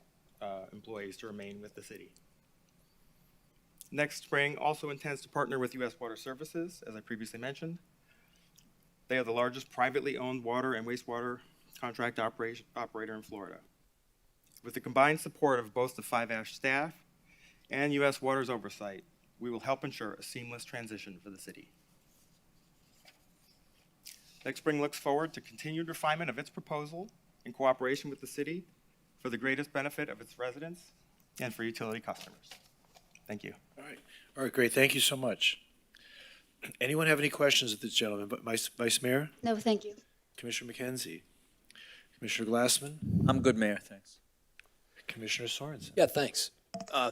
employees to remain with the city. Next Spring also intends to partner with U.S. Water Services, as I previously mentioned. They are the largest privately owned water and wastewater contract operator in Florida. With the combined support of both the Five Ash staff and U.S. Water's oversight, we will help ensure a seamless transition for the city. Next Spring looks forward to continued refinement of its proposal in cooperation with the city for the greatest benefit of its residents and for utility customers. Thank you. All right, great. Thank you so much. Anyone have any questions of this gentleman? But Vice Mayor, No, thank you. Commissioner McKenzie, Commissioner Glassman, I'm good, Mayor, thanks. Commissioner Sorensen. Yeah, thanks.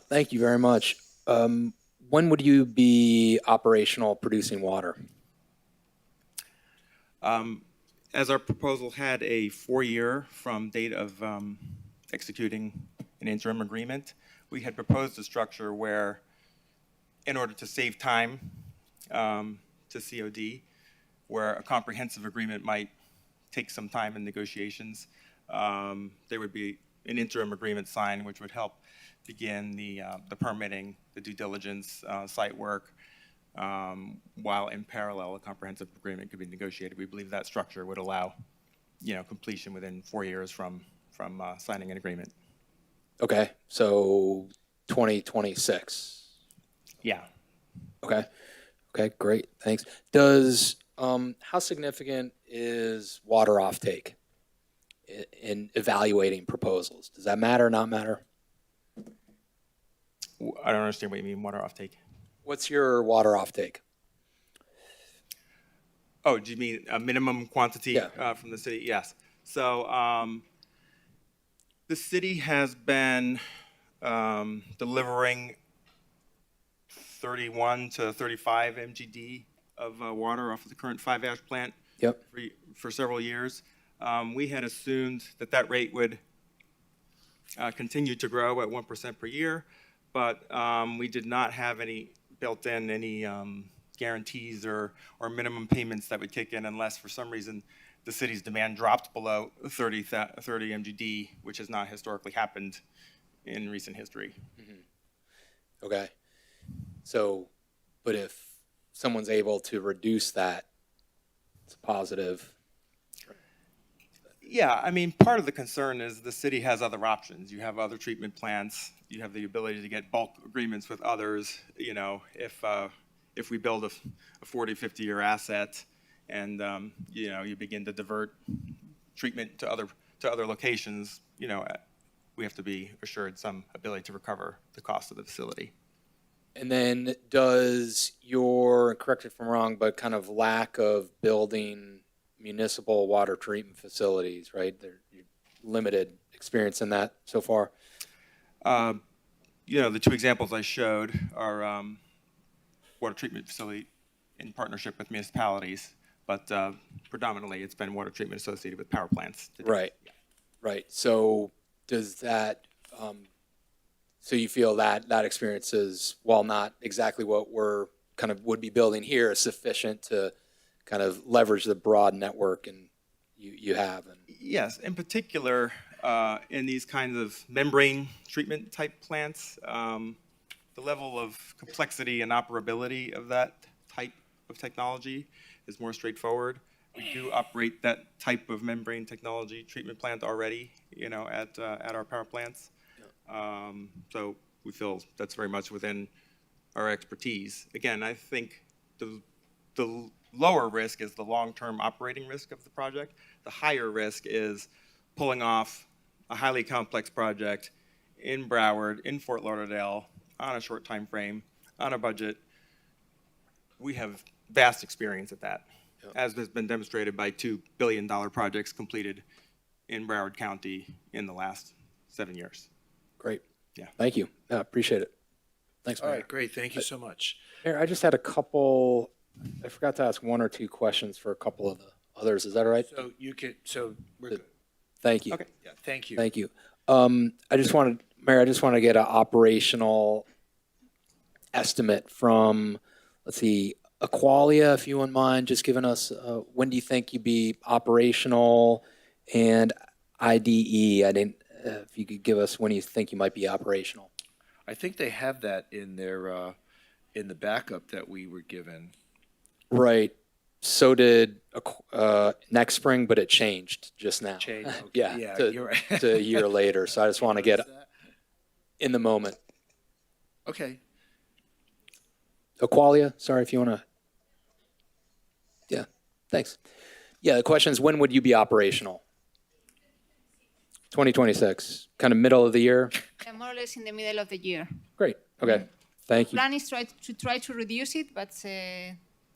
Thank you very much. When would you be operational producing water? As our proposal had a 4-year from date of executing an interim agreement, we had proposed a structure where, in order to save time to COD, where a comprehensive agreement might take some time in negotiations, there would be an interim agreement signed, which would help begin the permitting, the due diligence, site work, while in parallel a comprehensive agreement could be negotiated. We believe that structure would allow, completion within 4 years from signing an agreement. Okay, so 2026. Yeah. Okay. Okay, great. Thanks. Does how significant is water offtake in evaluating proposals? Does that matter or not matter? I don't understand what you mean, water offtake. What's your water offtake? Oh, do you mean a minimum quantity from the city? Yes. So the city has been delivering 31 to 35 MGD of water off of the current 5-ash plant for several years. We had assumed that that rate would continue to grow at 1% per year, but we did not have any built in any guarantees or minimum payments that would kick in unless for some reason the city's demand dropped below 30 MGD, which has not historically happened in recent history. Mm-hmm. Okay. So, but if someone's able to reduce that, it's a positive. Yeah, I mean, part of the concern is the city has other options. You have other treatment plants. You have the ability to get bulk agreements with others. If we build a 40, 50-year asset and, you begin to divert treatment to other locations, we have to be assured some ability to recover the cost of the facility. And then does your, correct me if I'm wrong, but kind of lack of building municipal water treatment facilities, right? You're limited experience in that so far. The two examples I showed are water treatment facility in partnership with municipalities, but predominantly it's been water treatment associated with power plants. Right, right. So does that, so you feel that that experience is, while not exactly what we're kind of would be building here, is sufficient to kind of leverage the broad network and you have? And yes, in particular, in these kinds of membrane treatment type plants, the level of complexity and operability of that type of technology is more straightforward. We do operate that type of membrane technology treatment plant already, at our power plants. So we feel that's very much within our expertise. Again, I think the lower risk is the long-term operating risk of the project. The higher risk is pulling off a highly complex project in Broward, in Fort Lauderdale, on a short time frame, on a budget. We have vast experience at that, as has been demonstrated by $2 billion projects completed in Broward County in the last 7 years. Great. Yeah. Thank you. I appreciate it. Thanks, Mayor. All right, great. Thank you so much. Mayor, I just had a couple, I forgot to ask one or two questions for a couple of the others. Is that all right? So we're good. Thank you. Okay. Yeah, thank you. Thank you. Mayor, I just want to get an operational estimate from, let's see, Aqualia, if you wouldn't mind just giving us, when do you think you'd be operational? And IDE, if you could give us when you think you might be operational. I think they have that in their, in the backup that we were given. Right. So did next spring, but it changed just now. Changed, okay. Yeah, You're right. to a year later. So I just want to get in the moment. Okay. Aqualia, sorry if you want to. Yeah, thanks. Yeah, the question is, when would you be operational? 2026, kind of middle of the year? More or less in the middle of the year. Great, okay, thank you. Plan is try to reduce it, but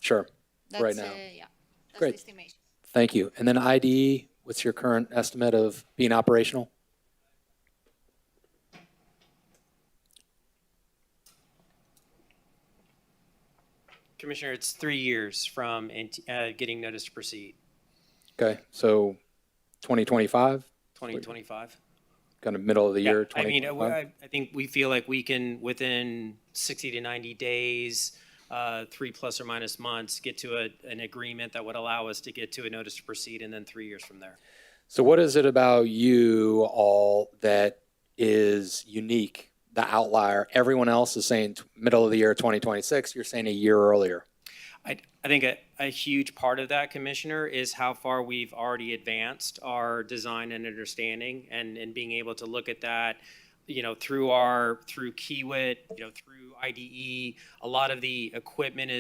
Sure, that's, right now. yeah, that's Great. the estimation. Thank you. And then IDE, what's your current estimate of being operational? Commissioner, it's 3 years from getting notice to proceed. Okay, so 2025, 2025. kind of middle of the year, I mean, 2025? I think we feel like we can, within 60 to 90 days, 3 plus or minus months, get to an agreement that would allow us to get to a notice to proceed, and then 3 years from there. So what is it about you all that is unique, the outlier? Everyone else is saying middle of the year 2026, you're saying a year earlier. I think a huge part of that, Commissioner, is how far we've already advanced our design and understanding, and being able to look at that, through Kiewit, through IDE. A lot of the equipment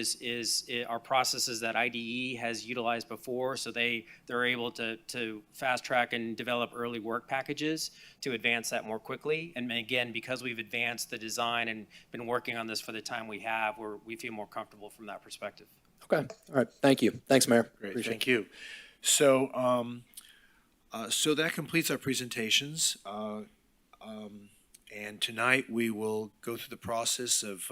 are processes that IDE has utilized before, so they're able to fast track and develop early work packages to advance that more quickly. And again, because we've advanced the design and been working on this for the time we have, we feel more comfortable from that perspective. Okay, all right, thank you. Thanks, Mayor. Great, Appreciate thank you. So, so that completes our presentations. And tonight we will go through the process of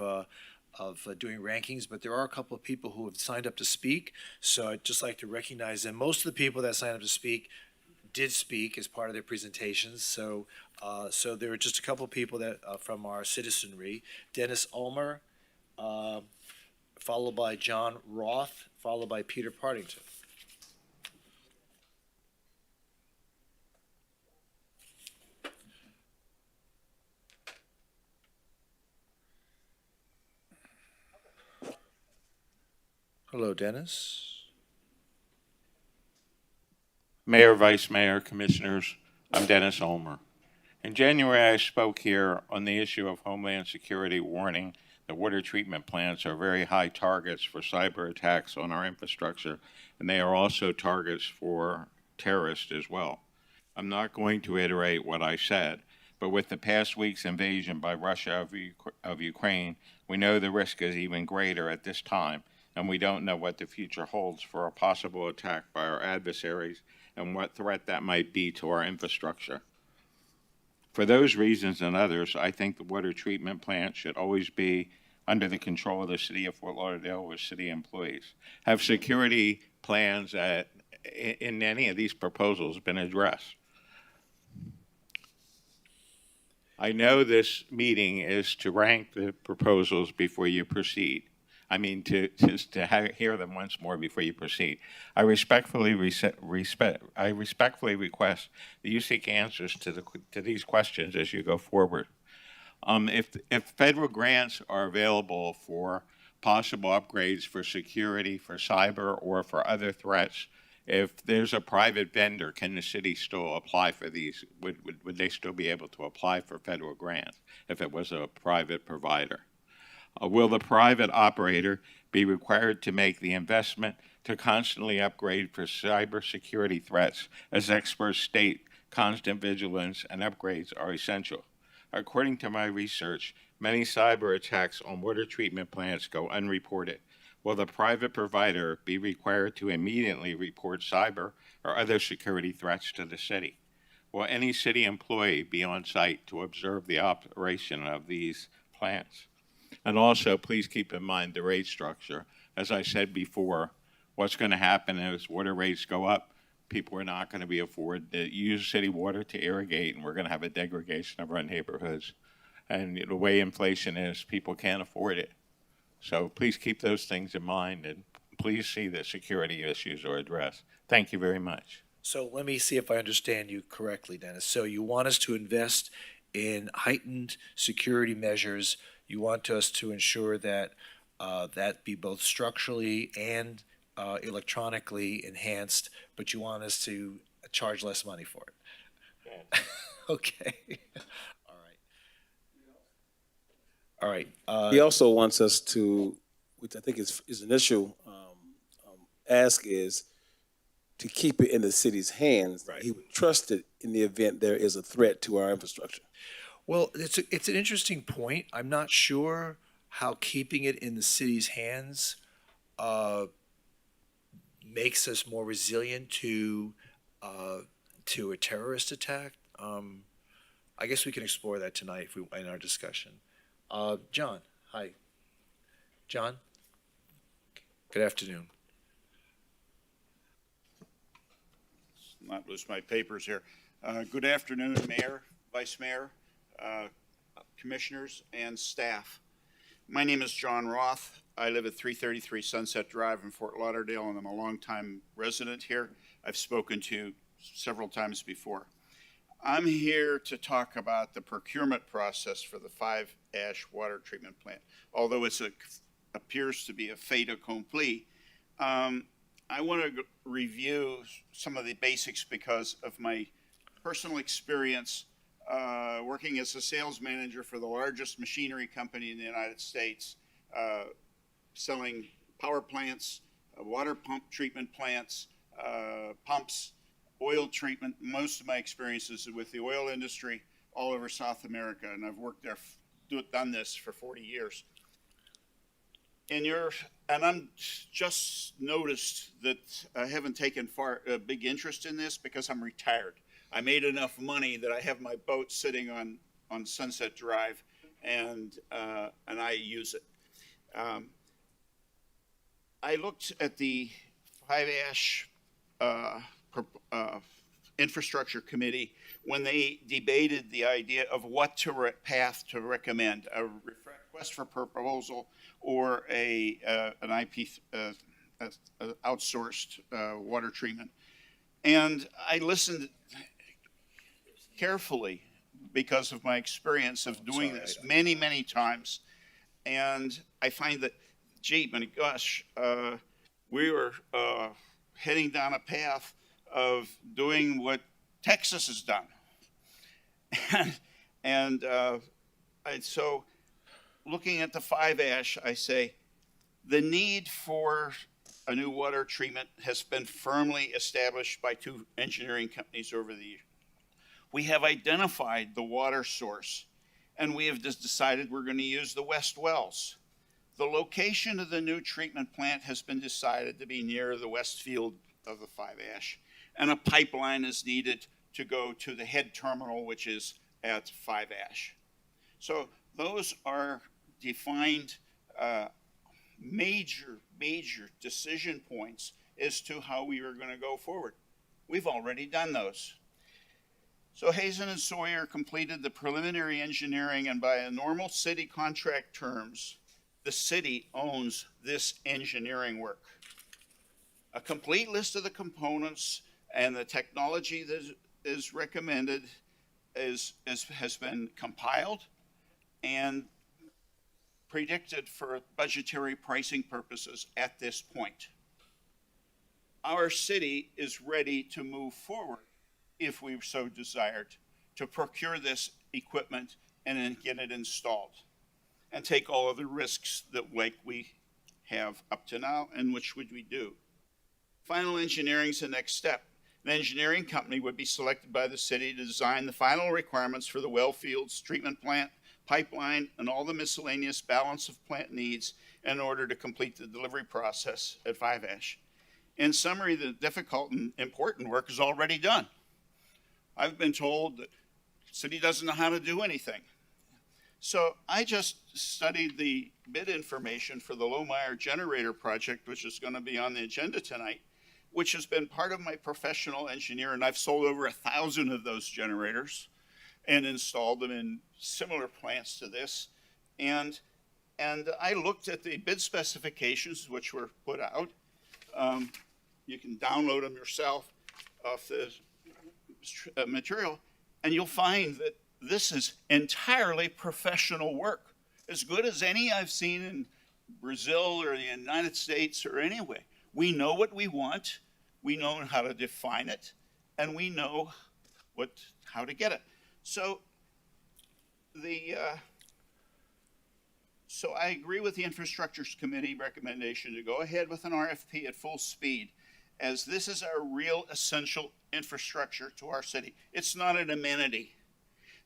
doing rankings, but there are a couple of people who have signed up to speak. So I'd just like to recognize them. Most of the people that signed up to speak did speak as part of their presentations. So, so there are just a couple of people that from our citizenry. Dennis Ulmer, followed by John Roth, followed by Peter Partington. Hello, Dennis. Mayor, Vice Mayor, Commissioners, I'm Dennis Ulmer. In January, I spoke here on the issue of Homeland Security, warning that water treatment plants are very high targets for cyber attacks on our infrastructure, and they are also targets for terrorists as well. I'm not going to iterate what I said, but with the past week's invasion by Russia of Ukraine, we know the risk is even greater at this time, and we don't know what the future holds for a possible attack by our adversaries and what threat that might be to our infrastructure. For those reasons and others, I think the water treatment plant should always be under the control of the city of Fort Lauderdale with city employees. Have security plans in any of these proposals been addressed? I know this meeting is to rank the proposals before you proceed. I mean, to hear them once more before you proceed. I respectfully request that you seek answers to these questions as you go forward. If federal grants are available for possible upgrades for security, for cyber, or for other threats, if there's a private vendor, can the city still apply for these? Would they still be able to apply for federal grants if it was a private provider? Will the private operator be required to make the investment to constantly upgrade for cybersecurity threats, as experts state constant vigilance and upgrades are essential? According to my research, many cyber attacks on water treatment plants go unreported. Will the private provider be required to immediately report cyber or other security threats to the city? Will any city employee be on site to observe the operation of these plants? And also, please keep in mind the rate structure. As I said before, what's going to happen is water rates go up. People are not going to be afford to use city water to irrigate, and we're going to have a degradation of our neighborhoods. And the way inflation is, people can't afford it. So please keep those things in mind, and please see that security issues are addressed. Thank you very much. So let me see if I understand you correctly, Dennis. So you want us to invest in heightened security measures. You want us to ensure that that be both structurally and electronically enhanced, but you want us to charge less money for it. Okay. All right. He also wants us to, which I think is initial ask is to keep it in the city's hands. Right. He would trust it in the event there is a threat to our infrastructure. Well, it's an interesting point. I'm not sure how keeping it in the city's hands makes us more resilient to a terrorist attack. I guess we can explore that tonight in our discussion. John, hi. John? Good afternoon. Not lose my papers here. Good afternoon, Mayor, Vice Mayor, Commissioners, and staff. My name is John Roth. I live at 333 Sunset Drive in Fort Lauderdale, and I'm a longtime resident here. I've spoken to you several times before. I'm here to talk about the procurement process for the 5-ash water treatment plant. Although it appears to be a fait accompli, I want to review some of the basics because of my personal experience working as a sales manager for the largest machinery company in the United States, selling power plants, water pump treatment plants, pumps, oil treatment. Most of my experiences with the oil industry all over South America, and I've worked there, done this for 40 years. And I'm just noticed that I haven't taken a big interest in this because I'm retired. I made enough money that I have my boat sitting on Sunset Drive, and I use it. I looked at the 5-ash infrastructure committee when they debated the idea of what path to recommend, a request for proposal or an IP outsourced water treatment. And I listened carefully because of my experience of doing this many, many times. And I find that, gee, my gosh, we were heading down a path of doing what Texas has done. So looking at the 5-ash, I say the need for a new water treatment has been firmly established by 2 engineering companies over the years. We have identified the water source, and we have just decided we're going to use the West Wells. The location of the new treatment plant has been decided to be near the west field of the 5-ash, and a pipeline is needed to go to the head terminal, which is at 5-ash. So those are defined major decision points as to how we are going to go forward. We've already done those. So Hazen and Sawyer completed the preliminary engineering, and by a normal city contract terms, the city owns this engineering work. A complete list of the components and the technology that is recommended has been compiled and predicted for budgetary pricing purposes at this point. Our city is ready to move forward, if we so desired, to procure this equipment and then get it installed and take all of the risks that we have up to now, and which would we do. Final engineering is the next step. An engineering company would be selected by the city to design the final requirements for the well fields, treatment plant, pipeline, and all the miscellaneous balance of plant needs in order to complete the delivery process at 5-ash. In summary, the difficult and important work is already done. I've been told that the city doesn't know how to do anything. So I just studied the bid information for the Lohmeyer generator project, which is going to be on the agenda tonight, which has been part of my professional engineer, and I've sold over 1,000 of those generators and installed them in similar plants to this. And I looked at the bid specifications which were put out. You can download them yourself off the material, and you'll find that this is entirely professional work, as good as any I've seen in Brazil or the United States or anywhere. We know what we want, we know how to define it, and we know how to get it. So so I agree with the Infrastructure Committee recommendation to go ahead with an RFP at full speed as this is our real essential infrastructure to our city. It's not an amenity.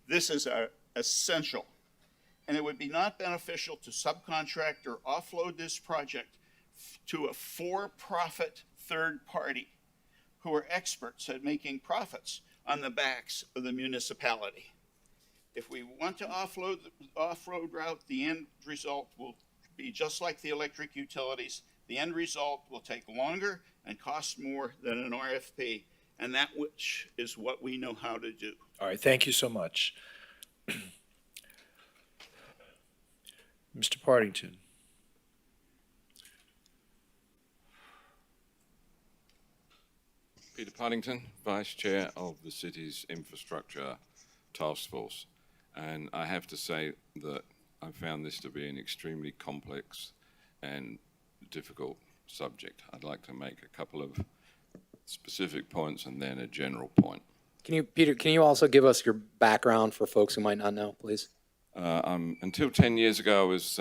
This is our essential. And it would be not beneficial to subcontract or offload this project to a for-profit third party who are experts at making profits on the backs of the municipality. If we want to offload the off-road route, the end result will be just like the electric utilities. The end result will take longer and cost more than an RFP, and that which is what we know how to do. All right, thank you so much. Mr. Partington. Peter Partington, Vice Chair of the city's Infrastructure Task Force. And I have to say that I found this to be an extremely complex and difficult subject. I'd like to make a couple of specific points and then a general point. Peter, can you also give us your background for folks who might not know, please? Until 10 years ago, I was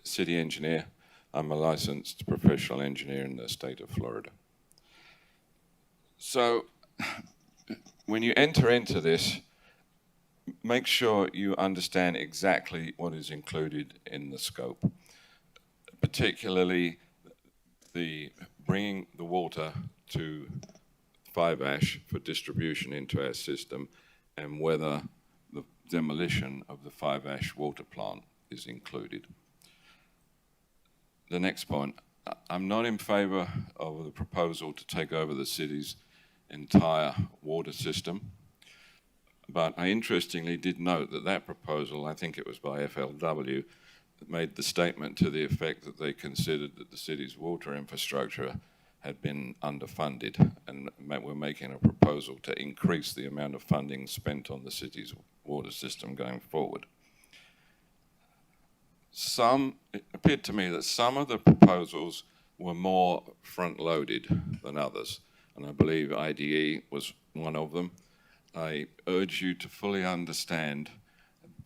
city engineer. I'm a licensed professional engineer in the state of Florida. So when you enter into this, make sure you understand exactly what is included in the scope, particularly the bringing the water to 5-ash for distribution into our system, and whether the demolition of the 5-ash water plant is included. The next point, I'm not in favor of the proposal to take over the city's entire water system, but I interestingly did note that that proposal, I think it was by FLW, made the statement to the effect that they considered that the city's water infrastructure had been underfunded, and were making a proposal to increase the amount of funding spent on the city's water system going forward. It appeared to me that some of the proposals were more front-loaded than others, and I believe IDE was one of them. I urge you to fully understand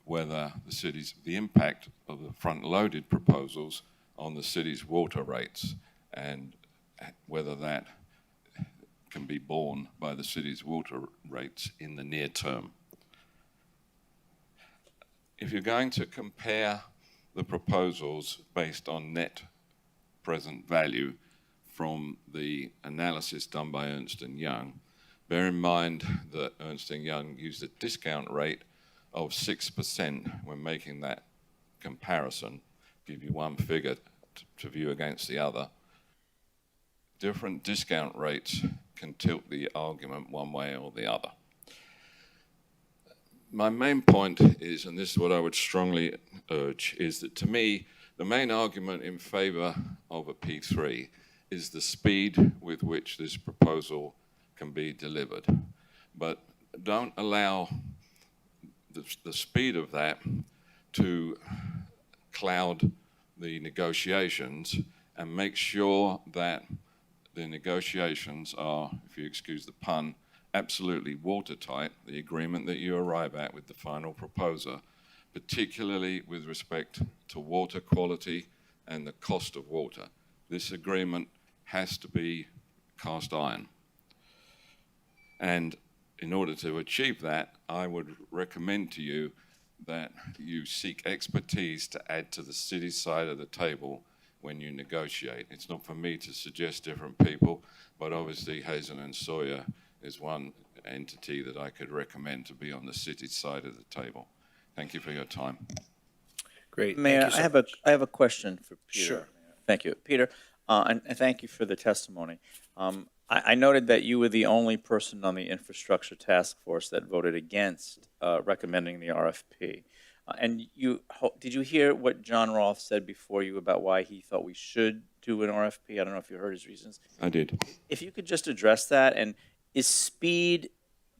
whether the impact of the front-loaded proposals on the city's water rates, and whether that can be borne by the city's water rates in the near term. If you're going to compare the proposals based on net present value from the analysis done by Ernst & Young, bear in mind that Ernst & Young used a discount rate of 6% when making that comparison. Give you one figure to view against the other. Different discount rates can tilt the argument one way or the other. My main point is, and this is what I would strongly urge, is that to me, the main argument in favor of a P3 is the speed with which this proposal can be delivered. But don't allow the speed of that to cloud the negotiations, and make sure that the negotiations are, if you excuse the pun, absolutely watertight, the agreement that you arrive at with the final proposer, particularly with respect to water quality and the cost of water. This agreement has to be cast iron. And in order to achieve that, I would recommend to you that you seek expertise to add to the city side of the table when you negotiate. It's not for me to suggest different people, but obviously Hazen and Sawyer is one entity that I could recommend to be on the city side of the table. Thank you for your time. Great. Mayor, I have a question for Peter. Sure. Thank you, Peter, and thank you for the testimony. I noted that you were the only person on the infrastructure task force that voted against recommending the RFP. And did you hear what John Rolfe said before you about why he thought we should do an RFP? I don't know if you heard his reasons. I did. If you could just address that, and is speed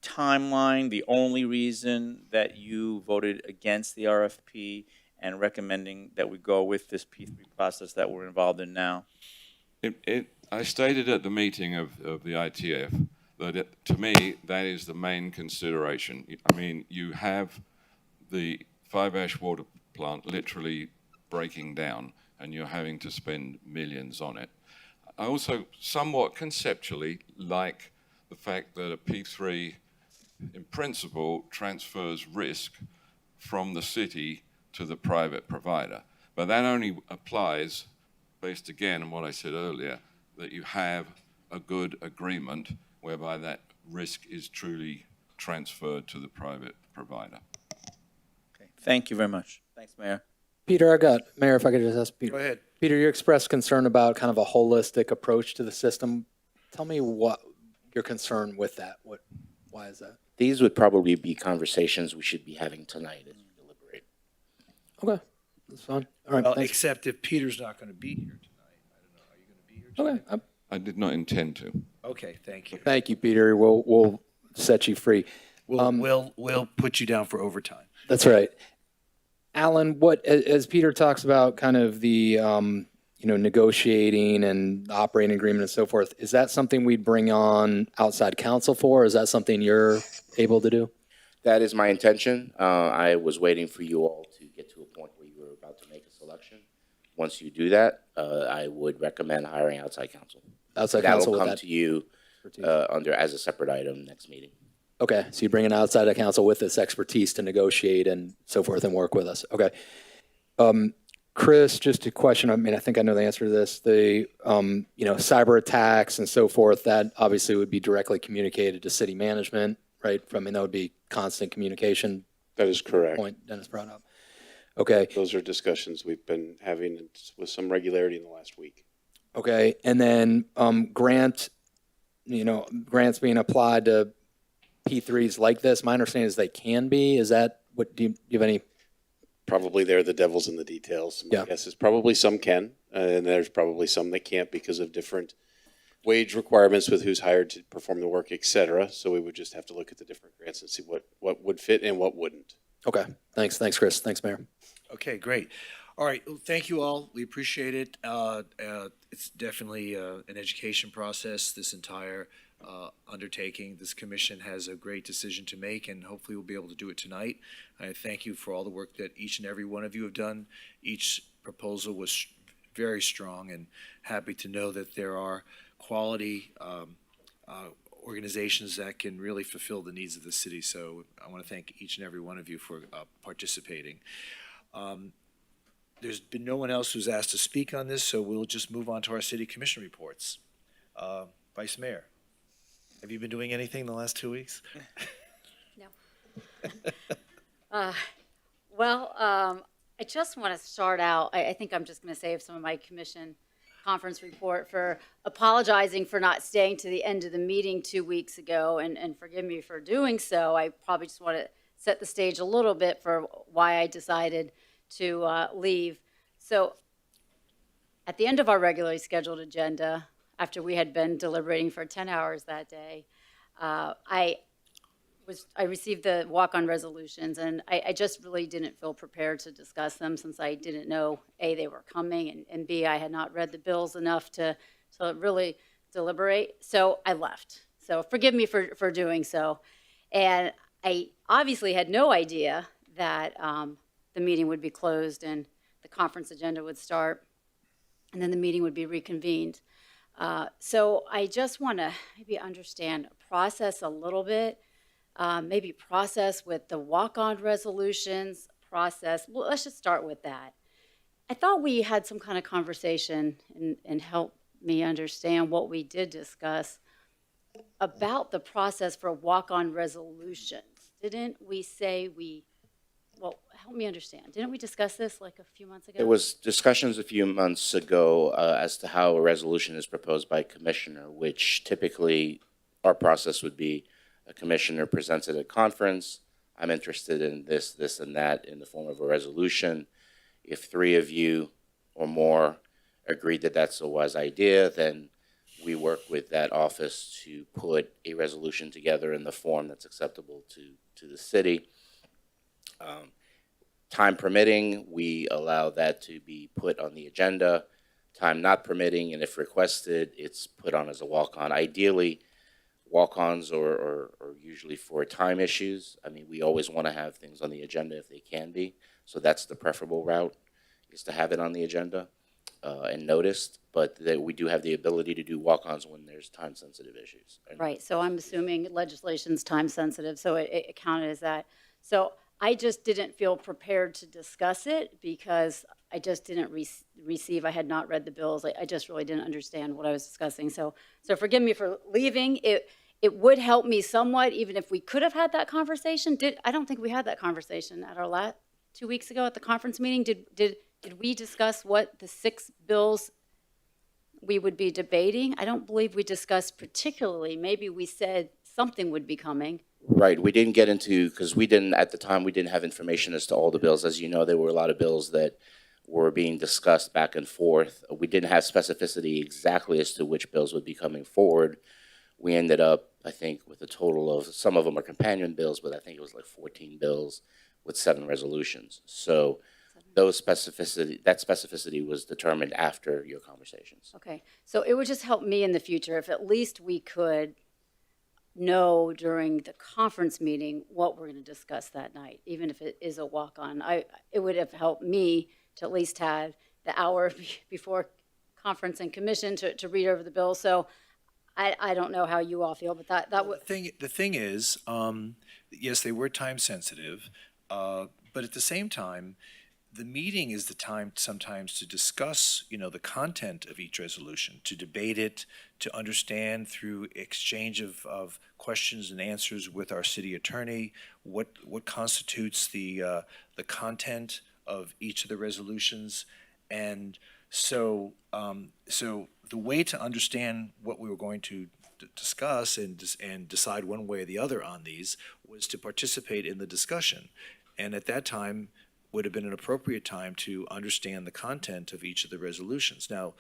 timeline the only reason that you voted against the RFP and recommending that we go with this P3 process that we're involved in now? I stated at the meeting of the ITF that to me, that is the main consideration. I mean, you have the 5-ash water plant literally breaking down, and you're having to spend millions on it. I also somewhat conceptually like the fact that a P3, in principle, transfers risk from the city to the private provider. But that only applies, based again on what I said earlier, that you have a good agreement whereby that risk is truly transferred to the private provider. Okay. Thank you very much. Thanks, Mayor. Peter, Mayor, if I could just ask Peter. Go ahead. Peter, you expressed concern about kind of a holistic approach to the system. Tell me what your concern with that. Why is that? These would probably be conversations we should be having tonight as we deliberate. Okay, that's fine. All right, Well, thanks. except if Peter's not going to be here tonight. I don't know. Are you going to be here tonight? Okay, I did not intend to. Okay, thank you. thank you, Peter. We'll set you free. We'll put you down for overtime. That's right. Alan, as Peter talks about kind of the, negotiating and operating agreement and so forth, is that something we'd bring on outside counsel for? Or is that something you're able to do? That is my intention. I was waiting for you all to get to a point where you were about to make a selection. Once you do that, I would recommend hiring outside counsel. Outside counsel That'll with come that. to you as a separate item next meeting. Okay, so you bring an outside counsel with this expertise to negotiate and so forth and work with us. Okay. Chris, just a question. I mean, I think I know the answer to this. The, cyber attacks and so forth, that obviously would be directly communicated to city management, right? I mean, that would be constant communication. That is correct. Point Dennis brought up. Okay. Those are discussions we've been having with some regularity in the last week. Okay. And then grants being applied to P3s like this. My understanding is they can be. Is that what? Do you have any? Probably they're the devil's in the details. My guess is probably some can, and there's probably some that can't because of different wage requirements with who's hired to perform the work, et cetera. So we would just have to look at the different grants and see what would fit and what wouldn't. Okay. Thanks, Chris. Thanks, Mayor. Okay, great. All right, well, thank you all. We appreciate it. It's definitely an education process, this entire undertaking. This commission has a great decision to make, and hopefully we'll be able to do it tonight. I thank you for all the work that each and every one of you have done. Each proposal was very strong, and happy to know that there are quality organizations that can really fulfill the needs of the city. So I want to thank each and every one of you for participating. There's been no one else who's asked to speak on this, so we'll just move on to our city commission reports. Vice Mayor, have you been doing anything the last 2 weeks? I just want to start out, I think I'm just going to save some of my commission conference report for apologizing for not staying to the end of the meeting 2 weeks ago, and forgive me for doing so. I probably just want to set the stage a little bit for why I decided to leave. So at the end of our regularly scheduled agenda, after we had been deliberating for 10 hours that day, I received the walk-on resolutions, and I just really didn't feel prepared to discuss them since I didn't know, A, they were coming, and B, I had not read the bills enough to really deliberate. So I left. So forgive me for doing so. And I obviously had no idea that the meeting would be closed and the conference agenda would start, and then the meeting would be reconvened. So I just want to maybe understand, process a little bit, maybe process with the walk-on resolutions, well, let's just start with that. I thought we had some kind of conversation and help me understand what we did discuss about the process for walk-on resolutions. Didn't we say well, help me understand. Didn't we discuss this like a few months ago? There was discussions a few months ago as to how a resolution is proposed by a commissioner, which typically our process would be a commissioner presents at a conference. I'm interested in this, this, and that in the form of a resolution. If 3 of you or more agreed that that's a wise idea, then we work with that office to put a resolution together in the form that's acceptable to the city. Time permitting, we allow that to be put on the agenda. Time not permitting, and if requested, it's put on as a walk-on. Ideally, walk-ons are usually for time issues. I mean, we always want to have things on the agenda if they can be. So that's the preferable route, is to have it on the agenda. and noticed, but that we do have the ability to do walk-ons when there's time-sensitive issues. Right, so I'm assuming legislation's time sensitive, so it counted as that. So I just didn't feel prepared to discuss it because I just didn't receive, I had not read the bills. I just really didn't understand what I was discussing. So forgive me for leaving. It would help me somewhat, even if we could have had that conversation. I don't think we had that conversation at our last 2 weeks ago at the conference meeting. Did we discuss what the 6 bills we would be debating? I don't believe we discussed particularly. Maybe we said something would be coming. Right, we didn't get into, because we didn't, at the time, we didn't have information as to all the bills. As you know, there were a lot of bills that were being discussed back and forth. We didn't have specificity exactly as to which bills would be coming forward. We ended up, I think, with a total of, some of them are companion bills, but I think it was like 14 bills with 7 resolutions. So that specificity was determined after your conversations. Okay, so it would just help me in the future if at least we could know during the conference meeting what we're going to discuss that night, even if it is a walk-on. It would have helped me to at least have the hour before conference and commission to read over the bill. So I don't know how you all feel, but that would. The thing is, yes, they were time sensitive, but at the same time, the meeting is the time sometimes to discuss, the content of each resolution, to debate it, to understand through exchange of questions and answers with our city attorney, what constitutes the content of each of the resolutions. And so the way to understand what we were going to discuss and decide one way or the other on these was to participate in the discussion. And at that time, would have been an appropriate time to understand the content of each of the resolutions. Now,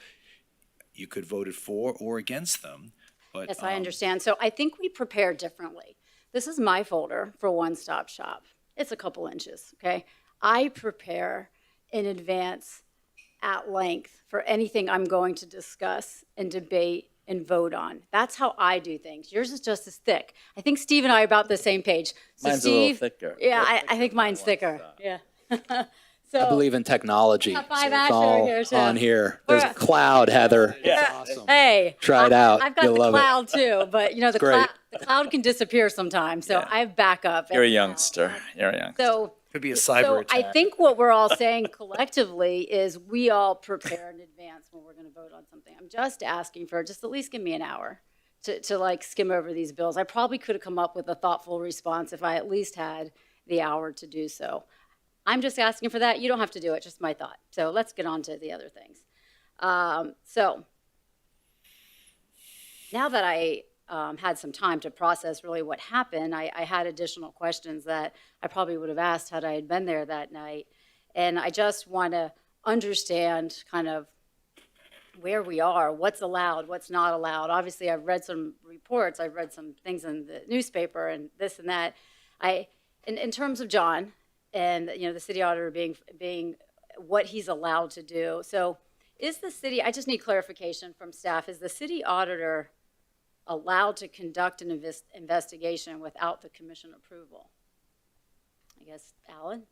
you could vote it for or against them, but. Yes, I understand. So I think we prepare differently. This is my folder for One Stop Shop. It's a couple inches, okay? I prepare in advance at length for anything I'm going to discuss and debate and vote on. That's how I do things. Yours is just as thick. I think Steve and I are about the same page. So Mine's Steve, a little thicker. Yeah, I think mine's thicker. Yeah. So, I believe in technology. Yeah, So five it's Asher all here, too. on here. There's a cloud, Heather. Yeah. Awesome. Hey, Try it out. I've got You'll the love it. cloud too, but the great. cloud can disappear sometimes. So I have backup. You're a youngster. You're a youngster. So Could be a cyber I attack. think what we're all saying collectively is we all prepare in advance when we're going to vote on something. I'm just asking for just at least give me an hour to like skim over these bills. I probably could have come up with a thoughtful response if I at least had the hour to do so. I'm just asking for that. You don't have to do it, just my thought. So let's get on to the other things. So now that I had some time to process really what happened, I had additional questions that I probably would have asked had I had been there that night. And I just want to understand kind of where we are, what's allowed, what's not allowed. Obviously, I've read some reports, I've read some things in the newspaper and this and that. In terms of John, and the city auditor being what he's allowed to do. So is the city, I just need clarification from staff, is the city auditor allowed to conduct an investigation without the commission approval? I guess, Alan?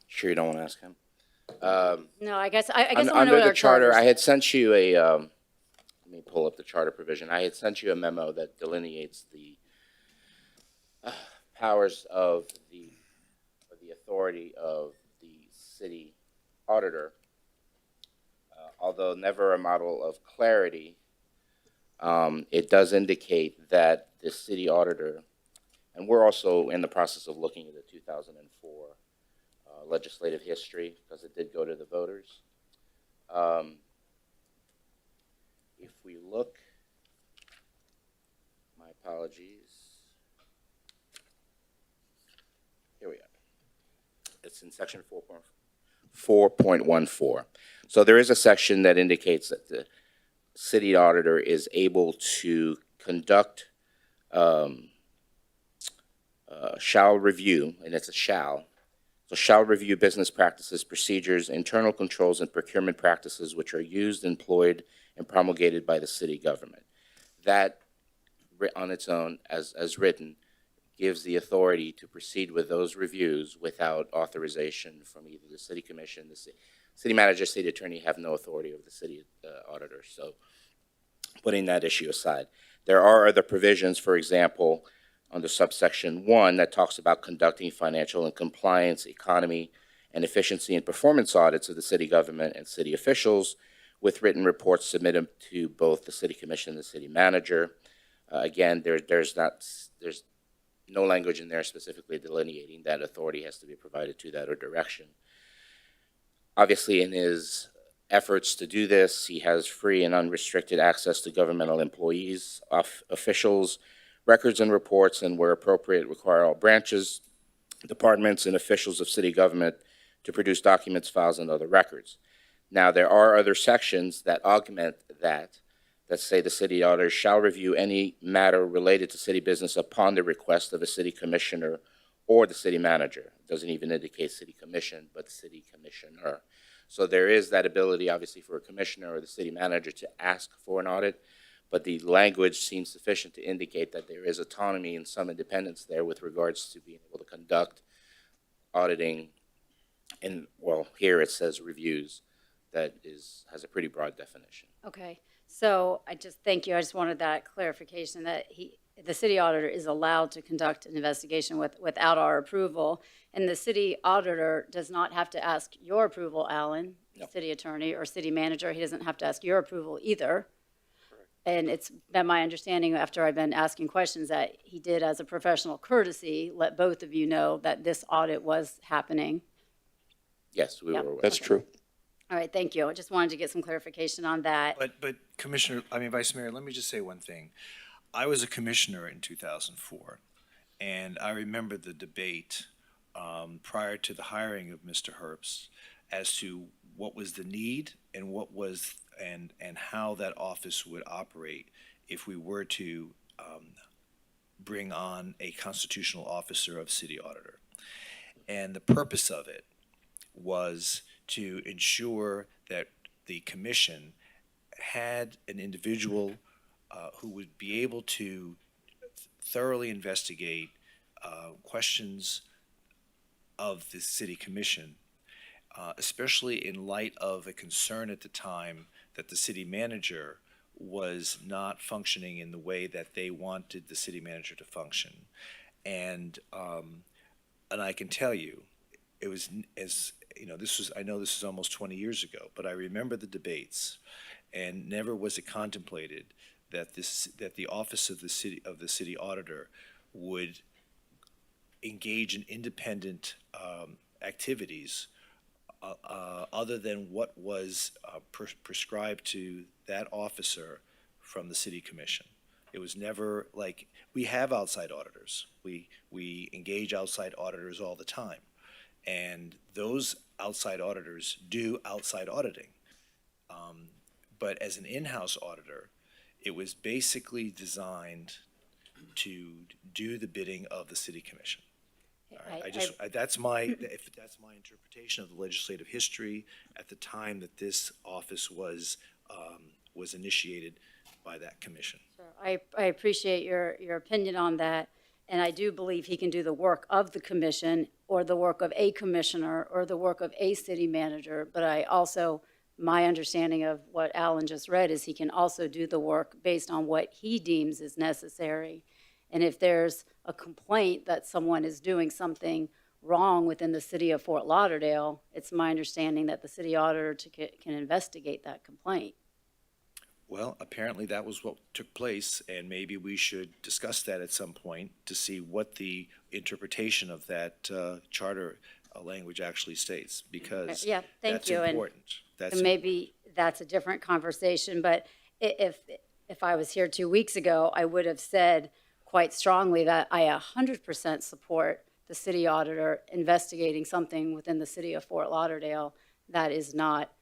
Sure you don't want to ask him? No, I guess I want to know under what the our charter, charter I had sent you a, let me pull up the charter provision. I had sent you a memo that delineates the powers of the authority of the city auditor, although never a model of clarity. It does indicate that the city auditor, and we're also in the process of looking at the 2004 legislative history because it did go to the voters. If we look, my apologies. Here we are. It's in section 4.14. So there is a section that indicates that the city auditor is able to conduct shall review, and it's a shall. So shall review business practices, procedures, internal controls, and procurement practices which are used, employed, and promulgated by the city government. That, on its own, as written, gives the authority to proceed with those reviews without authorization from either the city commission, city manager, city attorney have no authority over the city auditor. So putting that issue aside, there are other provisions, for example, under subsection 1 that talks about conducting financial and compliance, economy, and efficiency and performance audits of the city government and city officials with written reports submitted to both the city commission and the city manager. Again, there's no language in there specifically delineating that authority has to be provided to that or direction. Obviously, in his efforts to do this, he has free and unrestricted access to governmental employees, officials, records and reports, and where appropriate, require all branches, departments, and officials of city government to produce documents, files, and other records. Now, there are other sections that augment that say the city auditor shall review any matter related to city business upon the request of a city commissioner or the city manager. It doesn't even indicate city commission, but city commissioner. So there is that ability, obviously, for a commissioner or the city manager to ask for an audit, but the language seems sufficient to indicate that there is autonomy and some independence there with regards to being able to conduct auditing. And, well, here it says reviews. That has a pretty broad definition. Okay, so I just, thank you. I just wanted that clarification that the city auditor is allowed to conduct an investigation without our approval, and the city auditor does not have to ask your approval, Alan, No. city attorney or city manager. He doesn't have to ask your approval either. And it's been my understanding after I've been asking questions that he did, as a professional courtesy, let both of you know that this audit was happening. Yes, we Yep. were aware. That's true. All right, thank you. I just wanted to get some clarification on that. But Vice Mayor, let me just say one thing. I was a commissioner in 2004, and I remember the debate prior to the hiring of Mr. Herbst as to what was the need and what was and how that office would operate if we were to bring on a constitutional officer of city auditor. And the purpose of it was to ensure that the commission had an individual who would be able to thoroughly investigate questions of the city commission, especially in light of a concern at the time that the city manager was not functioning in the way that they wanted the city manager to function. And I can tell you, it was, as you know, I know this is almost 20 years ago, but I remember the debates, and never was it contemplated that the office of the city auditor would engage in independent activities other than what was prescribed to that officer from the city commission. It was never like, we have outside auditors. We engage outside auditors all the time. And those outside auditors do outside auditing. But as an in-house auditor, it was basically designed to do the bidding of the city commission. All right, that's my interpretation of the legislative history at the time that this office was initiated by that commission. Sure. I appreciate your opinion on that, and I do believe he can do the work of the commission or the work of a commissioner or the work of a city manager, but I also, my understanding of what Alan just read is he can also do the work based on what he deems is necessary. And if there's a complaint that someone is doing something wrong within the city of Fort Lauderdale, it's my understanding that the city auditor can investigate that complaint. Well, apparently that was what took place, and maybe we should discuss that at some point to see what the interpretation of that charter language actually states, because Yeah, thank that's you. important. And maybe that's a different conversation, but if I was here 2 weeks ago, I would have said quite strongly that I 100% support the city auditor investigating something within the city of Fort Lauderdale that is not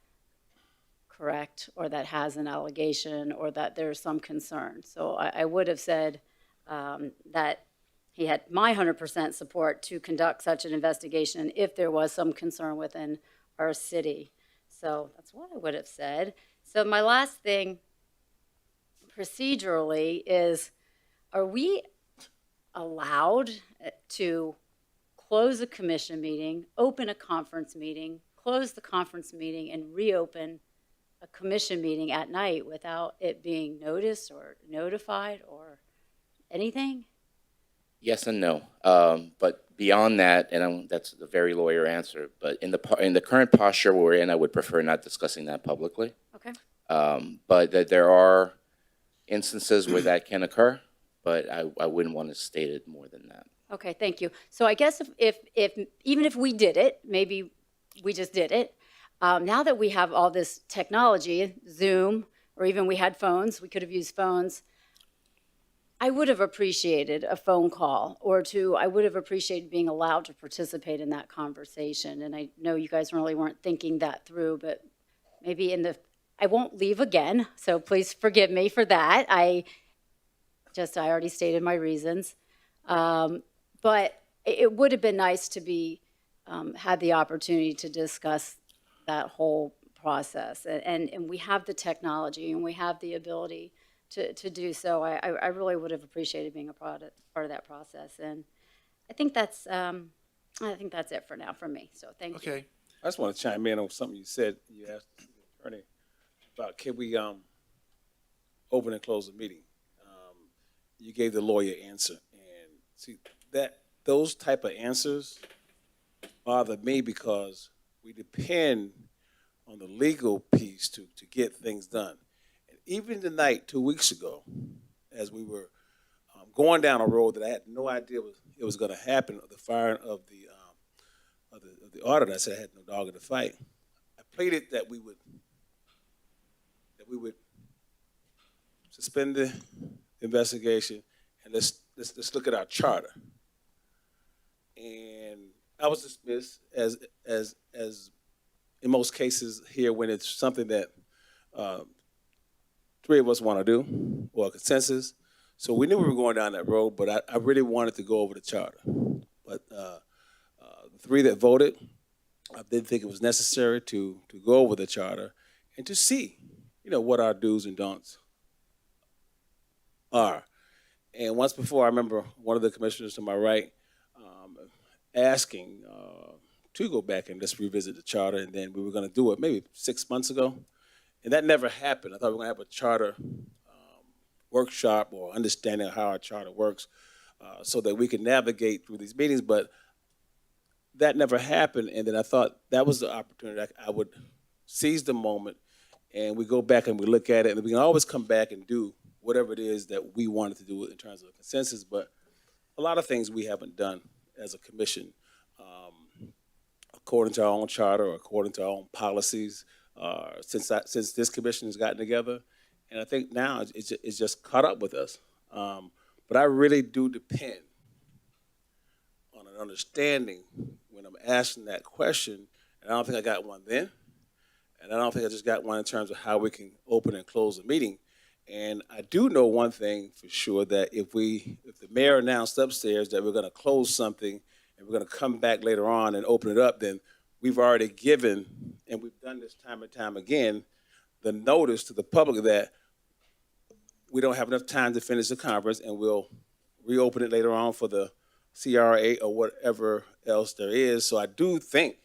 correct, or that has an allegation, or that there's some concern. So I would have said that he had my 100% support to conduct such an investigation if there was some concern within our city. So that's what I would have said. So my last thing procedurally is, are we allowed to close a commission meeting, open a conference meeting, close the conference meeting and reopen a commission meeting at night without it being noticed or notified or anything? Yes and no. But beyond that, and that's a very lawyer answer, but in the current posture we're in, I would prefer not discussing that publicly. Okay. But that there are instances where that can occur, but I wouldn't want to state it more than that. Okay, thank you. So I guess if even if we did it, maybe we just did it, now that we have all this technology, Zoom, or even we had phones, we could have used phones, I would have appreciated a phone call or two. I would have appreciated being allowed to participate in that conversation. And I know you guys really weren't thinking that through, but maybe I won't leave again, so please forgive me for that. I already stated my reasons. But it would have been nice to be, had the opportunity to discuss that whole process. And we have the technology and we have the ability to do so. I really would have appreciated being a part of that process. And I think that's it for now from me. So thank you. Okay. I just want to chime in on something you said. You asked the attorney about can we open and close the meeting. You gave the lawyer answer, and see that those type of answers bother me because we depend on the legal piece to get things done. And even tonight, 2 weeks ago, as we were going down a road that I had no idea it was going to happen, the firing of the auditor, I said I had no dog in the fight. I pleaded that we would suspend the investigation and let's look at our charter. And I was dismissed as in most cases here when it's something that three of us want to do or a consensus. So we knew we were going down that road, but I really wanted to go over the charter. But the three that voted, I didn't think it was necessary to go over the charter and to see, what our do's and don'ts are. And once before, I remember one of the commissioners to my right asking to go back and just revisit the charter, and then we were going to do it maybe 6 months ago. And that never happened. I thought we were going to have a charter workshop or understanding of how our charter works so that we could navigate through these meetings, but that never happened. And then I thought that was the opportunity. I would seize the moment and we go back and we look at it, and we can always come back and do whatever it is that we wanted to do in terms of a consensus. But a lot of things we haven't done as a commission according to our own charter or according to our own policies since this commission has gotten together. And I think now it's just caught up with us. But I really do depend on an understanding when I'm asking that question. And I don't think I got one then. And I don't think I just got one in terms of how we can open and close the meeting. And I do know one thing for sure, that if the mayor announced upstairs that we're going to close something and we're going to come back later on and open it up, then we've already given, and we've done this time and time again, the notice to the public that we don't have enough time to finish the conference and we'll reopen it later on for the CRA or whatever else there is. So I do think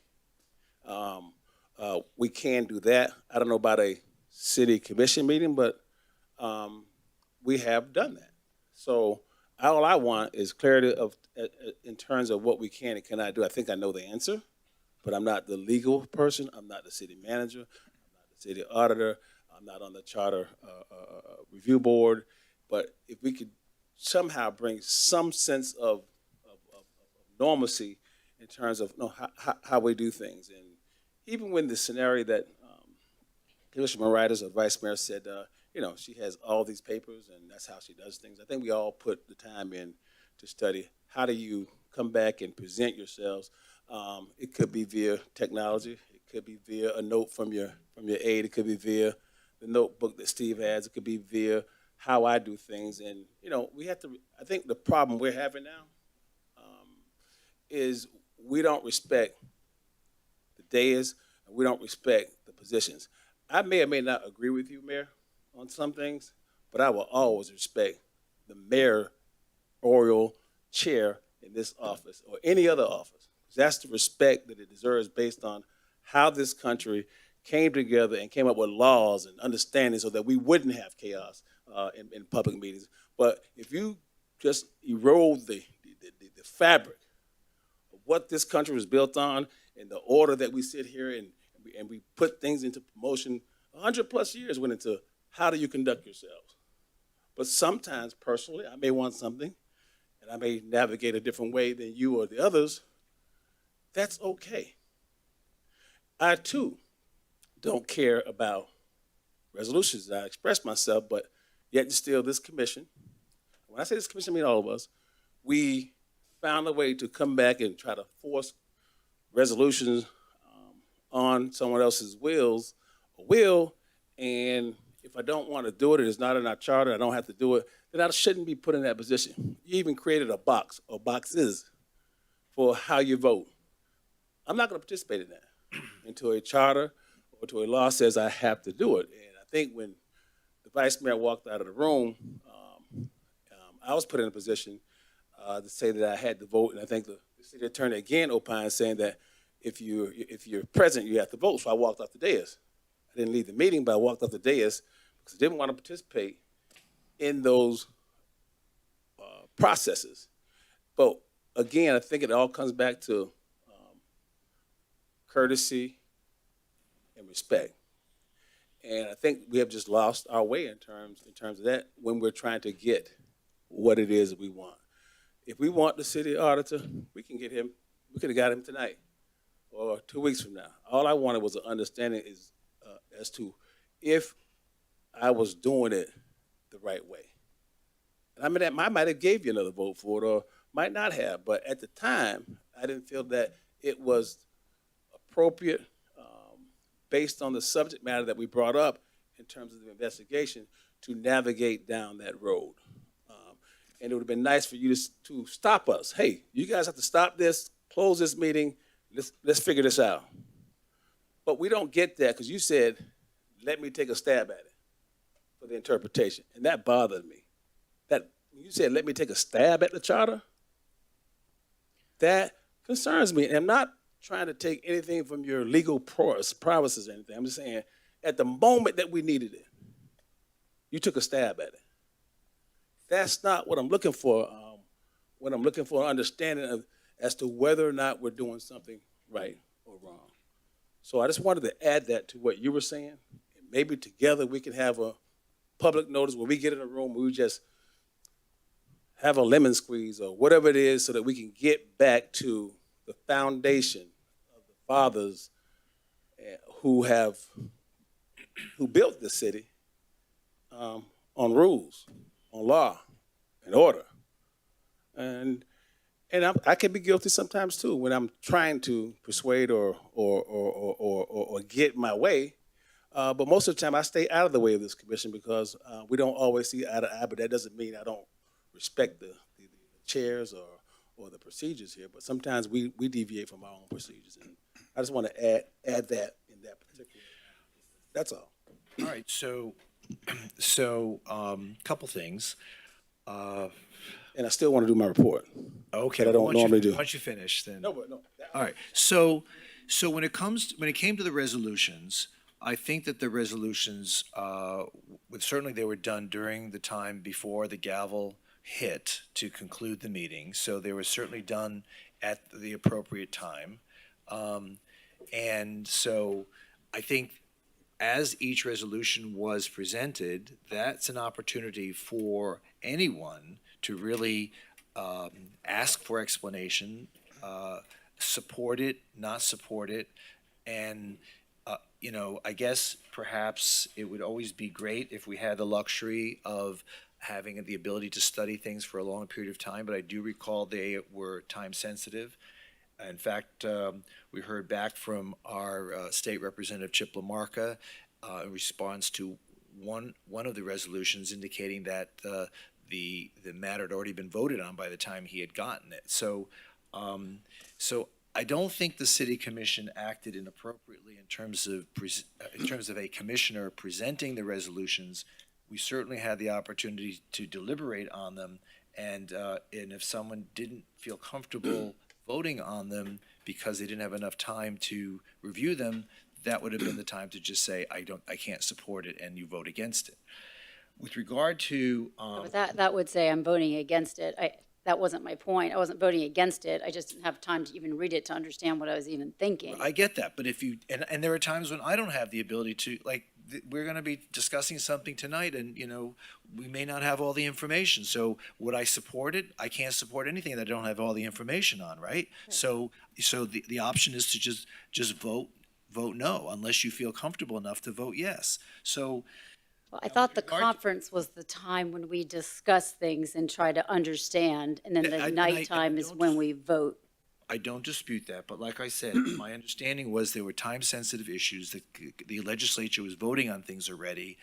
we can do that. I don't know about a city commission meeting, but we have done that. So all I want is clarity in terms of what we can and cannot do. I think I know the answer, but I'm not the legal person. I'm not the city manager. I'm not the city auditor. I'm not on the charter review board. But if we could somehow bring some sense of normalcy in terms of how we do things. And even when the scenario that Commissioner Moritas, or Vice Mayor, said, she has all these papers and that's how she does things. I think we all put the time in to study how do you come back and present yourselves. It could be via technology. It could be via a note from your aide. It could be via the notebook that Steve has. It could be via how I do things. And, we have to, I think the problem we're having now is we don't respect the dais and we don't respect the positions. I may or may not agree with you, Mayor, on some things, but I will always respect the mayoral chair in this office or any other office. That's the respect that it deserves based on how this country came together and came up with laws and understanding so that we wouldn't have chaos in public meetings. But if you just erode the fabric of what this country was built on and the order that we sit here and we put things into promotion, 100 plus years went into how do you conduct yourselves. But sometimes, personally, I may want something, and I may navigate a different way than you or the others. That's okay. I, too, don't care about resolutions. I express myself, but yet and still this commission, when I say this commission, I mean all of us, we found a way to come back and try to force resolutions on someone else's will, and if I don't want to do it, it's not in our charter, I don't have to do it, then I shouldn't be put in that position. You even created a box, or boxes, for how you vote. I'm not going to participate in that until a charter or to a law says I have to do it. And I think when the vice mayor walked out of the room, I was put in a position to say that I had to vote, and I think the city attorney again opined saying that if you're present, you have to vote. So I walked off the dais. I didn't leave the meeting, but I walked off the dais because I didn't want to participate in those processes. But again, I think it all comes back to courtesy and respect. And I think we have just lost our way in terms of that when we're trying to get what it is that we want. If we want the city auditor, we can get him. We could have got him tonight or 2 weeks from now. All I wanted was an understanding as to if I was doing it the right way. And I mean, I might have gave you another vote for it or might not have, but at the time, I didn't feel that it was appropriate based on the subject matter that we brought up in terms of the investigation to navigate down that road. And it would have been nice for you to stop us. Hey, you guys have to stop this, close this meeting, let's figure this out. But we don't get that because you said, let me take a stab at it for the interpretation. And that bothered me. That when you said, let me take a stab at the charter, that concerns me. And I'm not trying to take anything from your legal privacy or anything. I'm just saying, at the moment that we needed it, you took a stab at it. That's not what I'm looking for. When I'm looking for an understanding as to whether or not we're doing something right or wrong. So I just wanted to add that to what you were saying. And maybe together we can have a public notice where we get in a room where we just have a lemon squeeze or whatever it is so that we can get back to the foundation of the fathers who built the city on rules, on law and order. And I can be guilty sometimes too when I'm trying to persuade or get my way. But most of the time I stay out of the way of this commission because we don't always see eye to eye, but that doesn't mean I don't respect the chairs or the procedures here. But sometimes we deviate from our own procedures. And I just want to add that in that particular, that's all. All right, so couple things. And I still want to do my report. Okay, But I don't normally do. Once you finish, then. No, but no. All right. So when it came to the resolutions, I think that the resolutions, certainly they were done during the time before the gavel hit to conclude the meeting. So they were certainly done at the appropriate time. And so I think as each resolution was presented, that's an opportunity for anyone to really ask for explanation, support it, not support it, and I guess perhaps it would always be great if we had the luxury of having the ability to study things for a long period of time, but I do recall they were time sensitive. In fact, we heard back from our state representative, Chip LaMarca, in response to one of the resolutions indicating that the matter had already been voted on by the time he had gotten it. So I don't think the city commission acted inappropriately in terms of a commissioner presenting the resolutions. We certainly had the opportunity to deliberate on them, and if someone didn't feel comfortable voting on them because they didn't have enough time to review them, that would have been the time to just say, I can't support it, and you vote against it. With regard to, But that would say I'm voting against it. That wasn't my point. I wasn't voting against it. I just didn't have time to even read it to understand what I was even thinking. I get that, but if you, and there are times when I don't have the ability to, like, we're gonna be discussing something tonight, and, we may not have all the information, so would I support it? I can't support anything that I don't have all the information on, right? So the option is to just vote no, unless you feel comfortable enough to vote yes. So, Well, I thought the conference was the time when we discuss things and try to understand, and then the nighttime is when we vote. I don't dispute that, but like I said, my understanding was there were time-sensitive issues, that the legislature was voting on things already,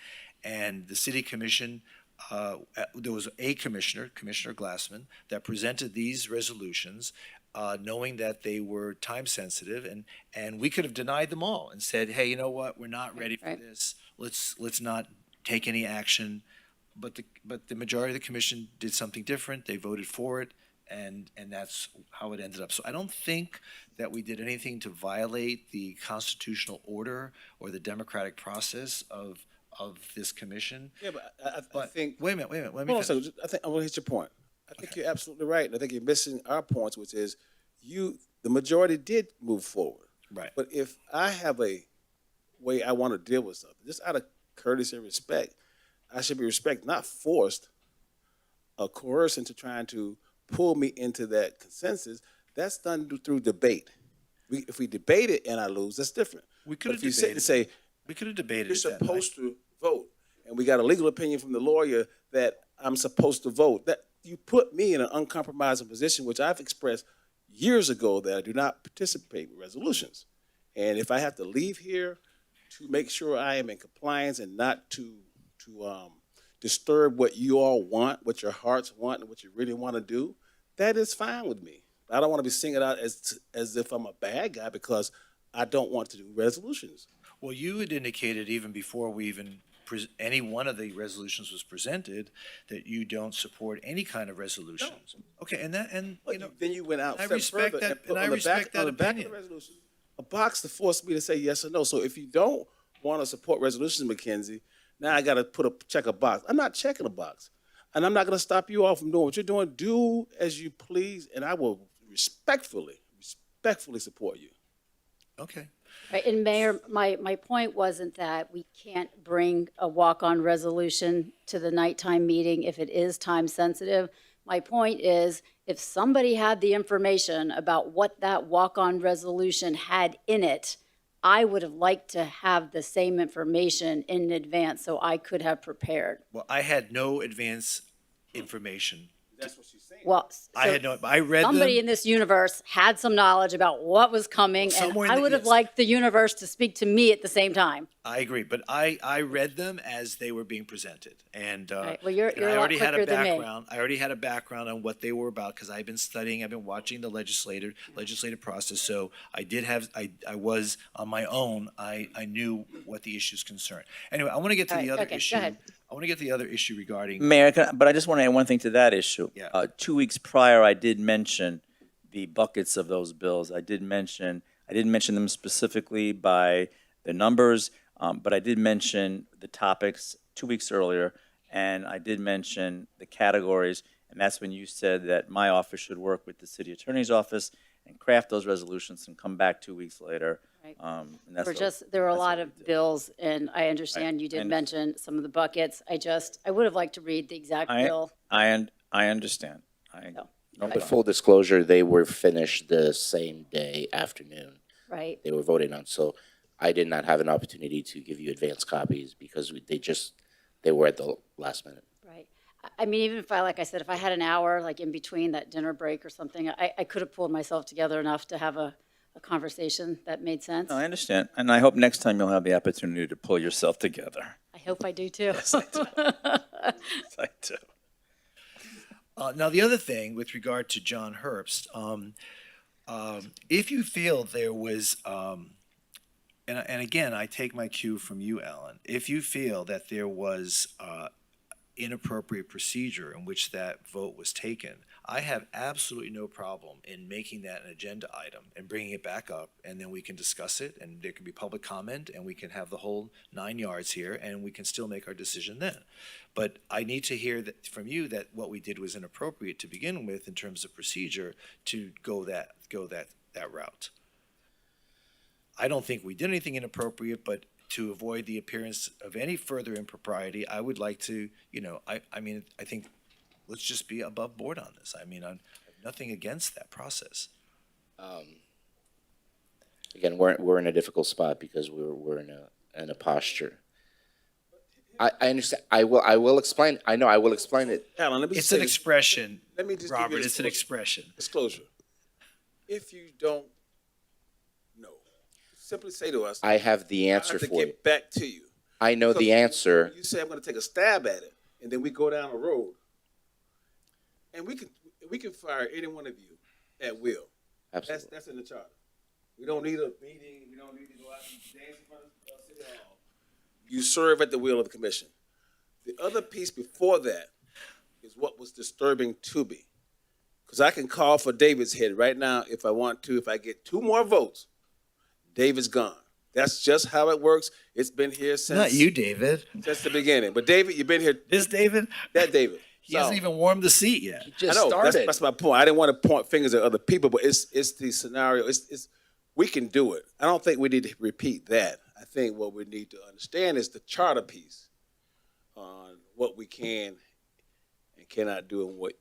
and the city commission, there was a commissioner, Commissioner Glassman, that presented these resolutions, knowing that they were time-sensitive, and we could have denied them all and said, hey, you know what, we're not ready for this, let's not take any action. But the majority of the commission did something different, they voted for it, and that's how it ended up. So I don't think that we did anything to violate the constitutional order or the democratic process of this commission. Yeah, but I think. Wait a minute, let me Hold on a finish. second. I think I'm gonna hit your point. I think you're absolutely right, and I think you're missing our points, which is the majority did move forward. Right. But if I have a way I want to deal with something, just out of courtesy and respect, I should be respected, not forced or coerced into trying to pull me into that consensus. That's done through debate. If we debate it and I lose, that's different. We But could have if you sit and debated. say, We could have debated you're it that night. supposed to vote, and we got a legal opinion from the lawyer that I'm supposed to vote, that you put me in an uncompromising position, which I've expressed years ago that I do not participate with resolutions. And if I have to leave here to make sure I am in compliance and not to disturb what you all want, what your hearts want, and what you really want to do, that is fine with me. I don't want to be singled out as if I'm a bad guy because I don't want to do resolutions. Well, you had indicated even before we even, any one of the resolutions was presented, that you don't support any kind of resolutions. Okay, and Then you went out I a step respect further that, and put and I on the respect back, on that the back of the opinion. resolution a box to force me to say yes or no. So if you don't want to support resolutions, Mackenzie, now I got to check a box. I'm not checking a box, and I'm not going to stop you all from doing what you're doing. Do as you please, and I will respectfully support you. Okay. Right, and Mayor, my point wasn't that we can't bring a walk-on resolution to the nighttime meeting if it is time sensitive. My point is, if somebody had the information about what that walk-on resolution had in it, I would have liked to have the same information in advance so I could have prepared. Well, I had no advance information. That's what she's saying. Well, I read them. somebody in this universe had some knowledge about what was coming, and Somewhere in I the- would have yes. liked the universe to speak to me at the same time. I agree, but I read them as they were being presented, and Right, well, you're and a I lot already had a quicker than me. background. I already had a background on what they were about because I've been studying. I've been watching the legislative process. So I did have. I was on my own. I knew what the issues concerned. Anyway, I want to get to All the right, other okay, go issue. ahead. I want to get to the other issue regarding. Mayor, but I just want to add one thing to that issue. Yeah. 2 weeks prior, I did mention the buckets of those bills. I didn't mention them specifically by the numbers, but I did mention the topics 2 weeks earlier, and I did mention the categories, and that's when you said that my office should work with the city attorney's office and craft those resolutions and come back 2 weeks later. Right. And that's There were a that's lot what of we did. bills, and I understand you did And- mention some of the buckets. I would have liked to read the exact bill. I understand. No. No But full disclosure, they were finished the same day afternoon. Right. They were voted on. So I did not have an opportunity to give you advance copies because they were at the last minute. Right. I mean, even if like I said, if I had an hour, like in between that dinner break or something, I could have pulled myself together enough to have a conversation that made sense. No, I understand, and I hope next time you'll have the opportunity to pull yourself together. I hope I do too. Yes, I do. Yes, I do. Now, the other thing with regard to John Herbst, if you feel there was, and again, I take my cue from you, Alan, if you feel that there was inappropriate procedure in which that vote was taken. I have absolutely no problem in making that an agenda item and bringing it back up, and then we can discuss it, and there can be public comment, and we can have the whole 9 yards here, and we can still make our decision then. But I need to hear that from you that what we did was inappropriate to begin with in terms of procedure to go that route. I don't think we did anything inappropriate, but to avoid the appearance of any further impropriety, I would like to, I think let's just be above board on this. I mean, I have nothing against that process. Again, we're in a difficult spot because we're in a posture. I understand. I will explain. I know. I will explain it. Alan, let me It's say an this. expression, Let me just give Robert. you It's an expression. disclosure. If you don't know, simply say to us, I have the answer I have to for you. get back to you. I know the Because answer. You say I'm going to take a stab at it, and then we go down a road, and we can fire any one of you at will. Absolutely. That's in the charter. We don't need a meeting. We don't need to go out and dance in front of City Hall. You serve at the will of the commission. The other piece before that is what was disturbing to me. Because I can call for David's head right now if I want to. If I get 2 more votes, David's gone. That's just how it works. It's been here since. Not you, David. Since the beginning. But David, you've been here. This David? That David. He hasn't even warmed the seat yet. I know. That's my point. I didn't want to point fingers at other people, but it's the scenario. It's we can do it. I don't think we need to repeat that. I think what we need to understand is the charter piece on what we can and cannot do and what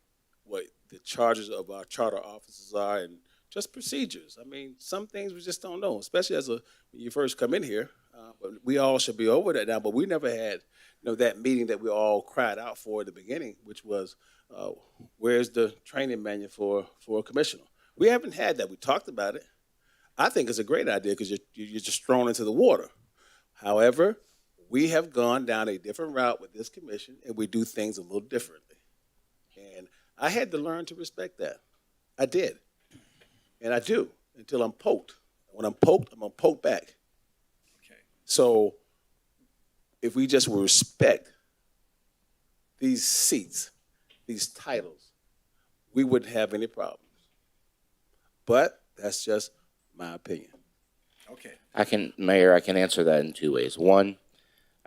the charges of our charter officers are and just procedures. I mean, some things we just don't know, especially when you first come in here. But we all should be over that now. But we never had, that meeting that we all cried out for at the beginning, which was, where's the training manual for a commissioner? We haven't had that. We talked about it. I think it's a great idea because you're just thrown into the water. However, we have gone down a different route with this commission, and we do things a little differently. And I had to learn to respect that. I did. And I do until I'm poked. When I'm poked, I'm going to poke back. Okay. So if we just will respect these seats, these titles, we wouldn't have any problems. But that's just my opinion. Okay. Mayor, I can answer that in 2 ways. One,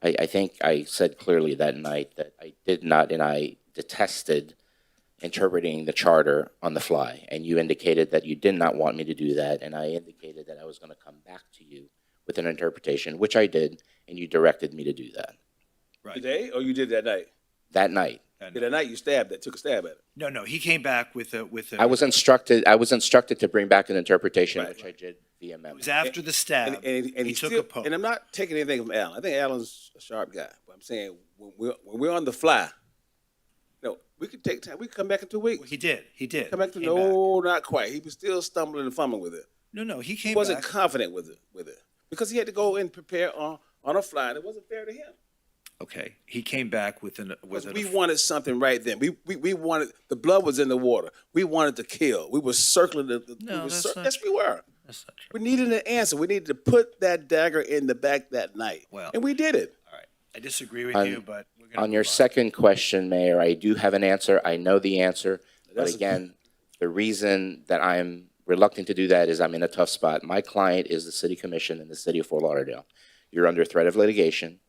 I think I said clearly that night that I did not, and I detested interpreting the charter on the fly. And you indicated that you did not want me to do that, and I indicated that I was going to come back to you with an interpretation, which I did, and you directed me to do that. Right. Today, or you did that night? That night. That night you took a stab at it. No, he came back with a. I was instructed to bring back an interpretation, which I did via It memo. was after the stab. And he took still, a poke. And I'm not taking anything from Alan. I think Alan's a sharp guy. But I'm saying when we're on the fly, we could take time. We could come back in 2 weeks. He did. Come back to Came back. not quite. He was still stumbling and fumbling with it. No, he came He wasn't back. confident with it because he had to go and prepare on a fly, and it wasn't fair to him. Okay, he came back with We wanted something right then. We wanted, the blood was in the water. We wanted to kill. We were circling yes, we were. That's not true. We needed an answer. We needed to put that dagger in the back that night. Well, and we did it. all right. I disagree with you, but we're gonna On your move second question, Mayor, I do have an answer. I know the answer. But again, the reason that I'm reluctant to do that is I'm in a tough spot. My client is the city commission in the city of Fort Lauderdale. You're under threat of litigation,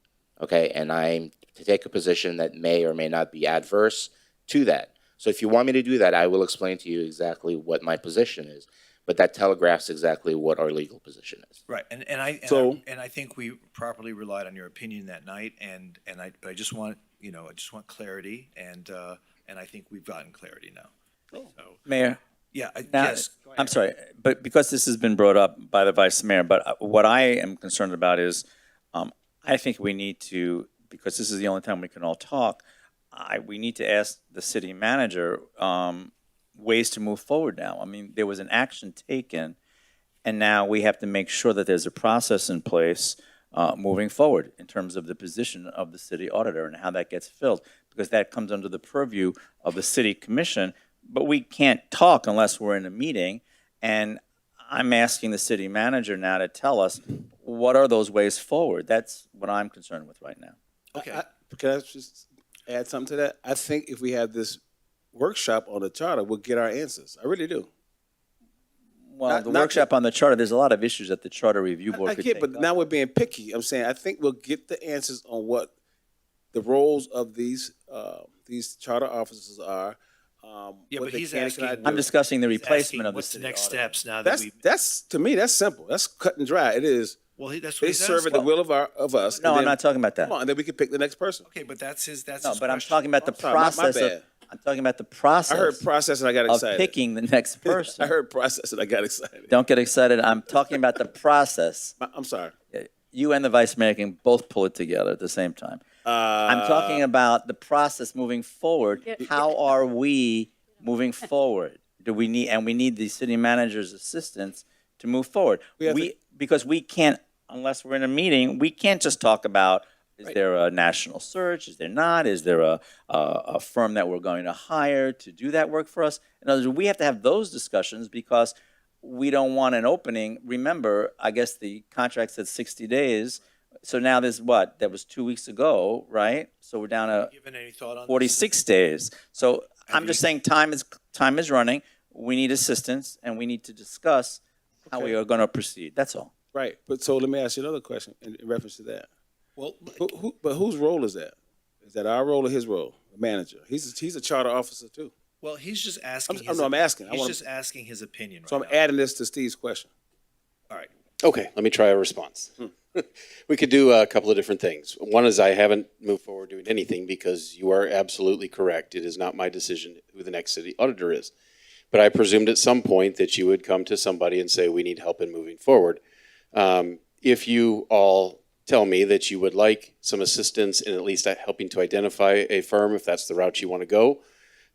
okay? And I'm to take a position that may or may not be adverse to that. So if you want me to do that, I will explain to you exactly what my position is. But that telegraphs exactly what our legal position is. Right, and I think we properly relied on your opinion that night, but I just want clarity, and I think we've gotten clarity now. So, Mayor? yeah, Now, yes. I'm sorry, but because this has been brought up by the Vice Mayor, but what I am concerned about is, I think we need to, because this is the only time we can all talk, we need to ask the city manager ways to move forward now. I mean, there was an action taken, and now we have to make sure that there's a process in place moving forward in terms of the position of the city auditor and how that gets filled, because that comes under the purview of the city commission. But we can't talk unless we're in a meeting, and I'm asking the city manager now to tell us what are those ways forward. That's what I'm concerned with right now. Okay. Can I just add something to that? I think if we have this workshop on the charter, we'll get our answers. I really do. Well, the workshop on the charter, there's a lot of issues that the Charter Review Board I could get, take but now we're being picky. I'm saying I think we'll get the answers on what the roles of these charter officers are. Yeah, what but they he's can and asking. cannot I'm do. discussing the He's replacement asking of the what's the city next auditor. steps now that That's to me, that's simple. That's cut and dry. It is. Well, that's what They he's serve at asking. the will of us. No, and I'm then- not talking about that. Come on, and then we can pick the next person. Okay, but that's his No, question. but I'm talking about the I'm sorry, my process of, bad. I'm talking about the process. I heard process and I got of excited. picking the next person. I heard process and I got excited. Don't get excited. I'm talking about the process. I'm sorry. You and the vice mayor can both pull it together at the same time. I'm talking about the process moving forward. How are we moving forward? We need the city manager's assistance to move forward. Because we can't, unless we're in a meeting, we can't just talk about, is there a national search? Is there not? Is there a firm that we're going to hire to do that work for us? In other words, we have to have those discussions because we don't want an opening. Remember, I guess the contract said 60 days. So now there's what? That was 2 weeks ago, right? So we're down to Given any thought on 46 days. So I'm just saying time is running. We need assistance and we need to discuss how we are going to proceed. That's all. Right, but so let me ask you another question in reference to that. Well, but whose role is that? Is that our role or his role? The manager. He's a charter officer too. Well, he's just asking. I'm asking. He's just asking his opinion. So I'm adding this to Steve's question. All right. Okay, let me try a response. We could do a couple of different things. One is I haven't moved forward doing anything because you are absolutely correct. It is not my decision who the next city auditor is. But I presumed at some point that you would come to somebody and say, we need help in moving forward. If you all tell me that you would like some assistance in at least helping to identify a firm, if that's the route you want to go,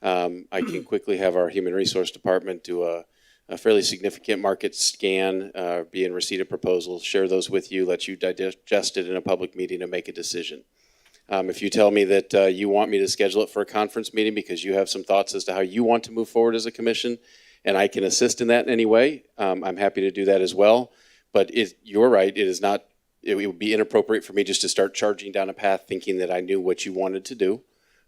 I can quickly have our human resource department do a fairly significant market scan, be in receipt of proposals, share those with you, let you digest it in a public meeting and make a decision. If you tell me that you want me to schedule it for a conference meeting because you have some thoughts as to how you want to move forward as a commission, and I can assist in that in any way, I'm happy to do that as well. But you're right, it would be inappropriate for me just to start charging down a path thinking that I knew what you wanted to do.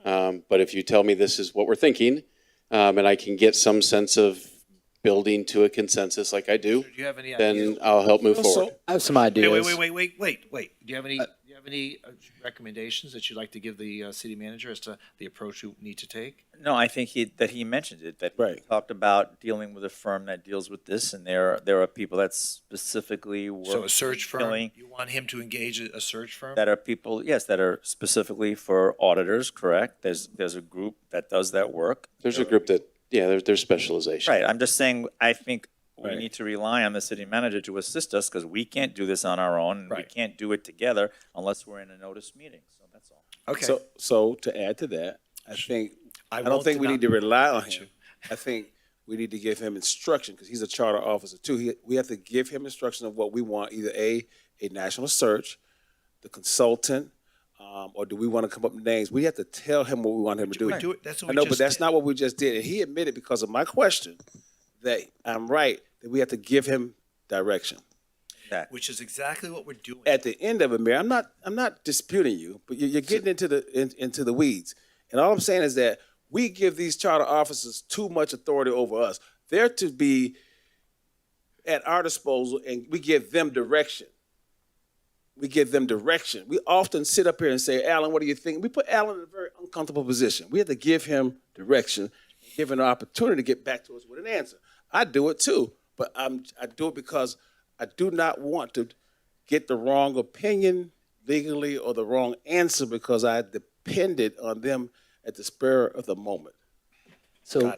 But if you tell me this is what we're thinking, and I can get some sense of building to a consensus like I do, Do you have any then ideas? I'll help move forward. I have some ideas. Wait. Do you have any recommendations that you'd like to give the city manager as to the approach you need to take? No, I think that he mentioned it, that he talked about dealing with a firm that deals with this, and there are people that specifically work. So a search firm, dealing- you want him to engage a search firm? That are people, yes, that are specifically for auditors, correct? There's a group that does that work. There's a group that, there's specialization. Right, I'm just saying, I think we need to rely on the city manager to assist us, because we can't do this on our own, and we can't do it together unless we're in a notice meeting, so that's all. Okay. So to add to that, I don't won't think we deny- need to rely on him. I think we need to give him instruction because he's a charter officer too. We have to give him instruction of what we want, either a national search, the consultant, or do we want to come up with names? We have to tell him what we want him to do. That's what I we know, just but that's did. not what we just did. And he admitted because of my question that I'm right, that we have to give him direction. Which is exactly what we're doing. At the end of it, Mayor, I'm not disputing you, but you're getting into the weeds. And all I'm saying is that we give these charter officers too much authority over us. They're to be at our disposal, and we give them direction. We often sit up here and say, Alan, what do you think? We put Alan in a very uncomfortable position. We have to give him direction, give him an opportunity to get back to us with an answer. I do it too, but I do it because I do not want to get the wrong opinion legally or the wrong answer because I depended on them at the spur of the moment. So,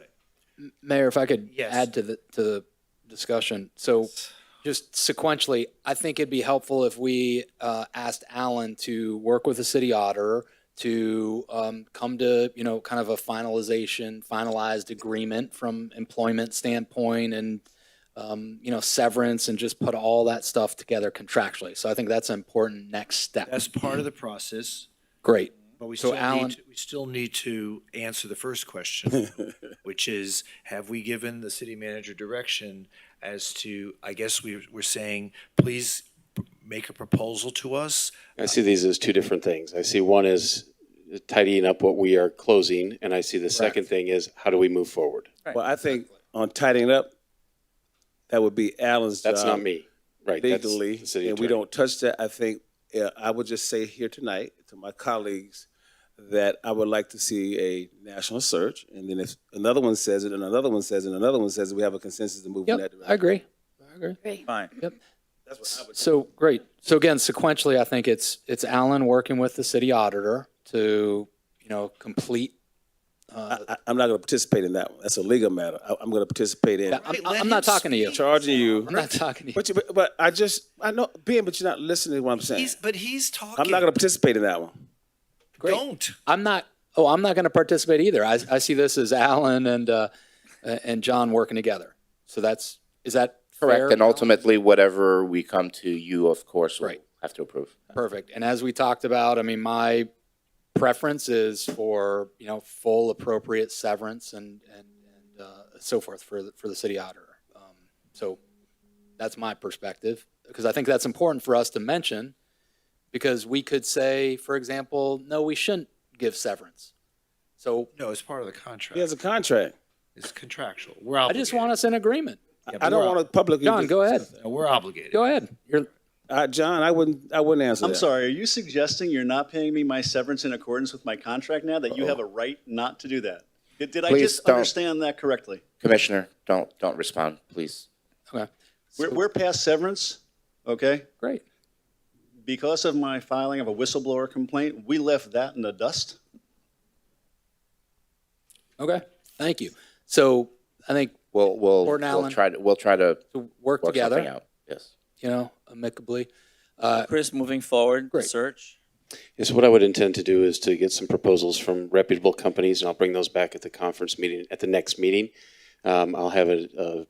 Mayor, if I could Yes. add to the discussion. So just sequentially, I think it'd be helpful if we asked Alan to work with the city auditor to come to, kind of a finalized agreement from employment standpoint and, severance and just put all that stuff together contractually. So I think that's an important next step. That's part of the process. Great. But we So still need to answer the first question, which is, have we given the city manager direction as to, I guess we're saying, please make a proposal to us? I see these as two different things. I see one as tidying up what we are closing, and I see the second thing is, how do we move forward? Well, I think on tidying up, that would be Alan's job. That's not me. Right, that's Legally, the city and we attorney. don't touch that. I think, I would just say here tonight to my colleagues that I would like to see a national search, and then if another one says it, and another one says it, and another one says it, we have a consensus to move in that Yep, direction. I agree. Fine. Yep. That's what I would. So, great. So again, sequentially, I think it's Alan working with the city auditor to, complete. I'm not going to participate in that one. That's a legal matter. I'm going to participate in. I'm not talking to you. Charging you. I'm not talking to you. But I know, Ben, but you're not listening to what I'm saying. He's talking. I'm not going to participate in that one. Great. Don't. I'm not going to participate either. I see this as Alan and John working together. So is that Correct, fair? and ultimately, whatever we come to, you, of course, will Right. have to approve. Perfect. And as we talked about, I mean, my preference is for, full appropriate severance and so forth for the city auditor. So that's my perspective, because I think that's important for us to mention, because we could say, for example, no, we shouldn't give severance. So No, it's part of the contract. He has a contract. It's contractual. We're I obligated. just want us in agreement. Yeah, I don't want to publicly. John, go ahead. We're obligated. Go ahead. John, I wouldn't answer I'm that. sorry, are you suggesting you're not paying me my severance in accordance with my contract now, that you have a right not to do that? Did I Please just don't. understand that correctly? Commissioner, don't respond, please. Okay. We're past severance, okay? Great. Because of my filing of a whistleblower complaint, we left that in the dust? Okay. Thank you. So I think We'll Gordon Allen, try to work work together, something out. Yes. amicably. Chris, moving forward, the great. search. Yes, what I would intend to do is to get some proposals from reputable companies, and I'll bring those back at the conference meeting, at the next meeting. I'll have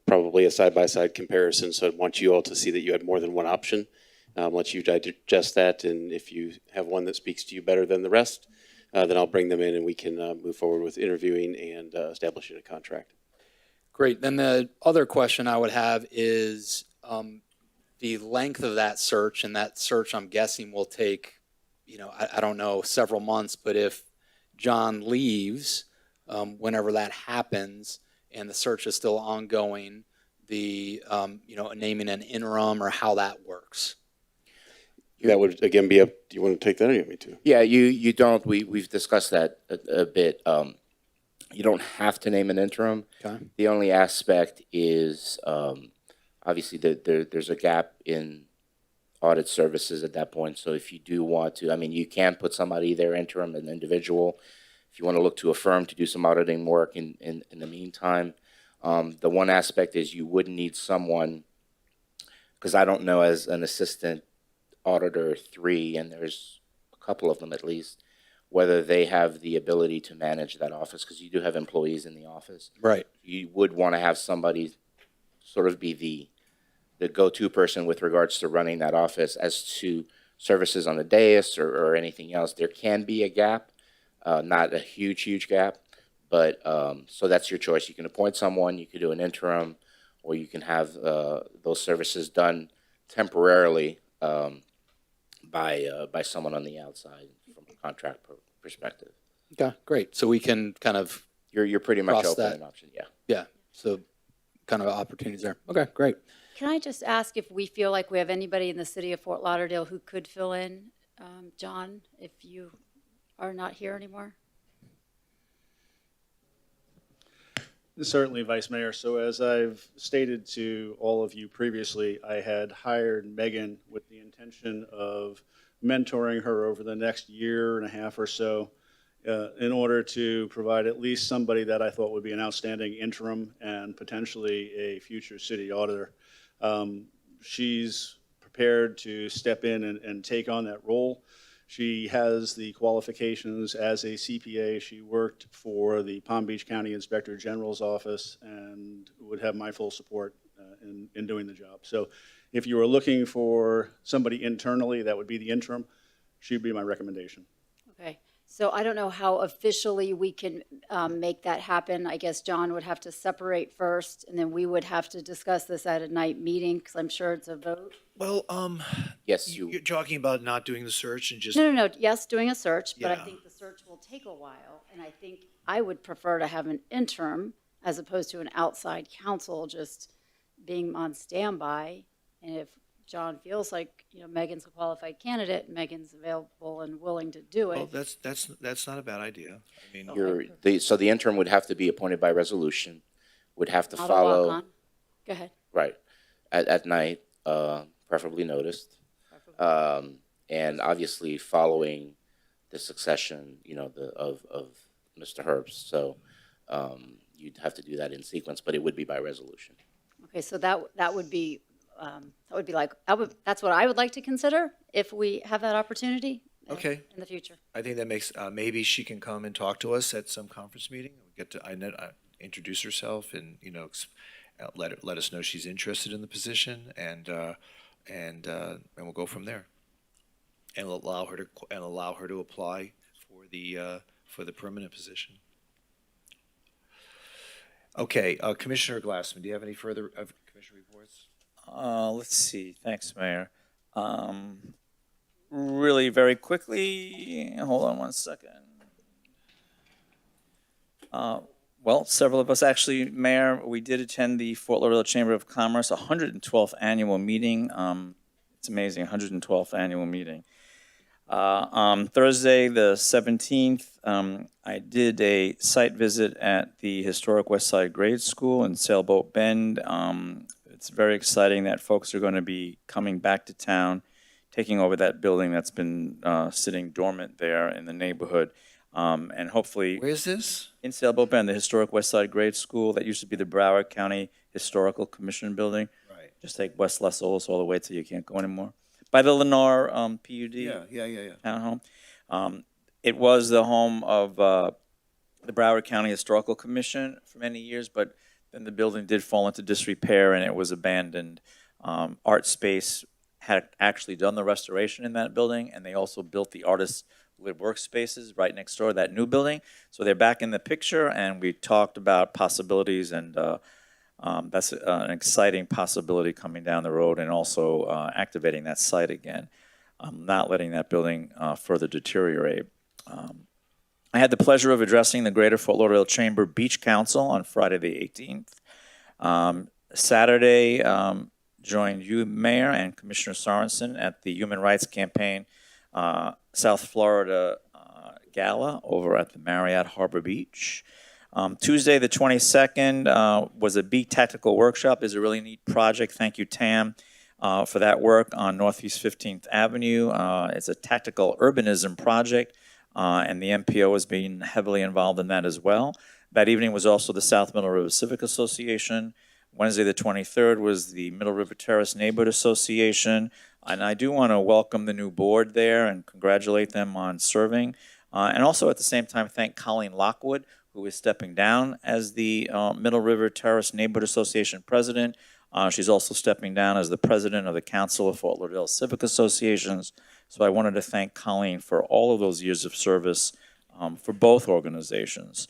probably a side-by-side comparison, so I'd want you all to see that you had more than one option. Let you digest that, and if you have one that speaks to you better than the rest, then I'll bring them in and we can move forward with interviewing and establishing a contract. Great. Then the other question I would have is the length of that search, and that search I'm guessing will take, I don't know, several months, but if John leaves, whenever that happens, and the search is still ongoing, naming an interim or how that works. That would, again, be up, do you want to take that or you want me to? Yeah, you don't. We've discussed that a bit. You don't have to name an interim. Okay. The only aspect is obviously there's a gap in audit services at that point. So if you do want to, you can put somebody there, interim, an individual. If you want to look to a firm to do some auditing work in the meantime. The one aspect is you would need someone, because I don't know, as an assistant auditor 3, and there's a couple of them at least, whether they have the ability to manage that office, because you do have employees in the office. Right. You would want to have somebody sort of be the go-to person with regards to running that office. As to services on the dais or anything else, there can be a gap, not a huge gap, but so that's your choice. You can appoint someone, you could do an interim, or you can have those services done temporarily by someone on the outside from a contract perspective. Okay, great. So we can kind of You're pretty much cross open that. an option, yeah. Yeah. So kind of opportunities there. Okay, great. Can I just ask if we feel like we have anybody in the city of Fort Lauderdale who could fill in, John, if you are not here anymore? Certainly, Vice Mayor. So as I've stated to all of you previously, I had hired Megan with the intention of mentoring her over the next year and a half or so in order to provide at least somebody that I thought would be an outstanding interim and potentially a future city auditor. She's prepared to step in and take on that role. She has the qualifications as a CPA. She worked for the Palm Beach County Inspector General's office and would have my full support in doing the job. So if you were looking for somebody internally, that would be the interim. She'd be my recommendation. Okay. So I don't know how officially we can make that happen. I guess John would have to separate first, and then we would have to discuss this at a night meeting, because I'm sure it's a vote. Well, Yes, you're talking about not doing the search and just, No. Yes, doing a search, but I Yeah. think the search will take a while, and I think I would prefer to have an interim as opposed to an outside counsel just being on standby. And if John feels like, Megan's a qualified candidate, Megan's available and willing to do well, it. that's not a bad idea. I mean, So the interim would have to be appointed by resolution, would have to Not a follow. walk-on. Go ahead. Right, at night, preferably noticed. And obviously following the succession, of Mr. Herbst. So, you'd have to do that in sequence, but it would be by resolution. Okay, so that would be that's what I would like to consider if we have that opportunity. Okay. In the future. I think that makes, maybe she can come and talk to us at some conference meeting. We get to introduce herself and, let us know she's interested in the position, and we'll go from there. And we'll allow her to apply for the permanent position. Okay, Commissioner Glassman, do you have any further commissioner reports? Let's see. Thanks, Mayor. Really very quickly, hold on one second. Well, several of us actually, Mayor, we did attend the Fort Lauderdale Chamber of Commerce 112th annual meeting. It's amazing, 112th annual meeting. On Thursday, the 17th, I did a site visit at the historic West Side Grade School in Sailboat Bend. It's very exciting that folks are going to be coming back to town, taking over that building that's been sitting dormant there in the neighborhood. And hopefully. Where is this? In Sailboat Bend, the historic West Side Grade School. That used to be the Broward County Historical Commission building. Right. Just take West Los Olas all the way till you can't go anymore. By the Lennar PUD. Yeah. Townhome. It was the home of the Broward County Historical Commission for many years, but then the building did fall into disrepair and it was abandoned. Art Space had actually done the restoration in that building, and they also built the artist live workspaces right next door to that new building. So they're back in the picture, and we talked about possibilities, and that's an exciting possibility coming down the road, and also activating that site again, not letting that building further deteriorate. I had the pleasure of addressing the Greater Fort Lauderdale Chamber Beach Council on Friday the 18th. Saturday, joined you, Mayor, and Commissioner Sorensen at the Human Rights Campaign South Florida Gala over at the Marriott Harbor Beach. Tuesday the 22nd was a beat tactical workshop. It's a really neat project. Thank you, Tam, for that work on Northeast 15th Avenue. It's a tactical urbanism project, and the MPO has been heavily involved in that as well. That evening was also the South Middle River Civic Association. Wednesday the 23rd was the Middle River Terrace Neighborhood Association. And I do want to welcome the new board there and congratulate them on serving. And also at the same time thank Colleen Lockwood, who is stepping down as the Middle River Terrace Neighborhood Association president. She's also stepping down as the president of the Council of Fort Lauderdale Civic Associations. So I wanted to thank Colleen for all of those years of service for both organizations.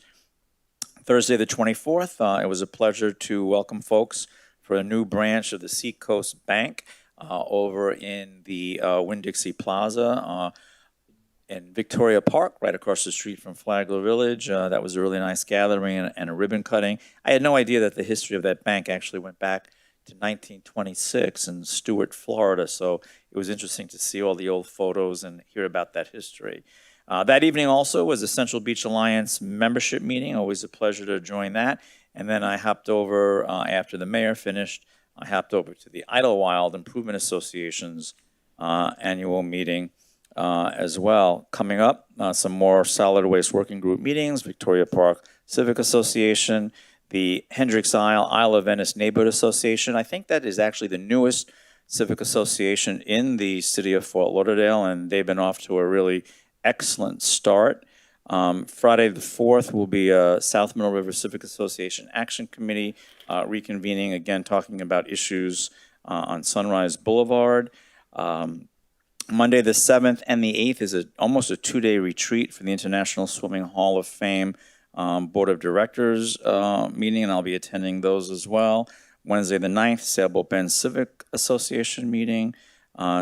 Thursday the 24th, it was a pleasure to welcome folks for a new branch of the Seacoast Bank over in the Winn-Dixie Plaza in Victoria Park, right across the street from Flagler Village. That was a really nice gathering and a ribbon cutting. I had no idea that the history of that bank actually went back to 1926 in Stuart, Florida, so it was interesting to see all the old photos and hear about that history. That evening also was the Central Beach Alliance membership meeting. Always a pleasure to join that. And then I hopped over, after the mayor finished, I hopped over to the Idlewild Improvement Association's annual meeting as well. Coming up, some more solid waste working group meetings, Victoria Park Civic Association, the Hendricks Isle of Venice Neighborhood Association. I think that is actually the newest civic association in the city of Fort Lauderdale, and they've been off to a really excellent start. Friday the 4th will be a South Middle River Civic Association Action Committee reconvening, again talking about issues on Sunrise Boulevard. Monday the 7th and the 8th is almost a 2-day retreat for the International Swimming Hall of Fame Board of Directors meeting, and I'll be attending those as well. Wednesday the 9th, Sailboat Bend Civic Association meeting.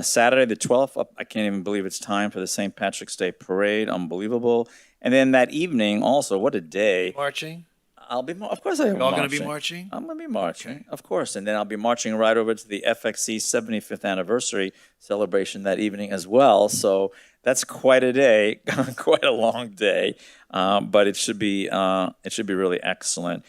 Saturday the 12th, I can't even believe it's time for the St. Patrick's Day Parade. Unbelievable. And then that evening, also, what a day. Marching? I'll be, of course I am You're all going to be marching. marching? I'm going to be marching, of course. And then I'll be marching right over to the FXC 75th anniversary celebration that evening as well. So that's quite a day, quite a long day. But it should be really excellent.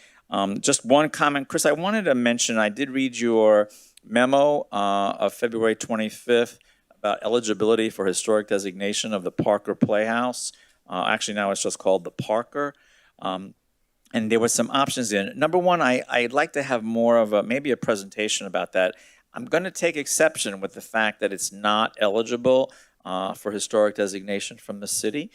Just one comment, Chris, I wanted to mention, I did read your memo of February 25th about eligibility for historic designation of the Parker Playhouse. Actually, now it's just called the Parker. And there were some options in. Number one, I'd like to have more of maybe a presentation about that. I'm going to take exception with the fact that it's not eligible for historic designation from the city,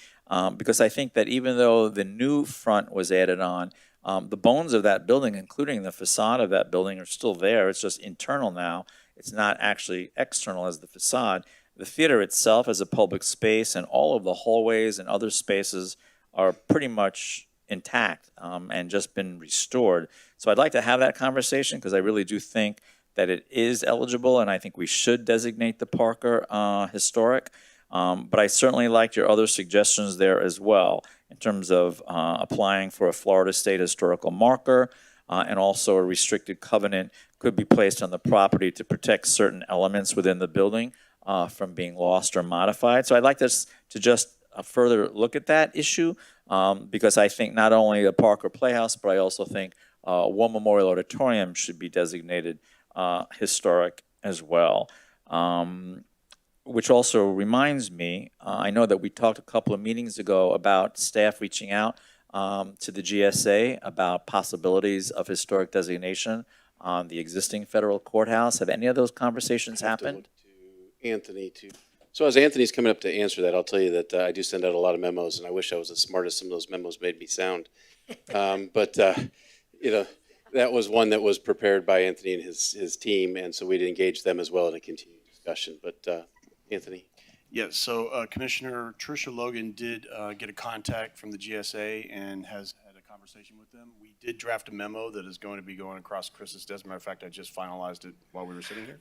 because I think that even though the new front was added on, the bones of that building, including the facade of that building, are still there. It's just internal now. It's not actually external as the facade. The theater itself is a public space, and all of the hallways and other spaces are pretty much intact and just been restored. So I'd like to have that conversation because I really do think that it is eligible, and I think we should designate the Parker historic. But I certainly liked your other suggestions there as well in terms of applying for a Florida State historical marker, and also a restricted covenant could be placed on the property to protect certain elements within the building from being lost or modified. So I'd like us to just further look at that issue, because I think not only the Parker Playhouse, but I also think War Memorial Auditorium should be designated historic as well. Which also reminds me, I know that we talked a couple of meetings ago about staff reaching out to the GSA about possibilities of historic designation on the existing federal courthouse. Have any of those conversations happened? Anthony too. So as Anthony's coming up to answer that, I'll tell you that I do send out a lot of memos, and I wish I was as smart as some of those memos made me sound. But that was one that was prepared by Anthony and his team, and so we'd engage them as well in a continued discussion. But Anthony. Yeah, so Commissioner Tricia Logan did get a contact from the GSA and has had a conversation with them. We did draft a memo that is going to be going across Chris's desk. Matter of fact, I just finalized it while we were sitting here.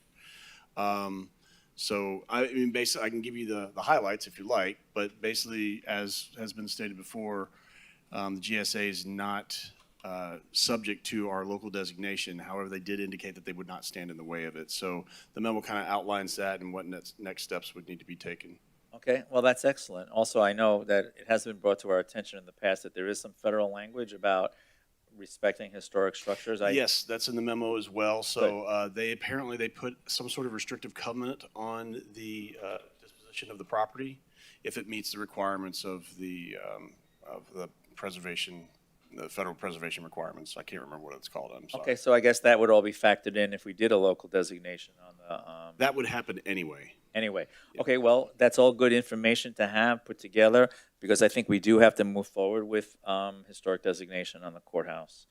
So I mean, basically, I can give you the highlights if you like, but basically, as has been stated before, the GSA is not subject to our local designation. However, they did indicate that they would not stand in the way of it. So the memo kind of outlines that and what next steps would need to be taken. Okay, well, that's excellent. Also, I know that it has been brought to our attention in the past that there is some federal language about respecting historic structures. Yes, that's in the memo as well. So they put some sort of restrictive covenant on the disposition of the property if it meets the requirements of the preservation, the federal preservation requirements. I can't remember what it's called. I'm sorry. Okay, so I guess that would all be factored in if we did a local designation on the. That would happen anyway. Anyway, okay, well, that's all good information to have put together, because I think we do have to move forward with historic designation on the courthouse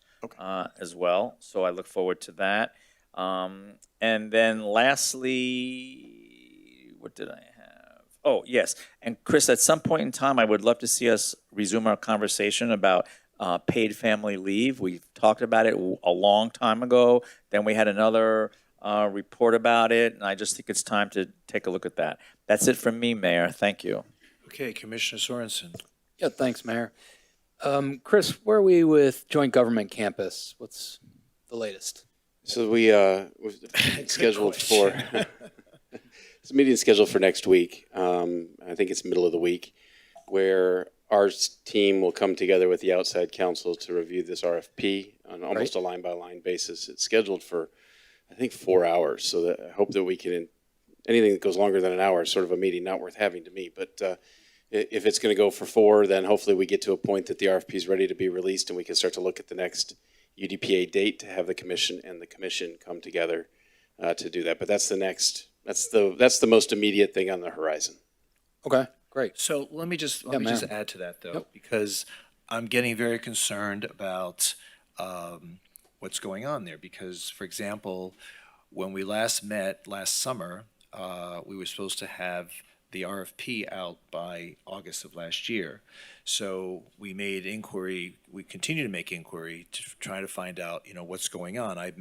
as well. So I look forward to that. And then lastly, what did I have? Oh, yes. And Chris, at some point in time, I would love to see us resume our conversation about paid family leave. We talked about it a long time ago. Then we had another report about it, and I just think it's time to take a look at that. That's it from me, Mayor. Thank you. Okay, Commissioner Sorensen. Yeah, thanks, Mayor. Chris, where are we with Joint Government Campus? What's the latest? So we've scheduled for it's a meeting scheduled for next week. I think it's middle of the week, where our team will come together with the outside counsel to review this RFP on almost a line-by-line basis. It's scheduled for, I think, 4 hours. So that I hope that we can, anything that goes longer than an hour is sort of a meeting not worth having to me. But if it's going to go for 4, then hopefully we get to a point that the RFP is ready to be released and we can start to look at the next UDPA date to have the commission and the commission come together to do that. But that's the next, that's the most immediate thing on the horizon. Okay, great. So let me just add to that, though, because I'm getting very concerned about what's going on there. Because, for example, when we last met last summer, we were supposed to have the RFP out by August of last year. So we made inquiry, we continue to make inquiry to try to find out, what's going on. I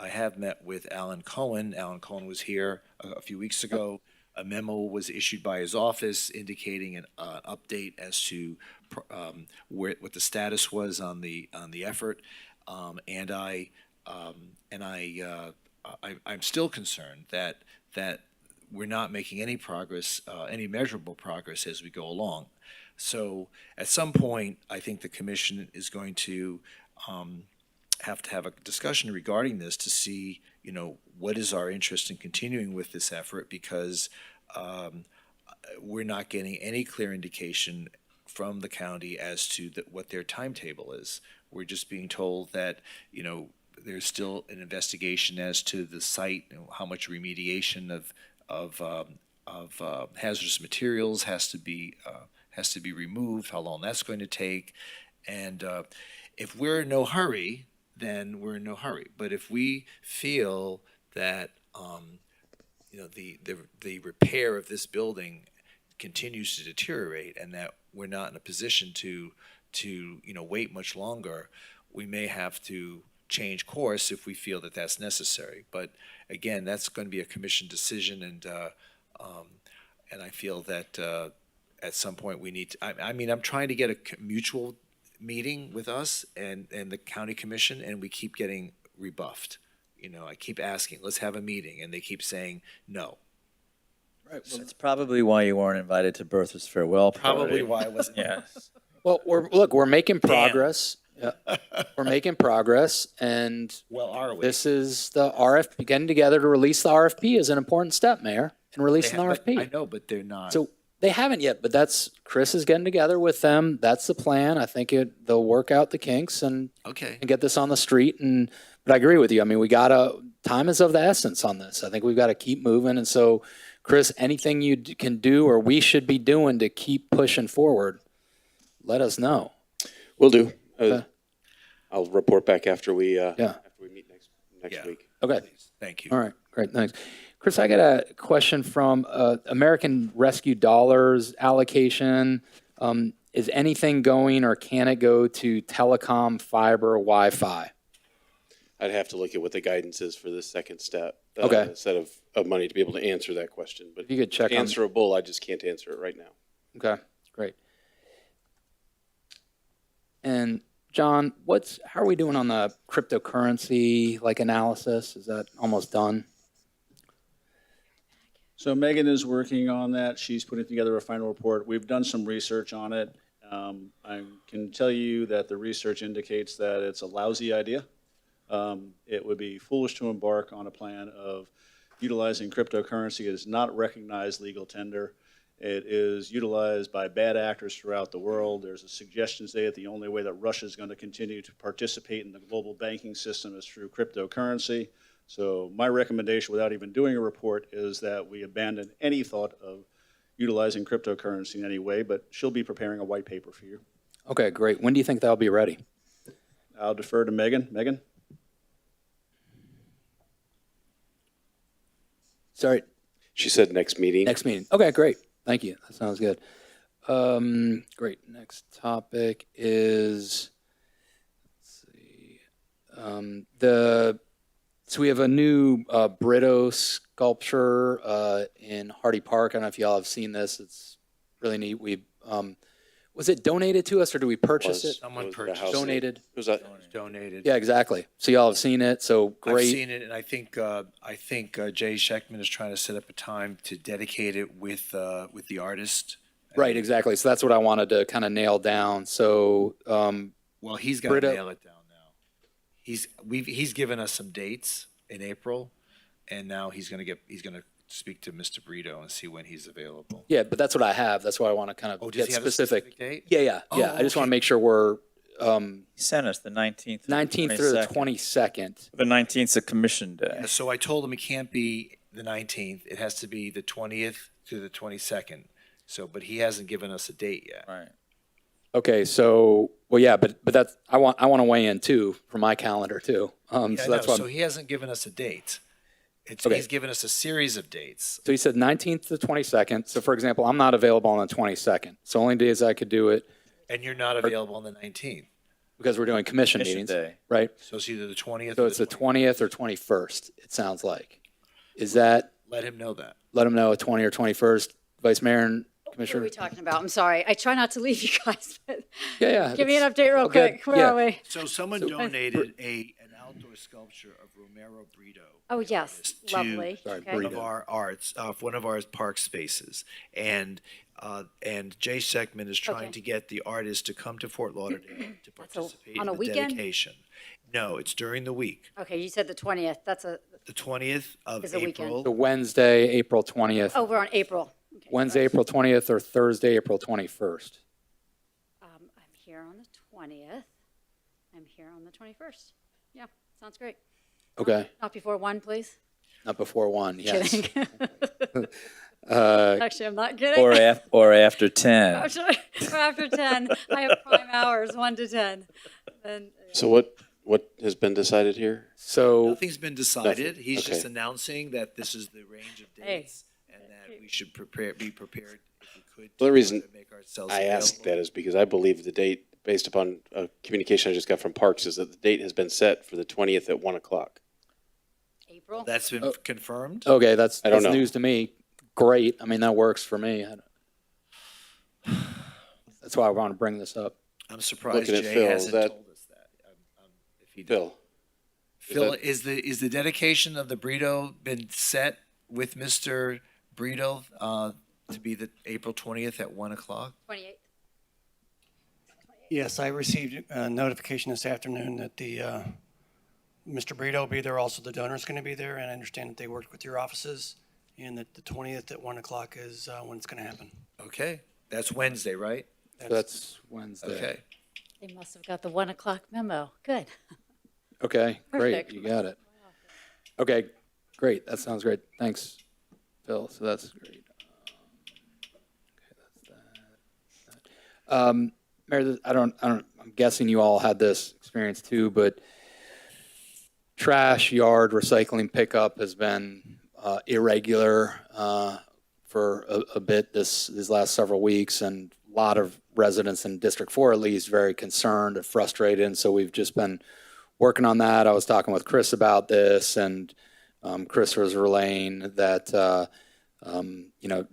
have met with Alan Cohen. Alan Cohen was here a few weeks ago. A memo was issued by his office indicating an update as to what the status was on the effort. I'm still concerned that we're not making any progress, any measurable progress as we go along. So at some point, I think the commission is going to have a discussion regarding this to see, what is our interest in continuing with this effort, because we're not getting any clear indication from the county as to what their timetable is. We're just being told that, there's still an investigation as to the site, how much remediation of hazardous materials has to be removed, how long that's going to take, and if we're in no hurry, then we're in no hurry. But if we feel that the repair of this building continues to deteriorate and that we're not in a position to wait much longer, we may have to change course if we feel that that's necessary. But again, that's going to be a commission decision, and I feel that at some point we need to, I'm trying to get a mutual meeting with us and the county commission, and we keep getting rebuffed. I keep asking, let's have a meeting, and they keep saying no. Right. Well, that's probably why you weren't invited to Bertha's farewell party. Probably why I wasn't. Yes. Well, we're making progress. Yeah. We're making progress, and well, are we? This is the RFP. Getting together to release the RFP is an important step, Mayor, in releasing the RFP. I know, but they're not. So they haven't yet, but Chris is getting together with them. That's the plan. I think they'll work out the kinks and get this on the street. But I agree with you. Time is of the essence on this. I think we've got to keep moving. And so, Chris, anything you can do or we should be doing to keep pushing forward, let us know. Will do. I'll report back after we meet next week. Okay. Thank you. All right. Great. Thanks. Chris, I got a question from American Rescue Dollars allocation. Is anything going or can it go to telecom, fiber, Wi-Fi? I'd have to look at what the guidance is for this second step. Okay. Set of money to be able to answer that question. But if you could check answerable, I just can't answer it right now. Okay. Great. And John, how are we doing on the cryptocurrency analysis? Is that almost done? So Megan is working on that. She's putting together a final report. We've done some research on it. I can tell you that the research indicates that it's a lousy idea. It would be foolish to embark on a plan of utilizing cryptocurrency. It is not recognized legal tender. It is utilized by bad actors throughout the world. There's a suggestion today that the only way that Russia is going to continue to participate in the global banking system is through cryptocurrency. So my recommendation, without even doing a report, is that we abandon any thought of utilizing cryptocurrency in any way, but she'll be preparing a white paper for you. Okay, great. When do you think that'll be ready? I'll defer to Megan. Megan? Sorry. She said next meeting. Next meeting. Okay, great. Thank you. That sounds good. Great. Next topic is, so we have a new Brito sculpture in Hardy Park. I don't know if y'all have seen this. It's really neat. Was it donated to us or did we purchase it? Someone purchased it. Donated. Was that donated? Yeah, exactly. So y'all have seen it. So great. I've seen it, and I think Jay Schechtman is trying to set up a time to dedicate it with the artist. Right, exactly. So that's what I wanted to kind of nail down. So, well, he's got to nail it down now. He's given us some dates in April, and now he's going to speak to Mr. Brito and see when he's available. Yeah, but that's what I have. That's why I want to kind of get specific. Date? Yeah. I just want to make sure we're. He sent us the 19th. 19th through the 22nd. The 19th is a commission day. Yeah, so I told him it can't be the 19th. It has to be the 20th to the 22nd. So, but he hasn't given us a date yet. Right. Okay, so but that's I want to weigh in too for my calendar too. So that's why. So he hasn't given us a date. Okay. He's given us a series of dates. So he said 19th to 22nd. So for example, I'm not available on the 22nd. So only days I could do it And you're not available on the 19th. because we're doing commission Commission meetings, day. right? So it's either the 20th So or it's the the 20th or 21st, it sounds like. Is that, Let him know that. let him know, 20 or 21st, Vice Mayor and What are Commissioner? we talking about? I'm sorry. I try not to leave you guys, but Yeah, yeah. give me an it's update real all good. quick. Where Yeah. are we? So someone donated an outdoor sculpture of Romero Brito. Oh, yes. To Lovely. Sorry, Okay. one of our arts, one of our park spaces. And Jay Seckman is trying Okay. to get the artist to come to Fort Lauderdale to That's participate on in a the weekend? dedication. No, it's during the week. Okay, you said the 20th. That's The 20th of Is a weekend. April. The Wednesday, April 20th. oh, we're on April. Okay, Wednesday, April 20th or Thursday, April 21st. I'm here on the 20th. I'm here on the 21st. Yeah, sounds great. Okay, Not before 1, please. not before 1, yes. Kidding. Uh, Actually, I'm not kidding. Or after 10. Or after 10. I have prime hours, 1 to 10. Then, So what has been decided here? So, Nothing's been decided. Nothing. He's just Okay. announcing that this is the range of Hey. dates and that we should be prepared if we could. Well, the reason to make ourselves I asked available. that is because I believe the date, based upon communication I just got from Parks, is that the date has been set for the 20th at 1 o'clock. April? That's been confirmed? okay, that's I don't know. news to me. Great. I mean, that works for me. That's why I want to bring this up. I'm surprised Looking at Jay Phil, hasn't is that- told us that. If he did. Phil, Phil, is the dedication of the Brito been set with Mr. Brito to be the April 20th at 1 o'clock? 28th. Yes, I received a notification this afternoon that the, Mr. Brito will be there, also the donor's going to be there, and I understand that they worked with your offices, and that the 20th at 1 o'clock is when it's going to happen. Okay, that's Wednesday, right? So that's Wednesday. Okay. They must have got the 1 o'clock memo. Good. Okay, great. Perfect. You got it. Okay, great. That sounds great. Thanks, Phil. So that's great. Okay, that's that. Mayor, I'm guessing you all had this experience too, but trash yard recycling pickup has been irregular for a bit these last several weeks, and a lot of residents in District 4 at least very concerned and frustrated, and so we've just been working on that. I was talking with Chris about this, and Chris was relaying that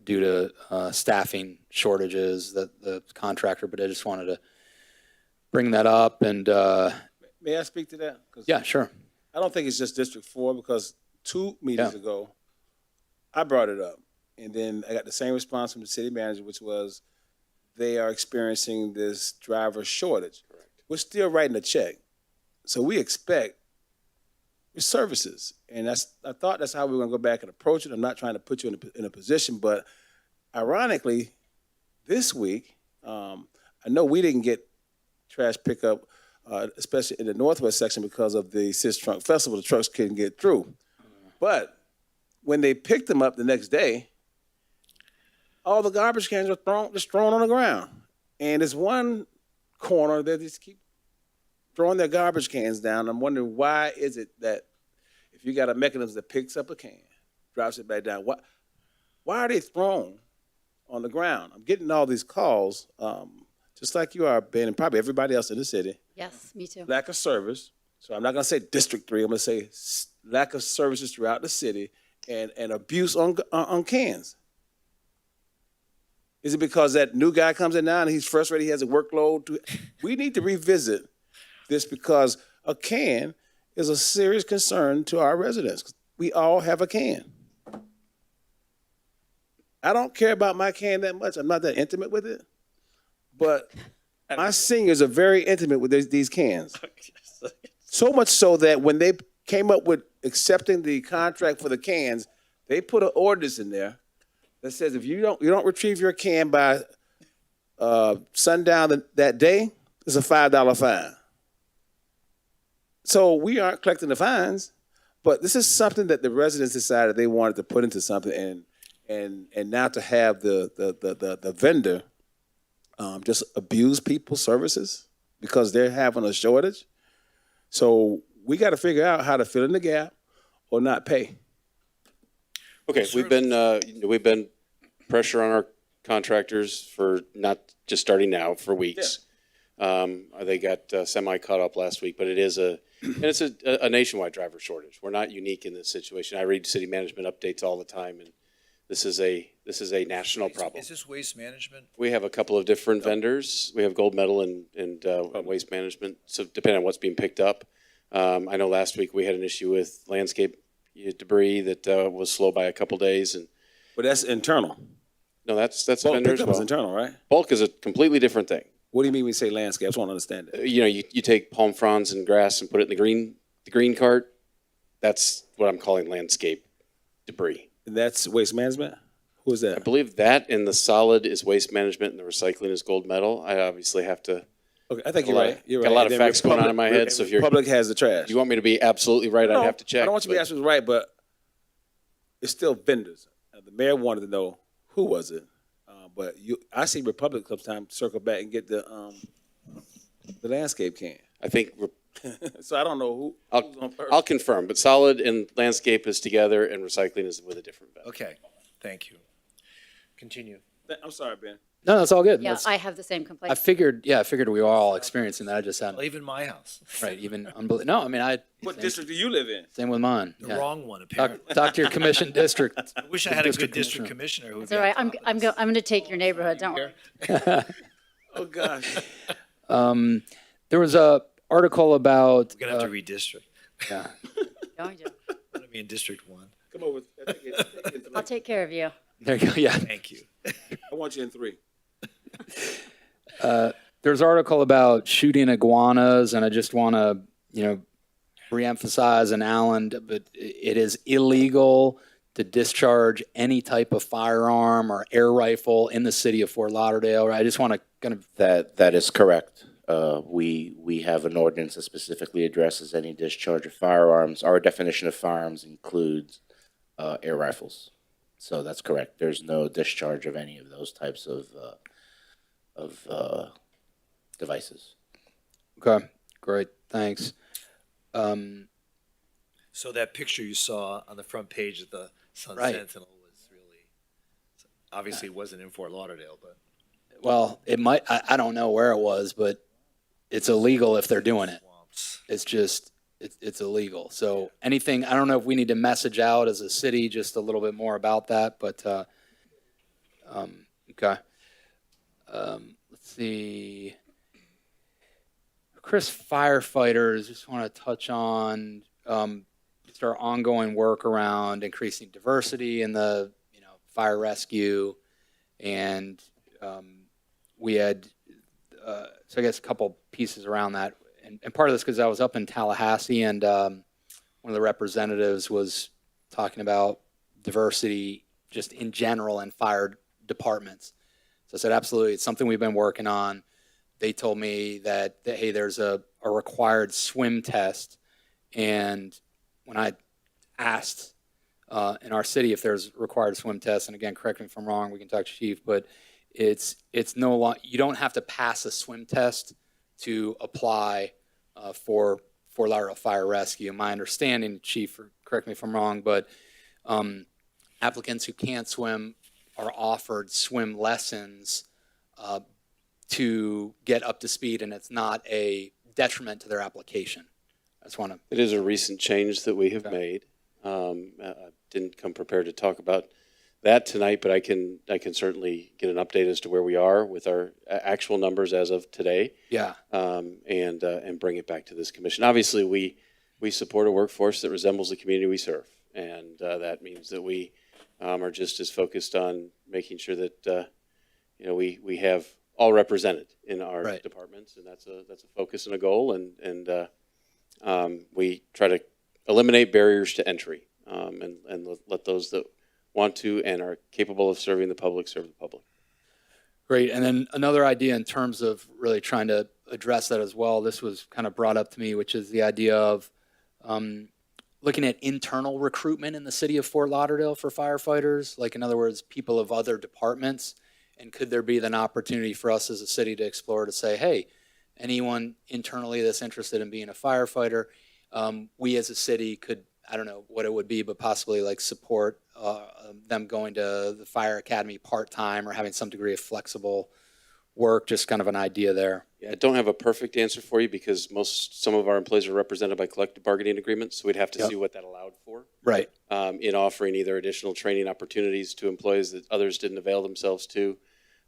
due to staffing shortages, that the contractor, but I just wanted to bring that up, and May I speak to that? 'Cause yeah, sure. I don't think it's just District 4 because 2 meetings ago, I brought it up. And then I got the same response from the city manager, which was they are experiencing this driver shortage. Correct. We're still writing a check. So we expect services. And I thought that's how we were going to go back and approach it. I'm not trying to put you in a position, but ironically, this week, I know we didn't get trash pickup, especially in the northwest section because of the Sis Trunk Festival. The trucks couldn't get through. But when they picked them up the next day, all the garbage cans were thrown on the ground. And there's one corner that they just keep throwing their garbage cans down. I'm wondering, why is it that if you got a mechanism that picks up a can, drops it back down, why are they thrown on the ground? I'm getting all these calls, just like you are, Ben, and probably everybody else in the city. Yes, me too. Lack of service. So I'm not going to say District 3. I'm going to say lack of services throughout the city and abuse on cans. Is it because that new guy comes in now and he's frustrated, he has a workload? We need to revisit this because a can is a serious concern to our residents. We all have a can. I don't care about my can that much. I'm not that intimate with it. But my seniors are very intimate with these cans. So much so that when they came up with accepting the contract for the cans, they put an ordinance in there that says if you don't retrieve your can by sundown that day, it's a $5 fine. So we aren't collecting the fines, but this is something that the residents decided they wanted to put into something, and now to have the vendor just abuse people's services because they're having a shortage. So we got to figure out how to fill in the gap or not pay. Okay, we've been pressure on our contractors for not just starting now, for weeks. They got semi caught up last week, but it's a nationwide driver shortage. We're not unique in this situation. I read city management updates all the time, and this is a national problem. Is this waste management? We have a couple of different vendors. We have Gold Medal and Waste Management, so depending on what's being picked up. I know last week we had an issue with landscape debris that was slow by a couple days. But that's internal. No, that's a Bulk vendor as pickup well. is internal, right? Bulk is a completely different thing. What do you mean when you say landscape? I just want to understand it. You take palm fronds and grass and put it in the green cart. That's what I'm calling landscape debris. And that's waste management? Who is that? I believe that and the solid is waste management and the recycling is Gold Medal. I obviously have to. Okay, I think you're right. You're got right. a lot of And facts going on in Republic- my head. So if you're Public has the trash. you want me to be absolutely right, No, I'd have to check. I don't want you to be absolutely right, but it's still vendors. The mayor wanted to know who was it, but I see Republic sometimes circle back and get the landscape can. I think So I don't know who's on first. I'll confirm, but solid and landscape is together and recycling is with a different vendor. Okay, thank you. Continue. I'm sorry, Ben. No, that's all good. Yeah, That's- I have the same complaint. I figured we were all experiencing that. I just hadn't. Well, even my house. Right, even no, I mean What district do you live in? Same with mine. The wrong one, apparently. Talk to your commission district. I wish I had a good district commissioner who would It's be all right. on I'm going to take your neighborhood. Don't worry. Oh, gosh. There was a article about. We're going to have to redistrict. Yeah. Going to. I'm going to be in District 1. Come over. I'll take care of you. There you go. Yeah. Thank you. I want you in 3. There's an article about shooting iguanas, and I just want to, reemphasize, and Alan, but it is illegal to discharge any type of firearm or air rifle in the city of Fort Lauderdale. I just want to kind of. That is correct. We have an ordinance that specifically addresses any discharge of firearms. Our definition of firearms includes air rifles. So that's correct. There's no discharge of any of those types of devices. Okay, great, thanks. So that picture you saw on the front page of the Sun Right. Sentinel was really, obviously it wasn't in Fort Lauderdale, but. Well, it might. I don't know where it was, but it's illegal if they're doing it. It's just it's illegal. So anything. I don't know if we need to message out as a city just a little bit more about that, but okay. Let's see. Chris, firefighters. Just want to touch on just our ongoing work around increasing diversity in the fire rescue, and we had so I guess a couple pieces around that, and part of this because I was up in Tallahassee, and one of the representatives was talking about diversity just in general in fire departments. So I said, absolutely, it's something we've been working on. They told me that hey, there's a required swim test, and when I asked in our city if there's required swim tests, and again, correct me if I'm wrong, we can talk to Chief, but it's no long. You don't have to pass a swim test to apply for Lauderdale Fire Rescue. My understanding, Chief, correct me if I'm wrong, but applicants who can't swim are offered swim lessons to get up to speed, and it's not a detriment to their application. I just want to. It is a recent change that we have made. I didn't come prepared to talk about that tonight, but I can certainly get an update as to where we are with our actual numbers as of today. Yeah. And bring it back to this commission. Obviously, we support a workforce that resembles the community we serve, and that means that we are just as focused on making sure that we have all represented in our departments, and that's a focus and a goal, and we try to eliminate barriers to entry, and let those that want to and are capable of serving the public serve the public. Great. And then another idea in terms of really trying to address that as well, this was kind of brought up to me, which is the idea of looking at internal recruitment in the city of Fort Lauderdale for firefighters, like in other words, people of other departments. And could there be an opportunity for us as a city to explore to say, hey, anyone internally that's interested in being a firefighter, we as a city could I don't know what it would be, but possibly like support them going to the fire academy part-time or having some degree of flexible work, just kind of an idea there. Yeah, I don't have a perfect answer for you because some of our employees are represented by collective bargaining agreements, so we'd have to Yep. see what that allowed for. Right. In offering either additional training opportunities to employees that others didn't avail themselves to,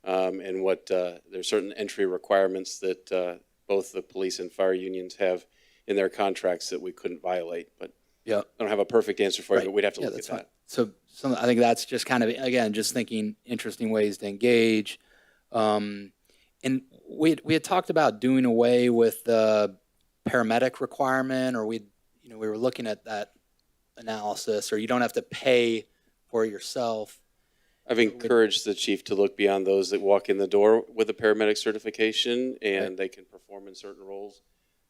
and what there's certain entry requirements that both the police and fire unions have in their contracts that we couldn't violate. But Yeah. I don't have a perfect answer for you, Right. but we'd have to Yeah, look at that's that. fine. So I think that's just kind of, again, just thinking interesting ways to engage. And we had talked about doing away with the paramedic requirement, or we were looking at that analysis, or you don't have to pay for it yourself. I've encouraged the chief to look beyond those that walk in the door with a paramedic certification and they can perform in certain roles.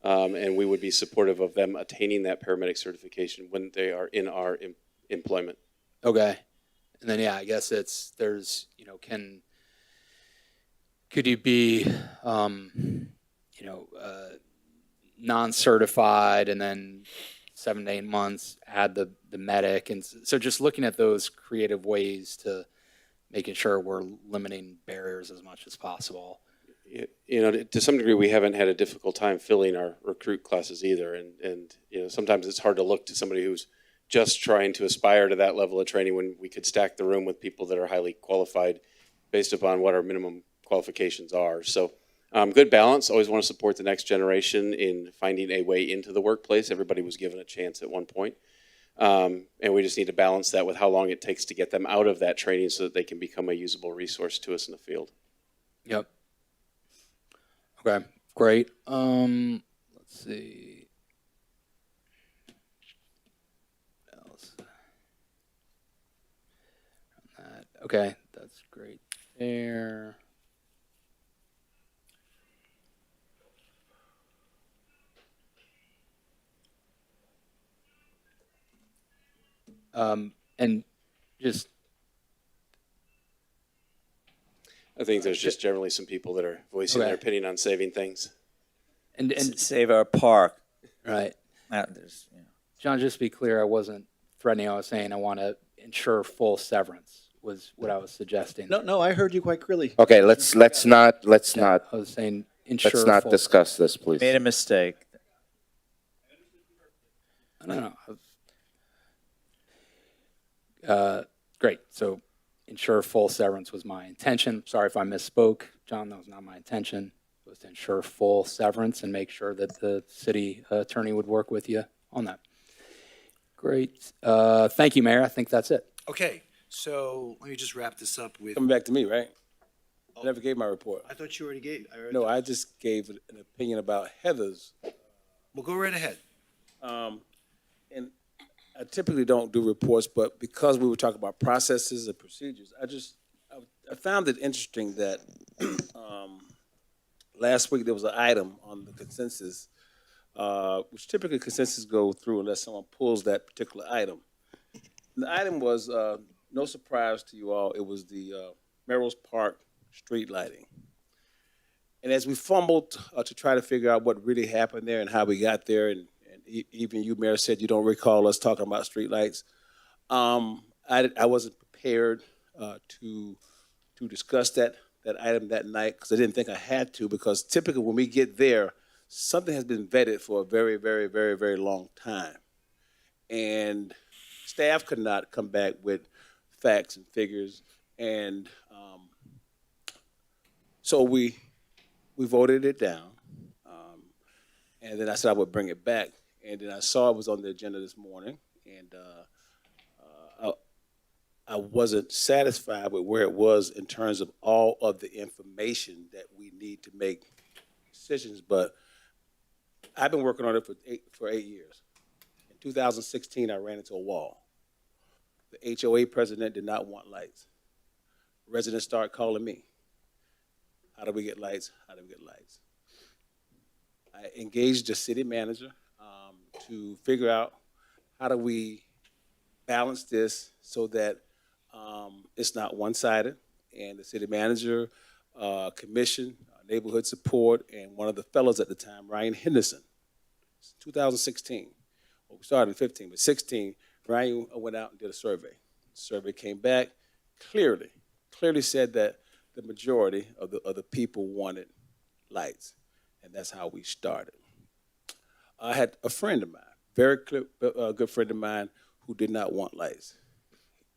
And we would be supportive of them attaining that paramedic certification when they are in our employment. Okay. And then, yeah, I guess could you be, non-certified and then 7 to 8 months add the medic? And so just looking at those creative ways to making sure we're limiting barriers as much as possible. To some degree, we haven't had a difficult time filling our recruit classes either. And sometimes it's hard to look to somebody who's just trying to aspire to that level of training when we could stack the room with people that are highly qualified based upon what our minimum qualifications are. So good balance. Always want to support the next generation in finding a way into the workplace. Everybody was given a chance at one point. And we just need to balance that with how long it takes to get them out of that training so that they can become a usable resource to us in the field. Yep. Okay, great. Let's see. What else? Okay, that's great there. And just, I think there's just generally some people that are voicing Okay. their opinion on saving things. and Save our park. right, There's, John, just to be clear, I wasn't threatening. I was saying I want to ensure full severance was what I was suggesting. No, I heard you quite clearly. Okay, let's not I was saying ensure full discuss this, please. made a mistake. No. Great. So ensure full severance was my intention. Sorry if I misspoke. John, that was not my intention. It was to ensure full severance and make sure that the city attorney would work with you on that. Great. Thank you, Mayor. I think that's it. Okay, so let me just wrap this up with, Coming back to me, right? I never gave my report. I thought you already gave. No, I just gave an opinion about Heather's. Well, go right ahead. And I typically don't do reports, but because we were talking about processes and procedures, I found it interesting that last week there was an item on the consensus, which typically consensus go through unless someone pulls that particular item. And the item was, no surprise to you all, it was the Merrill's Park street lighting. And as we fumbled to try to figure out what really happened there and how we got there, and even you, Mayor, said you don't recall us talking about streetlights. I wasn't prepared to discuss that item that night because I didn't think I had to, because typically when we get there, something has been vetted for a very, very, very, very long time. And staff could not come back with facts and figures. And so we voted it down. And then I said I would bring it back. And then I saw it was on the agenda this morning, and I wasn't satisfied with where it was in terms of all of the information that we need to make decisions. But I've been working on it for 8 years. In 2016, I ran into a wall. The HOA president did not want lights. Residents started calling me. How do we get lights? How do we get lights? I engaged the city manager to figure out how do we balance this so that it's not one-sided. And the city manager, commission, neighborhood support, and one of the fellows at the time, Ryan Henderson, 2016, Well, we started in 15, but 16, Ryan went out and did a survey. The survey came back clearly said that the majority of the people wanted lights, and that's how we started. I had a friend of mine, very good friend of mine, who did not want lights.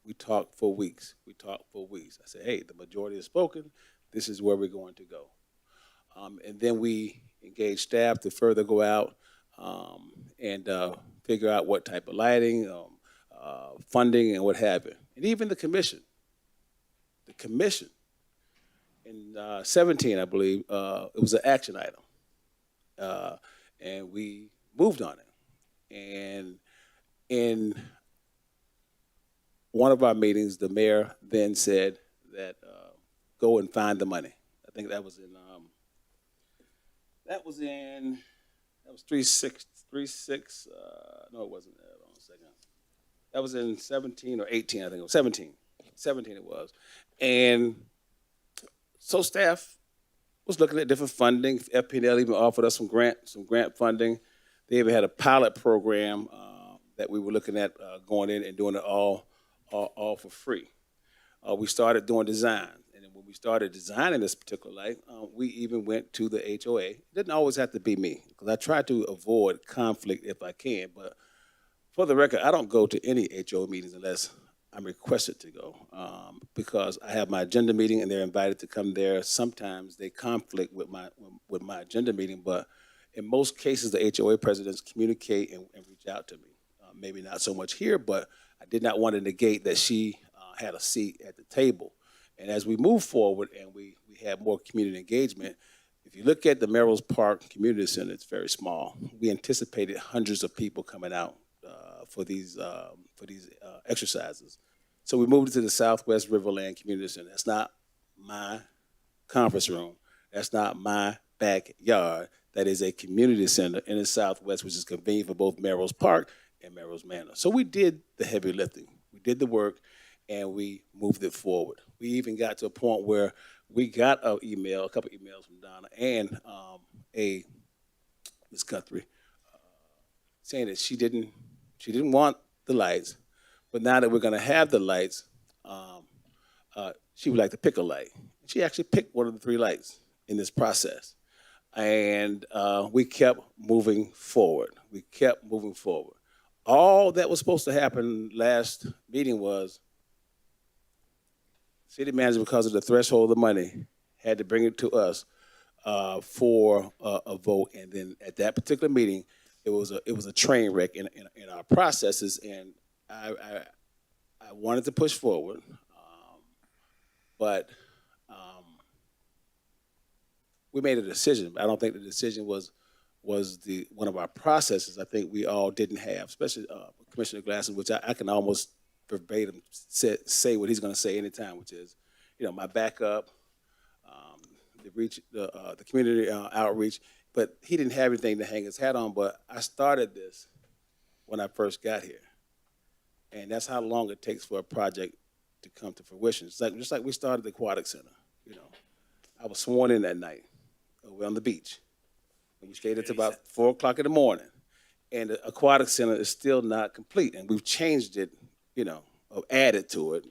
We talked for weeks. I said, hey, the majority has spoken. This is where we're going to go. And then we engaged staff to further go out and figure out what type of lighting, funding, and what have you. And even the commission in 17, I believe, it was an action item. And we moved on it. And in one of our meetings, the mayor then said that go and find the money. I think that was in 36. No, it wasn't. Hold on a second. That was in 17 or 18. I think it was 17. 17 it was. And so staff was looking at different funding. FPL even offered us some grant funding. They even had a pilot program that we were looking at going in and doing it all for free. We started doing design. And then when we started designing this particular light, we even went to the HOA. It didn't always have to be me, because I try to avoid conflict if I can. But for the record, I don't go to any HOA meetings unless I'm requested to go, because I have my agenda meeting and they're invited to come there. Sometimes they conflict with my agenda meeting, but in most cases, the HOA presidents communicate and reach out to me. Maybe not so much here, but I did not want to negate that she had a seat at the table. And as we move forward and we have more community engagement, if you look at the Melrose Park Community Center, it's very small. We anticipated hundreds of people coming out for these exercises. So we moved it to the Southwest Riverland Community Center. That's not my conference room. That's not my backyard. That is a community center in the Southwest, which is convenient for both Melrose Park and Melrose Manor. So we did the heavy lifting. We did the work, and we moved it forward. We even got to a point where we got a couple emails from Donna and Ms. Guthrie, saying that she didn't want the lights, but now that we're going to have the lights, she would like to pick a light. She actually picked one of the 3 lights in this process. And we kept moving forward. All that was supposed to happen last meeting was city manager, because of the threshold of the money, had to bring it to us for a vote. And then at that particular meeting, it was a train wreck in our processes. And I wanted to push forward, but we made a decision. I don't think the decision was one of our processes. I think we all didn't have, especially Commissioner Glasson, which I can almost verbatim say what he's going to say anytime, which is, my backup, the community outreach. But he didn't have anything to hang his hat on. But I started this when I first got here, and that's how long it takes for a project to come to fruition. It's like just like we started the Aquatic Center. I was sworn in that night. We're on the beach, and we stayed until about 4 o'clock in the morning. And the Aquatic Center is still not complete, and we've changed it, or added to it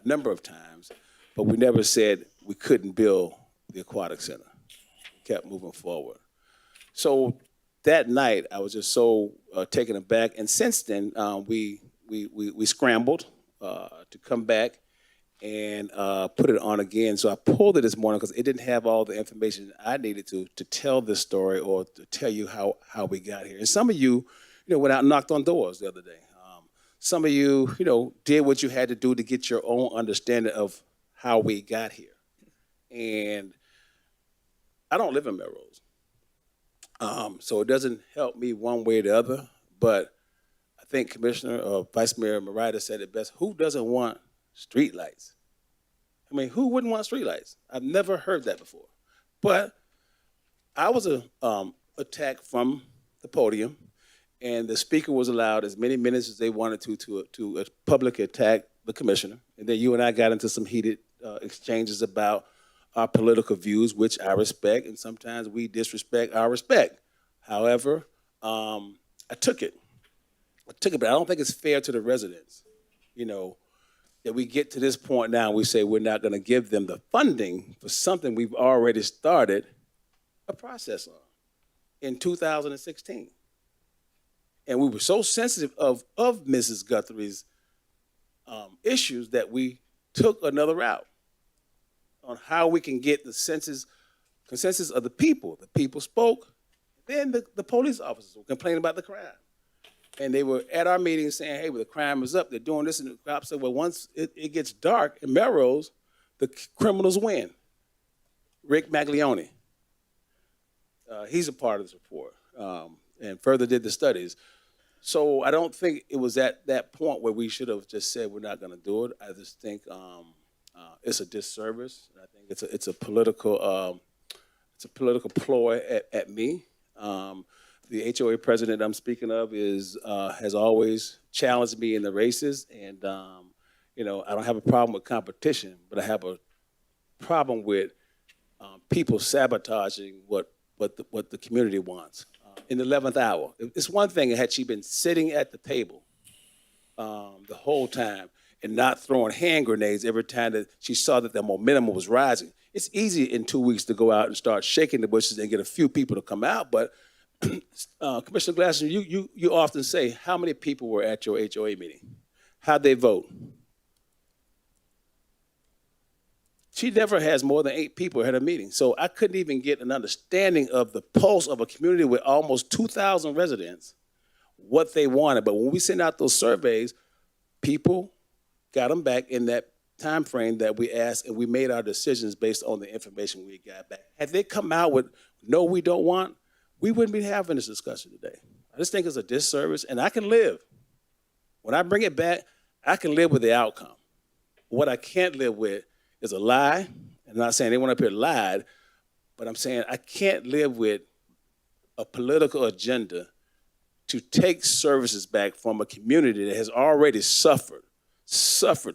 a number of times, but we never said we couldn't build the Aquatic Center. We kept moving forward. So that night, I was just so taken aback, and since then, we scrambled to come back and put it on again. So I pulled it this morning because it didn't have all the information I needed to tell this story or to tell you how we got here. And some of you, went out and knocked on doors the other day. Some of you, did what you had to do to get your own understanding of how we got here. And I don't live in Melrose. So it doesn't help me one way or the other, but I think Commissioner or Vice Mayor Marida said it best. Who doesn't want street lights? I mean, who wouldn't want street lights? I've never heard that before. But I was attacked from the podium, and the speaker was allowed as many minutes as they wanted to a public attack the commissioner. And then you and I got into some heated exchanges about our political views, which I respect, and sometimes we disrespect our respect. However, I took it. took it, but I don't think it's fair to the residents, you know, that we get to this point now and we say we're not going to give them the funding for something we've already started a process on in 2016. And we were so sensitive of Mrs. Guthrie's issues that we took another route on how we can get the consensus of the people. The people spoke. Then the police officers were complaining about the crime. And they were at our meeting saying, hey, well, the crime is up. They're doing this. And the cops said, well, once it gets dark in Melrose, the criminals win. Rick Maglione. He's a part of this report and further did the studies. So I don't think it was at that point where we should have just said we're not going to do it. I just think it's a disservice. I think it's a political ploy at me. The HOA president I'm speaking of has always challenged me in the races, and you know, I don't have a problem with competition, but I have a problem with people sabotaging what the community wants. In the 11th hour, it's one thing had she been sitting at the table the whole time and not throwing hand grenades every time that she saw that the momentum was rising. It's easy in 2 weeks to go out and start shaking the bushes and get a few people to come out, but Commissioner Glasser, you often say, how many people were at your HOA meeting? How'd they vote? She never has more than 8 people at her meeting. So I couldn't even get an understanding of the pulse of a community with almost 2,000 residents, what they wanted. But when we sent out those surveys, people got them back in that time frame that we asked, and we made our decisions based on the information we got back. Had they come out with, no, we don't want, we wouldn't be having this discussion today. I just think it's a disservice, and I can live. When I bring it back, I can live with the outcome. What I can't live with is a lie. I'm not saying anyone up here lied, but I'm saying I can't live with a political agenda to take services back from a community that has already suffered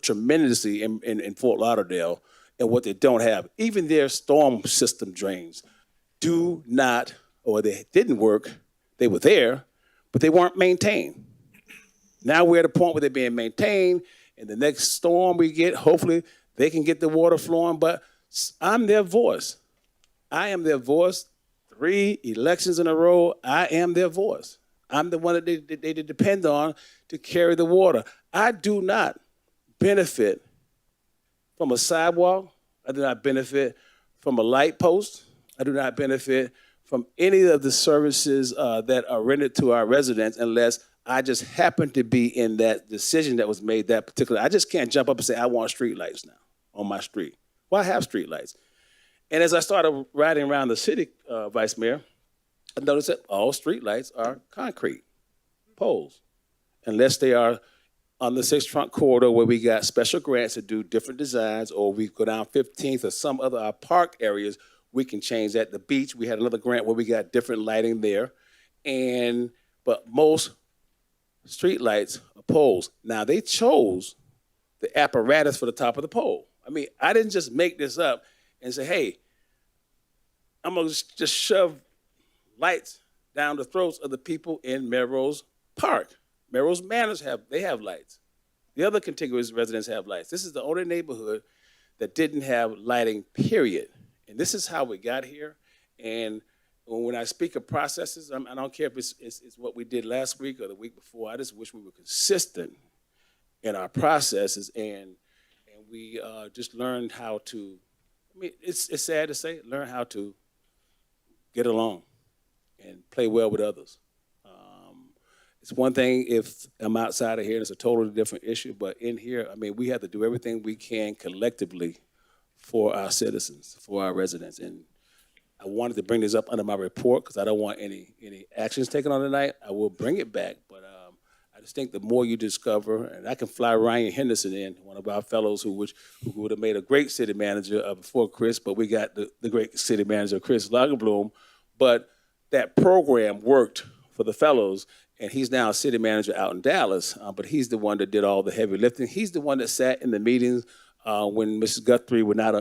tremendously in Fort Lauderdale, and what they don't have. Even their storm system drains do not, or they didn't work. They were there, but they weren't maintained. Now we're at a point where they're being maintained, and the next storm we get, hopefully they can get the water flowing, but I'm their voice. I am their voice. 3 elections in a row, I am their voice. I'm the one that they depend on to carry the water. I do not benefit from a sidewalk. I do not benefit from a light post. I do not benefit from any of the services that are rendered to our residents unless I just happen to be in that decision that was made that particular. I just can't jump up and say, I want street lights now on my street. Well, I have street lights. And as I started riding around the city, Vice Mayor, I noticed that all street lights are concrete poles, unless they are on the 6th Trunk corridor where we got special grants to do different designs, or we go down 15th or some other our park areas, we can change that. The beach, we had another grant where we got different lighting there. But most street lights are poles. Now, they chose the apparatus for the top of the pole. I mean, I didn't just make this up and say, hey, I'm going to just shove lights down the throats of the people in Melrose Park. Melrose Manors have lights. The other contiguous residents have lights. This is the only neighborhood that didn't have lighting, period. And this is how we got here. And when I speak of processes, I don't care if it's what we did last week or the week before. I just wish we were consistent in our processes, and we just learned how to, I mean, it's sad to say, learn how to get along and play well with others. It's one thing if I'm outside of here and it's a totally different issue, but in here, I mean, we have to do everything we can collectively for our citizens, for our residents. And I wanted to bring this up under my report because I don't want any actions taken on tonight. I will bring it back, but I just think the more you discover, and I can fly Ryan Henderson in, one of our fellows who would have made a great city manager before Chris, but we got the great city manager, Chris Lagerbloom. But that program worked for the fellows, and he's now a city manager out in Dallas, but he's the one that did all the heavy lifting. He's the one that sat in the meetings when Mrs. Guthrie would not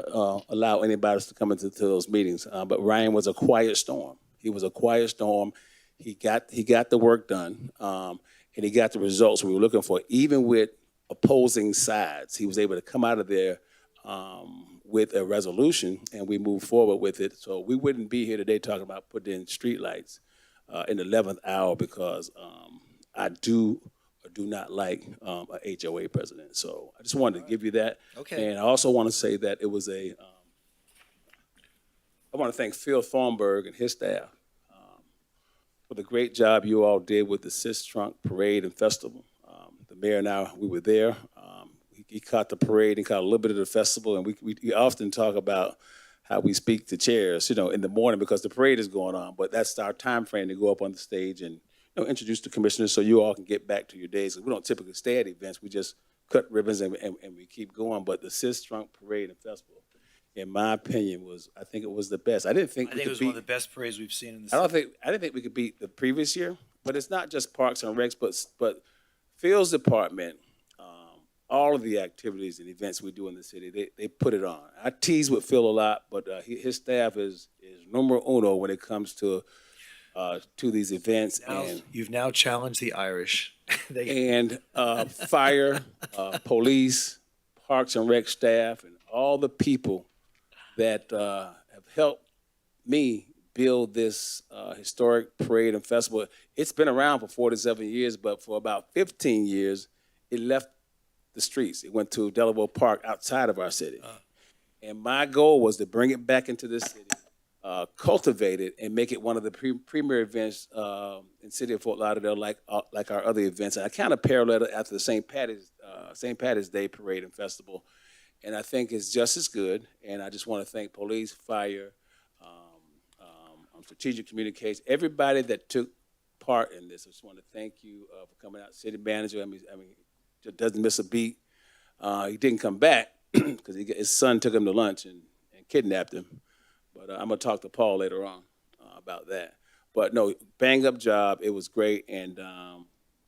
allow anybody else to come into those meetings. But Ryan was a quiet storm. He was a quiet storm. He got the work done. and he got the results we were looking for. Even with opposing sides, he was able to come out of there with a resolution, and we moved forward with it. So we wouldn't be here today talking about putting in streetlights in the 11th hour because I do or do not like a HOA president. So I just wanted to give you that. Okay. And I also want to say that it was I want to thank Phil Thornburg and his staff for the great job you all did with the Sis Trunk Parade and Festival. The mayor and I, we were there. He caught the parade and caught a little bit of the festival, and we often talk about how we speak to chairs, in the morning because the parade is going on. But that's our time frame to go up on the stage and introduce the commissioners so you all can get back to your days. We don't typically stay at events. We just cut ribbons and we keep going. But the Sis Trunk Parade and Festival, in my opinion, I think it was the best. I think it was one of the best parades we've seen in the city. I didn't think we could beat the previous year, but it's not just Parks and Recs, but Phil's department, all of the activities and events we do in the city, they put it on. I tease with Phil a lot, but his staff is numero uno when it comes to these events. And You've now challenged the Irish. Fire, police, Parks and Rec staff, and all the people that have helped me build this historic parade and festival. It's been around for 47 years, but for about 15 years, it left the streets. It went to Delaware Park outside of our city. And my goal was to bring it back into the city, cultivate it, and make it one of the premier events in the city of Fort Lauderdale, like our other events. And I kind of paralleled it after the St. Patty's Day Parade and Festival. And I think it's just as good. And I just want to thank police, fire, strategic communications, everybody that took part in this. I just want to thank you for coming out. City manager, I mean, just doesn't miss a beat. He didn't come back because his son took him to lunch and kidnapped him. But I'm gonna talk to Paul later on about that. But no, bang up job. It was great, and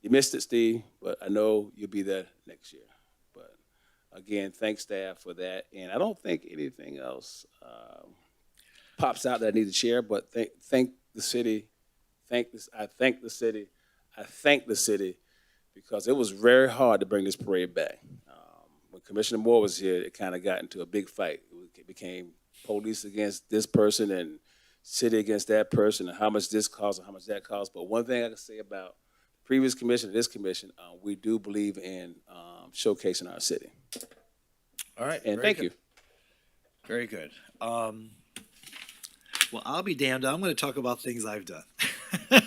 you missed it, Steve. But I know you'll be there next year. But again, thanks staff for that. And I don't think anything else pops out that I need to share. But thank the city. I thank the city because it was very hard to bring this parade back. When Commissioner Moore was here, it kind of got into a big fight. It became police against this person and city against that person, and how much this costs and how much that costs. But one thing I can say about the previous commission and this commission, we do believe in showcasing our city. All right. And thank you. Very good. Well, I'll be damned. I'm going to talk about things I've done. All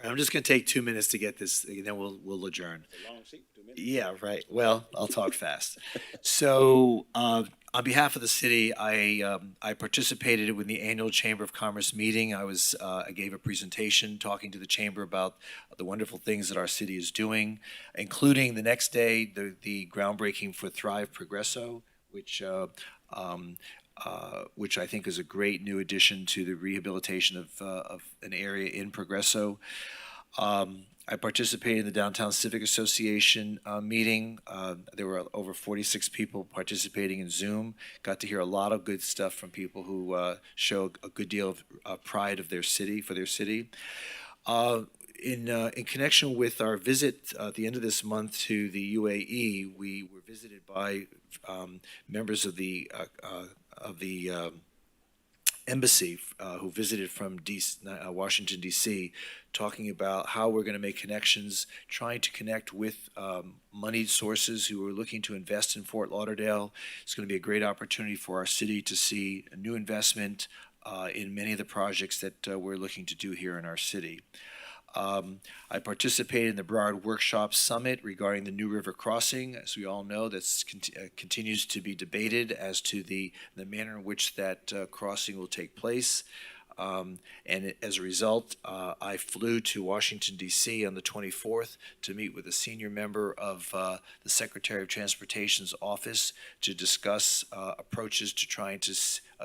right, I'm just going to take 2 minutes to get this, and then we'll adjourn. It's a long sheet, 2 minutes. Yeah, right. Well, I'll talk fast. So, on behalf of the city, I participated in the annual Chamber of Commerce meeting. I gave a presentation talking to the chamber about the wonderful things that our city is doing, including the next day the groundbreaking for Thrive Progresso, which I think is a great new addition to the rehabilitation of an area in Progresso. I participated in the Downtown Civic Association meeting. There were over 46 people participating in Zoom. Got to hear a lot of good stuff from people who show a good deal of pride of their city, for their city. In connection with our visit at the end of this month to the UAE, we were visited by members of the embassy who visited from Washington, D.C., talking about how we're going to make connections, trying to connect with money sources who are looking to invest in Fort Lauderdale. It's going to be a great opportunity for our city to see a new investment in many of the projects that we're looking to do here in our city. I participated in the Broward Workshop Summit regarding the New River Crossing. As we all know, that continues to be debated as to the manner in which that crossing will take place. And as a result, I flew to Washington, D.C. on the 24th to meet with a senior member of the Secretary of Transportation's office to discuss approaches to trying to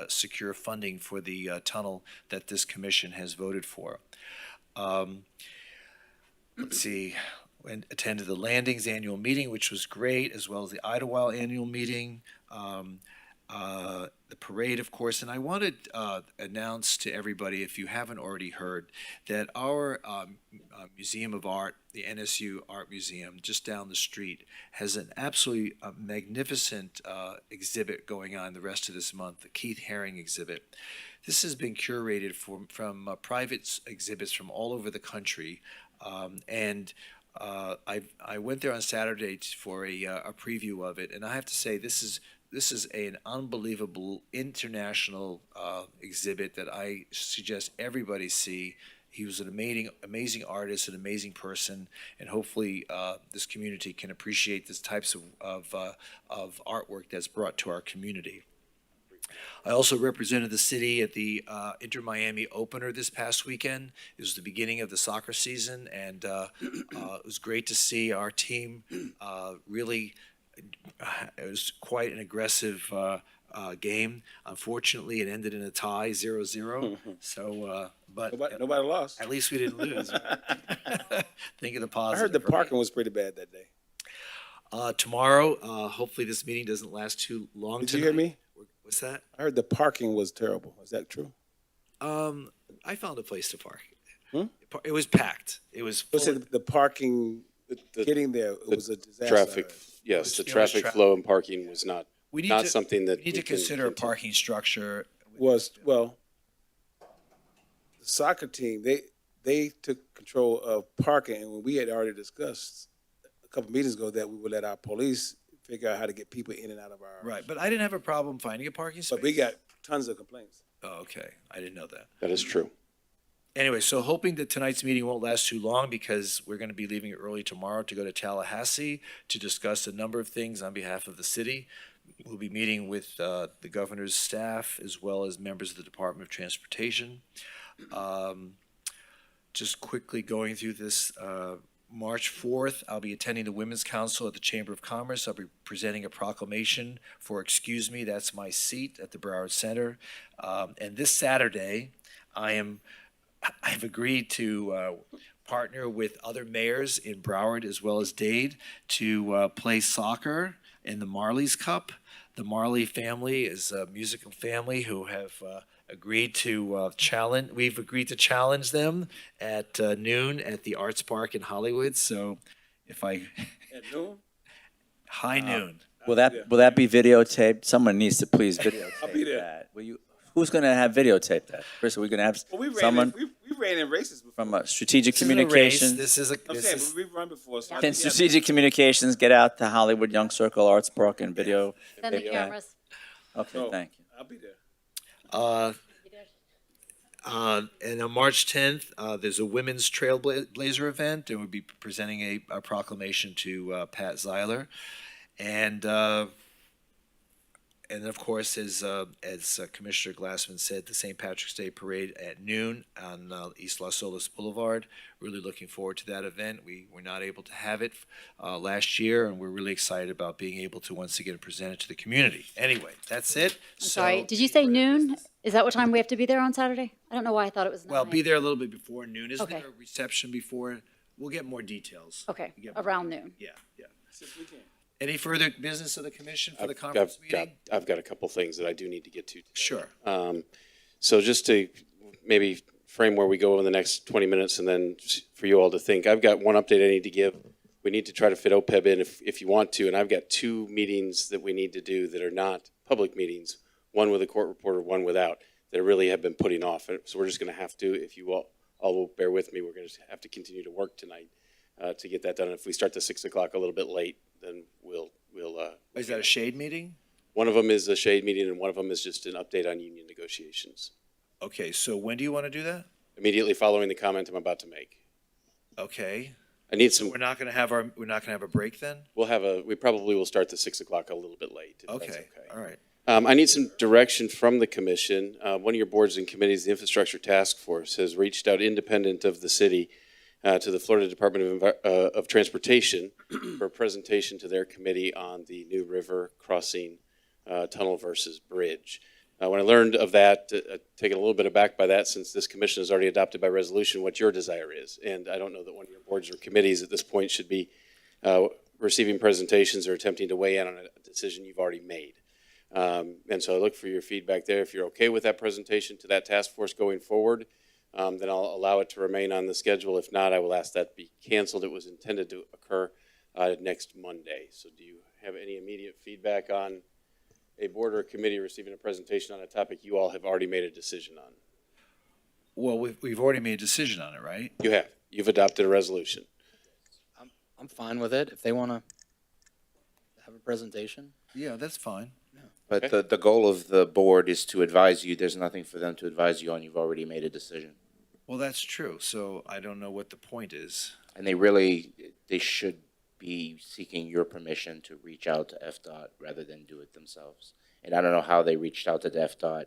secure funding for the tunnel that this commission has voted for. Let's see, attended the Landings annual meeting, which was great, as well as the Idlewild annual meeting. the parade, of course. And I want to announce to everybody, if you haven't already heard, that our Museum of Art, the NSU Art Museum, just down the street, has an absolutely magnificent exhibit going on the rest of this month, the Keith Haring exhibit. This has been curated from private exhibits from all over the country, and I went there on Saturday for a preview of it, and I have to say this is an unbelievable international exhibit that I suggest everybody see. He was an amazing artist, an amazing person, and hopefully this community can appreciate this types of artwork that's brought to our community. I also represented the city at the Inter-Miami opener this past weekend. It was the beginning of the soccer season, and it was great to see our team really. It was quite an aggressive game. Unfortunately, it ended in a tie, 0-0. So, but Nobody lost. at least we didn't lose. Think of the I positive. heard the right? parking was pretty bad that day. Tomorrow, hopefully this meeting doesn't last too long. Did you hear me? What's that? I heard the parking was terrible. Is that true? I found a place to park. Hmm? It was packed. It was full. The parking getting there, it was a disaster. Traffic, yes, the It was traffic tra- flow and parking was not We need not to- something that we need we to consider a continue. parking structure. Was well, the soccer team they took control of parking, and when we had already discussed a couple meetings ago that we would let our police figure out how to get people in and out of our. Right, but I didn't have a problem finding a parking space. But we got tons of complaints. Oh, okay, I didn't know that. That is true. Anyway, so hoping that tonight's meeting won't last too long because we're going to be leaving early tomorrow to go to Tallahassee to discuss a number of things on behalf of the city. We'll be meeting with the governor's staff as well as members of the Department of Transportation. Just quickly going through this, March 4th, I'll be attending the Women's Council at the Chamber of Commerce. I'll be presenting a proclamation for Excuse Me, That's My Seat at the Broward Center. And this Saturday, I've agreed to partner with other mayors in Broward as well as Dade to play soccer in the Marley's Cup. The Marley family is a musical family who have agreed to challenge. We've agreed to challenge them at noon at the Arts Park in Hollywood. So, if I At noon? high noon. Will that be videotaped? Someone needs to please videotape I'll be there. that. Who's going to have videotaped that? Chris, are we going to have Well, we someone ran in races before. from Strategic This is a race. Communications? This is a. I'm This saying, is, but we've run before. So Can Strategic Communications get out to Hollywood Young Circle Arts Park and video? Send the tape that? cameras. Okay, So, thank you. I'll be there. And on March 10th, there's a women's trailblazer event, and we'll be presenting a proclamation to Pat Zeiler, and of course, as Commissioner Glassman said, the St. Patrick's Day Parade at noon on East Las Olas Boulevard. Really looking forward to that event. We were not able to have it last year, and we're really excited about being able to once again present it to the community. Anyway, that's it. I'm sorry, did you say noon? Is that what time we have to be there on Saturday? I don't know why I thought it was 9. Well, be there a little bit before noon. Isn't Okay. there a reception before? We'll get more details. Okay, We'll get more around details. noon. Yeah. Any further business of the commission for the I've conference meeting? got a couple things that I do need to get to today. Sure. So just to maybe frame where we go in the next 20 minutes and then for you all to think, I've got one update I need to give. We need to try to fit OPEB in if you want to, and I've got 2 meetings that we need to do that are not public meetings, one with a court reporter, one without, that really have been putting off. So we're just going to have to, if you all will bear with me, we're going to have to continue to work tonight to get that done. If we start to 6 o'clock a little bit late, then we'll. Is that a shade meeting? One of them is a shade meeting, and one of them is just an update on union negotiations. Okay, so when do you want to do that? Immediately following the comment I'm about to make. Okay. I need So some. we're not going to have a break then? We probably will start the 6 o'clock a little bit late. If that's Okay. All right. I need some direction from the commission. One of your boards and committees, the Infrastructure Task Force, has reached out independent of the city to the Florida Department of Transportation for a presentation to their committee on the New River Crossing Tunnel versus Bridge. When I learned of that, taken a little bit aback by that, since this commission has already adopted by resolution what your desire is. And I don't know that one of your boards or committees at this point should be receiving presentations or attempting to weigh in on a decision you've already made. And so I look for your feedback there. If you're okay with that presentation to that task force going forward, then I'll allow it to remain on the schedule. If not, I will ask that be canceled. It was intended to occur next Monday. So do you have any immediate feedback on a board or committee receiving a presentation on a topic you all have already made a decision on? Well, we've already made a decision on it, right? You have. You've adopted a resolution. I'm fine with it. If they want to have a presentation. Yeah, that's fine. But the goal of the board is to advise you. There's nothing for them to advise you on. You've already made a decision. Well, that's true. So I don't know what the point is. And they should be seeking your permission to reach out to FDOT rather than do it themselves. And I don't know how they reached out to FDOT,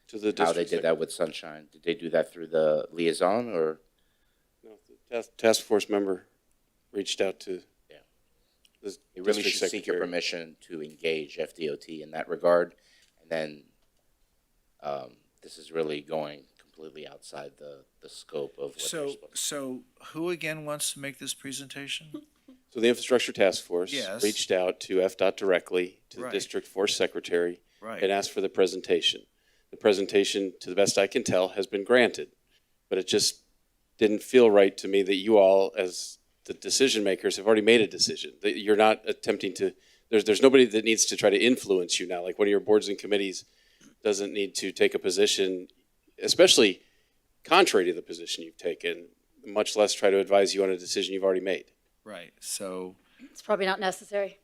To the how they district did that with Sunshine. Did they do that through the liaison or? No, the task force member reached out to the They really district should seek your secretary. permission to engage FDOT in that regard. And then this is really going completely outside the scope of what they're supposed to. So who again wants to make this presentation? So the infrastructure task force Yes. reached out to FDOT directly, to the Right. district force secretary, Right. and asked for the presentation. The presentation, to the best I can tell, has been granted, but it just didn't feel right to me that you all, as the decision makers, have already made a decision. That you're not attempting to. There's nobody that needs to try to influence you now. Like one of your boards and committees doesn't need to take a position, especially contrary to the position you've taken, much less try to advise you on a decision you've already made. Right. So, It's probably not necessary.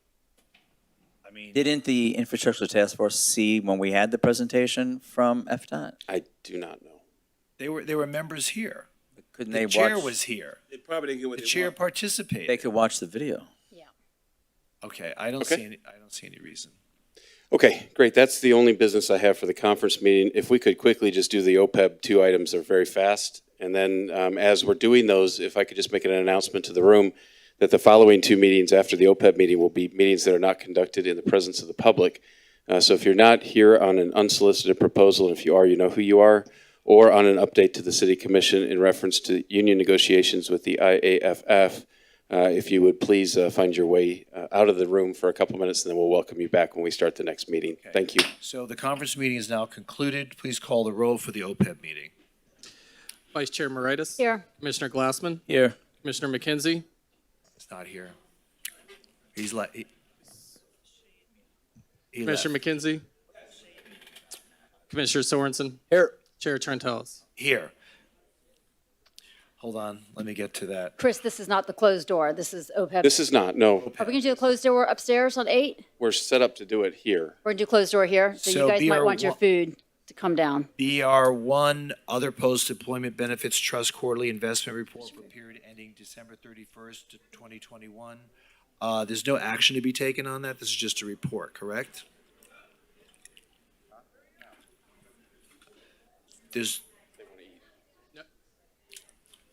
I mean, Didn't the infrastructure task force see when we had the presentation from FDOT? I do not know. they were members here. Couldn't The they chair watch? was here. They probably didn't get what The they chair want. participated. They could watch the video. Okay, I don't Okay. see any reason. Okay, great. That's the only business I have for the conference meeting. If we could quickly just do the OPEB 2 items, they're very fast. And then as we're doing those, if I could just make an announcement to the room that the following 2 meetings after the OPEB meeting will be meetings that are not conducted in the presence of the public. So if you're not here on an unsolicited proposal, and if you are, you know who you are, or on an update to the City Commission in reference to union negotiations with the IAFF, if you would please find your way out of the room for a couple minutes, and then we'll welcome you back when we start the next meeting. Thank you. So the conference meeting is now concluded. Please call the roll for the OPEB meeting. Vice Chair Moritas? Here. Commissioner Glassman? Here. Commissioner McKenzie? It's not here. He's he Commissioner left. McKenzie? Commissioner Sorensen? Here. Chair Trentalis? Here. Hold on, let me get to that. Chris, this is not the closed door. This is OPEB. This is not, no. Are we going to do the closed door upstairs on 8? We're set up to do it here. We're going to do closed door here, so So you guys might BR want your food to come down. BR1, Other Post-Employment Benefits Trust Quarterly Investment Report for period ending December 31st, 2021. There's no action to be taken on that. This is just a report, correct? There's,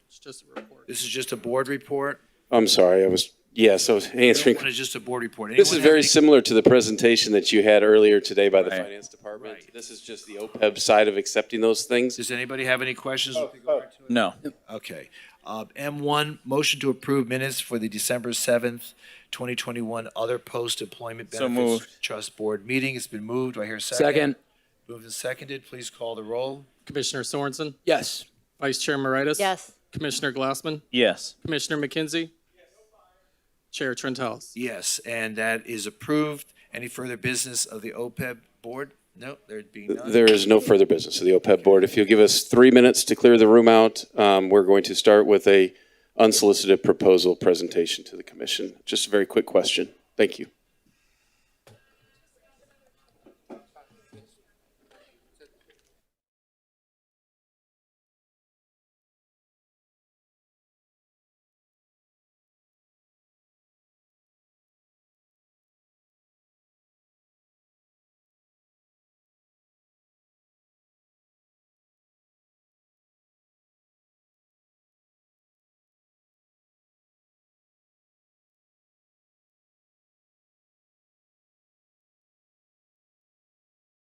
It's just a report. this is just a board report? I'm sorry, I was answering. It's just a board report. This is Anyone have very any- simimer to the presentation that you had earlier today by the Right. Finance Department. This is just the OPEB side of accepting those things. Does anybody have any questions with regard to it? No. Okay. M1, motion to approve minutes for the December 7th, 2021 Other Post-Employment So Benefits moved. Trust Board meeting. It's been moved. Do I hear a second? Second. Moved and seconded. Please call the roll. Commissioner Sorensen? Yes. Vice Chair Moritas? Yes. Commissioner Glassman? Yes. Commissioner McKenzie? Chair Trentalis? Yes, and that is approved. Any further business of the OPEB board? No, there'd be none. There is no further business of the OPEB board. If you'll give us 3 minutes to clear the room out, we're going to start with a unsolicited proposal presentation to the commission. Just a very quick question. Thank you.